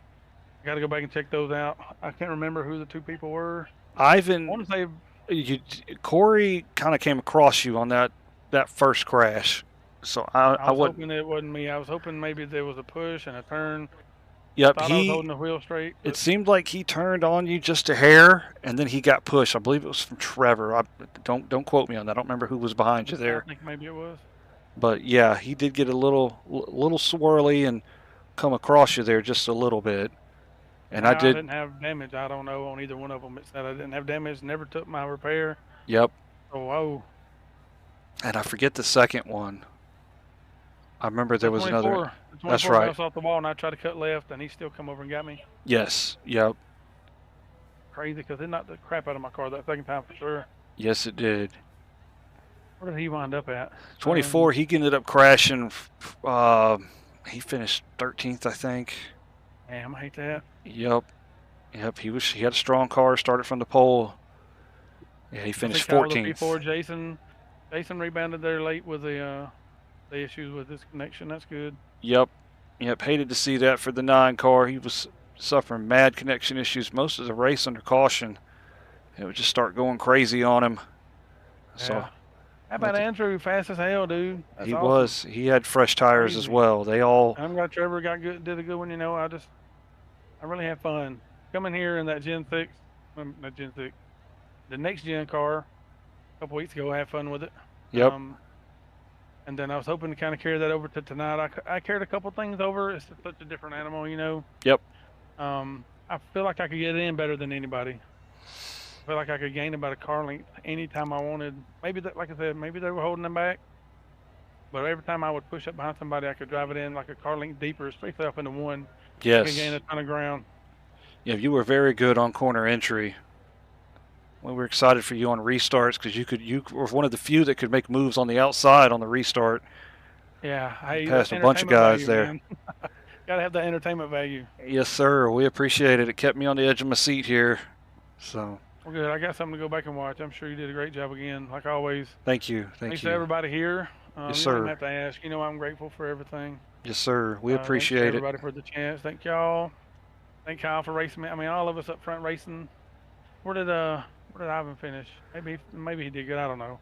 I got to go back and check those out. I can't remember who the 2 people were. Ivan, I want to say Corey kind of came across you on that first crash. So I was hoping it wasn't me. I was hoping maybe there was a push and a turn. Yep, I was holding the wheel straight. It seemed like he turned on you just a hair, and then he got pushed. I believe it was from Trevor. Don't quote me on that. I don't remember who was behind you there. I think maybe it was. But yeah, he did get a little swirly and come across you there just a little bit. And I didn't have damage. I don't know on either one of them. It said I didn't have damage. Never took my repair. Yep. Oh, whoa. And I forget the second one. I remember there was another. That's right. I was off the wall and I tried to cut left, and he still come over and got me. Yes. Yep. Crazy because it knocked the crap out of my car that second time for sure. Yes, it did. Where did he wind up at? 24. He ended up crashing. He finished 13th, I think. Damn, I hate that. Yep. He had a strong car. Started from the pole. Yeah, he finished 14th. Before Jason rebounded there late with the issues with his connection. That's good. Yep. Hated to see that for the 9 car. He was suffering mad connection issues most of the race under caution. It would just start going crazy on him. Yeah. So, how about Andrew? Fast as hell, dude. That's awesome. He had fresh tires as well. They all. I'm glad Trevor did a good one. You know, I really had fun coming here in that Gen 6. Not Gen 6. The next gen car. A couple weeks ago, I had fun with it. Yep. And then I was hoping to kind of carry that over to tonight. I carried a couple things over. It's such a different animal, you know. Yep. I feel like I could get it in better than anybody. I feel like I could gain about a car length anytime I wanted. Maybe that, like I said, maybe they were holding them back. But every time I would push up behind somebody, I could drive it in like a car length deeper, especially up into 1. Yes. I could gain a ton of ground. Yeah, you were very good on corner entry. We were excited for you on restarts because you were one of the few that could make moves on the outside on the restart. Yeah, I passed a bunch of guys there. Got to have that entertainment value. Yes, sir. We appreciate it. It kept me on the edge of my seat here. So. Well, good. I got something to go back and watch. I'm sure you did a great job again, like always. Thank you. Thanks to everybody here. Yes, sir. You don't have to ask. You know I'm grateful for everything. Yes, sir. We appreciate it. Everybody for the chance. Thank y'all. Thank Kyle for racing me. I mean, all of us up front racing. Where did Ivan finish? Maybe he did good. I don't know.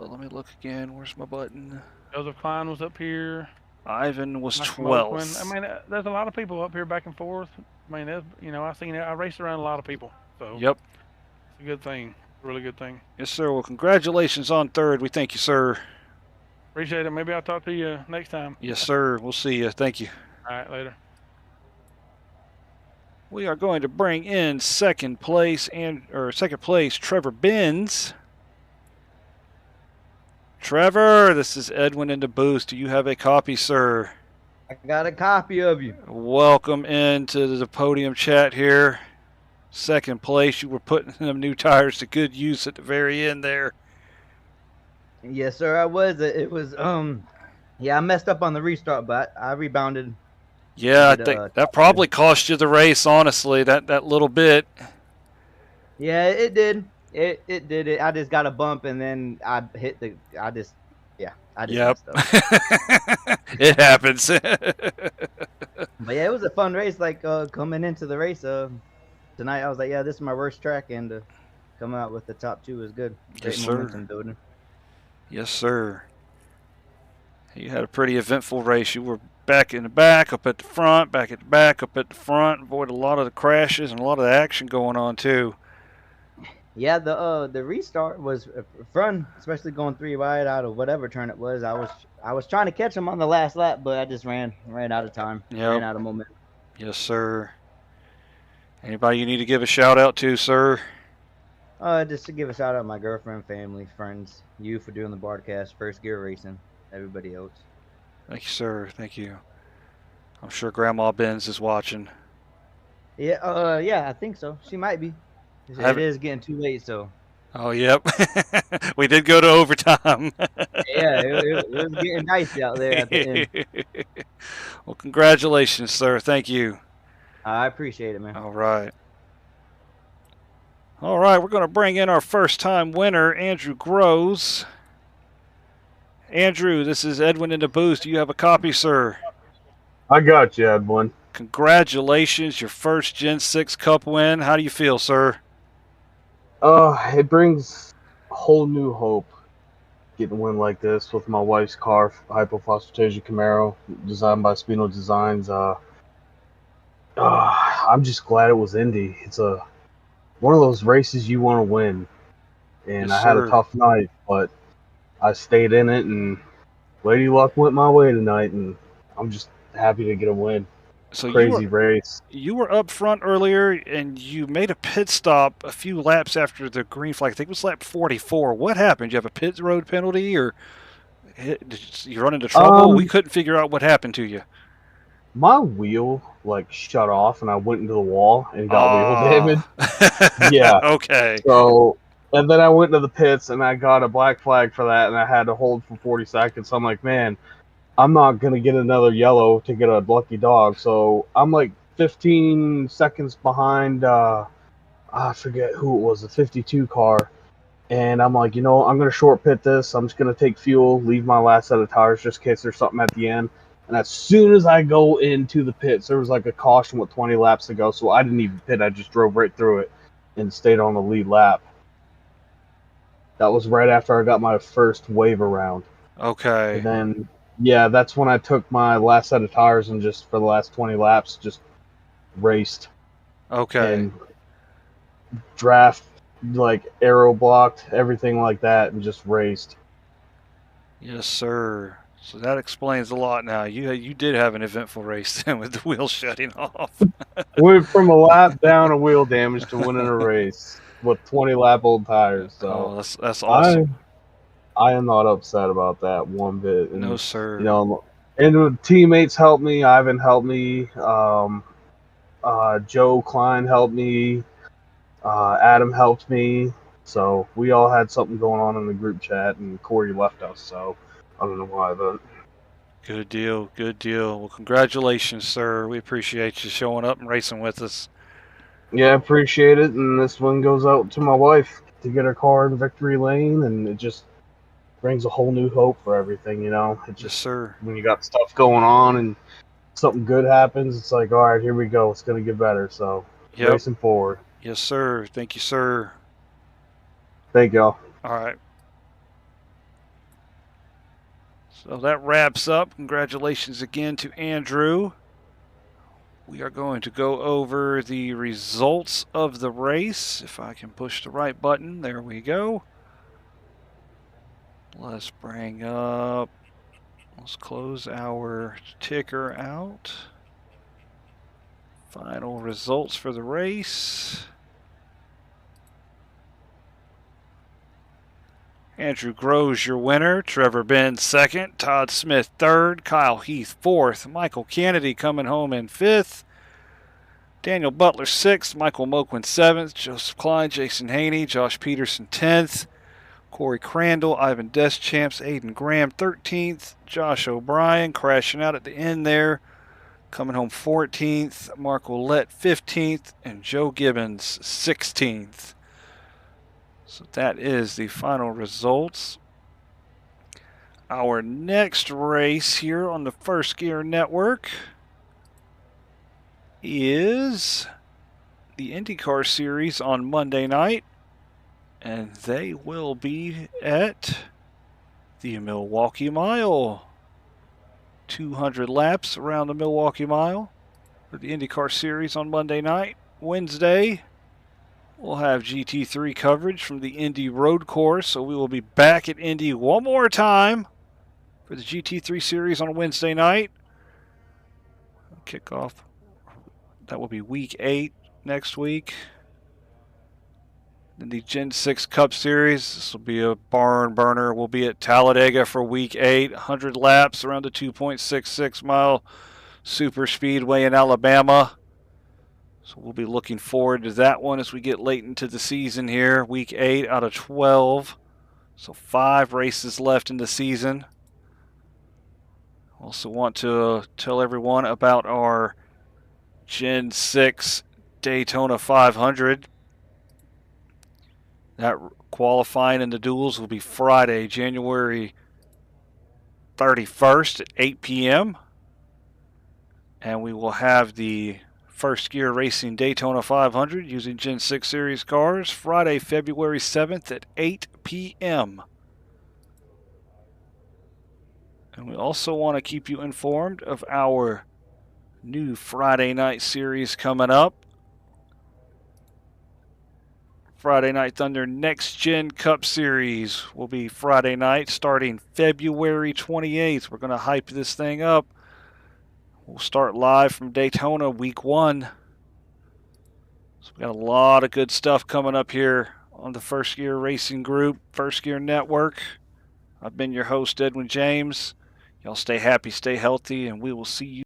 Let me look again. Where's my button? Joseph Klein was up here. Ivan was 12th. I mean, there's a lot of people up here back and forth. I mean, I raced around a lot of people. So yep, it's a good thing. A really good thing. Yes, sir. Well, congratulations on 3rd. We thank you, sir. Appreciate it. Maybe I'll talk to you next time. Yes, sir. We'll see you. Thank you. All right, later. We are going to bring in second place Trevor Benz. Trevor, this is Edwin in the booth. Do you have a copy, sir? I got a copy of you. Welcome into the podium chat here. Second place, you were putting them new tires to good use at the very end there. Yes, sir, I was. It was yeah, I messed up on the restart, but I rebounded. Yeah, I think that probably cost you the race, honestly, that little bit. Yeah, it did. It did it. I just got a bump and then I hit the I just messed up. It happens. But yeah, it was a fun race. Like coming into the race tonight, I was like, yeah, this is my worst track, and to come out with the top two is good. Great Yes, momentum sir. building. Yes, sir. You had a pretty eventful race. You were back in the back, up at the front, back at the back, up at the front. Avoided a lot of the crashes and a lot of the action going on too. Yeah, the restart was fun, especially going 3 wide out of whatever turn it was. I was trying to catch him on the last lap, but I just ran out of time, ran out of momentum. Yes, sir. Anybody you need to give a shout out to, sir? Just to give a shout out to my girlfriend, family, friends, you for doing the broadcast, First Gear Racing, everybody else. Thank you, sir. Thank you. I'm sure Grandma Benz is watching. Yeah, yeah, I think so. She might be. It is getting too late, so. Oh, yep. We did go to overtime. Yeah, it was getting dicey out there at the end. Well, congratulations, sir. Thank you. I appreciate it, man. All right. All right, we're going to bring in our first-time winner, Andrew Groves. Andrew, this is Edwin in the booth. Do you have a copy, sir? I got you, Edwin. Congratulations, your first Gen 6 Cup win. How do you feel, sir? It brings a whole new hope getting a win like this with my wife's car, Hypophosphatation Camaro, designed by Speedway Designs. I'm just glad it was Indy. It's one of those races you want to win. And Yes, I had a tough night, but I stayed in it, and Lady Luck went my way tonight, and I'm just happy to get a win. So Crazy race. You were up front earlier, and you made a pit stop a few laps after the green flag. I think it was lap 44. What happened? Did you have a pit road penalty, or did you run into trouble? We couldn't figure out what happened to you. My wheel shut off, and I went into the wall and got wheel damage. Yeah. Okay. So, and then I went to the pits, and I got a black flag for that, and I had to hold for 40 seconds. So I'm like, man, I'm not going to get another yellow to get a lucky dog. So I'm like 15 seconds behind, I forget who it was, the 52 car. And I'm like, I'm going to short pit this. I'm just going to take fuel, leave my last set of tires just in case there's something at the end. And as soon as I go into the pits, there was like a caution with 20 laps to go. So I didn't even pit. I just drove right through it and stayed on the lead lap. That was right after I got my first wave around. Okay. And then, yeah, that's when I took my last set of tires and just for the last 20 laps, just raced. Okay. And draft, aero blocked, everything like that, and just raced. Yes, sir. So that explains a lot now. You did have an eventful race then with the wheels shutting off. Went from a lap down of wheel damage to winning a race with 20 lap old tires. So that's awesome. I am not upset about that one bit. And, no, sir. And the teammates helped me. Ivan helped me. Joe Klein helped me. Adam helped me. So we all had something going on in the group chat, and Corey left us. So I don't know why, but good deal. Good deal. Well, congratulations, sir. We appreciate you showing up and racing with us. Yeah, I appreciate it. And this one goes out to my wife to get her car in victory lane, and it just brings a whole new hope for everything, It's just, yes, sir. When you got stuff going on and something good happens, it's like, all right, here we go. It's going to get better. So racing forward. Yes, sir. Thank you, sir. Thank y'all. All right. So that wraps up. Congratulations again to Andrew. We are going to go over the results of the race. If I can push the right button, there we go. Let's bring up, let's close our ticker out. Final results for the race. Andrew Groves, your winner. Trevor Benz, second. Todd Smith, third. Kyle Heath, fourth. Michael Kennedy coming home in fifth. Daniel Butler, sixth. Michael Moquin, seventh. Joseph Klein, Jason Haney, Josh Peterson, 10th. Corey Crandall, Ivan Deschamps, Aiden Graham, 13th. Josh O'Brien crashing out at the end there, coming home 14th. Mark Willett, 15th. And Joe Gibbons, 16th. So that is the final results. Our next race here on the First Gear Network is the IndyCar Series on Monday night. And they will be at the Milwaukee Mile. 200 laps around the Milwaukee Mile for the IndyCar Series on Monday night. Wednesday, we'll have GT3 coverage from the Indy Road Course, so we will be back at Indy one more time for the GT3 Series on Wednesday night. Kickoff, that will be week 8 next week. Then the Gen 6 Cup Series, this will be a barn burner. We'll be at Talladega for week 8, 100 laps around the 2.66 mile super speedway in Alabama. So we'll be looking forward to that one as we get late into the season here. Week 8 out of 12. So 5 races left in the season. Also want to tell everyone about our Gen 6 Daytona 500. That qualifying in the duels will be Friday, January 31st at 8 p.m. And we will have the First Gear Racing Daytona 500 using Gen 6 Series cars Friday, February 7th at 8 p.m. And we also want to keep you informed of our new Friday night series coming up. Friday Night Thunder Next Gen Cup Series will be Friday night starting February 28th. We're going to hype this thing up. We'll start live from Daytona week 1. So we got a lot of good stuff coming up here on the First Gear Racing Group, First Gear Network. I've been your host, Edwin James. Y'all stay happy, stay healthy, and we will see you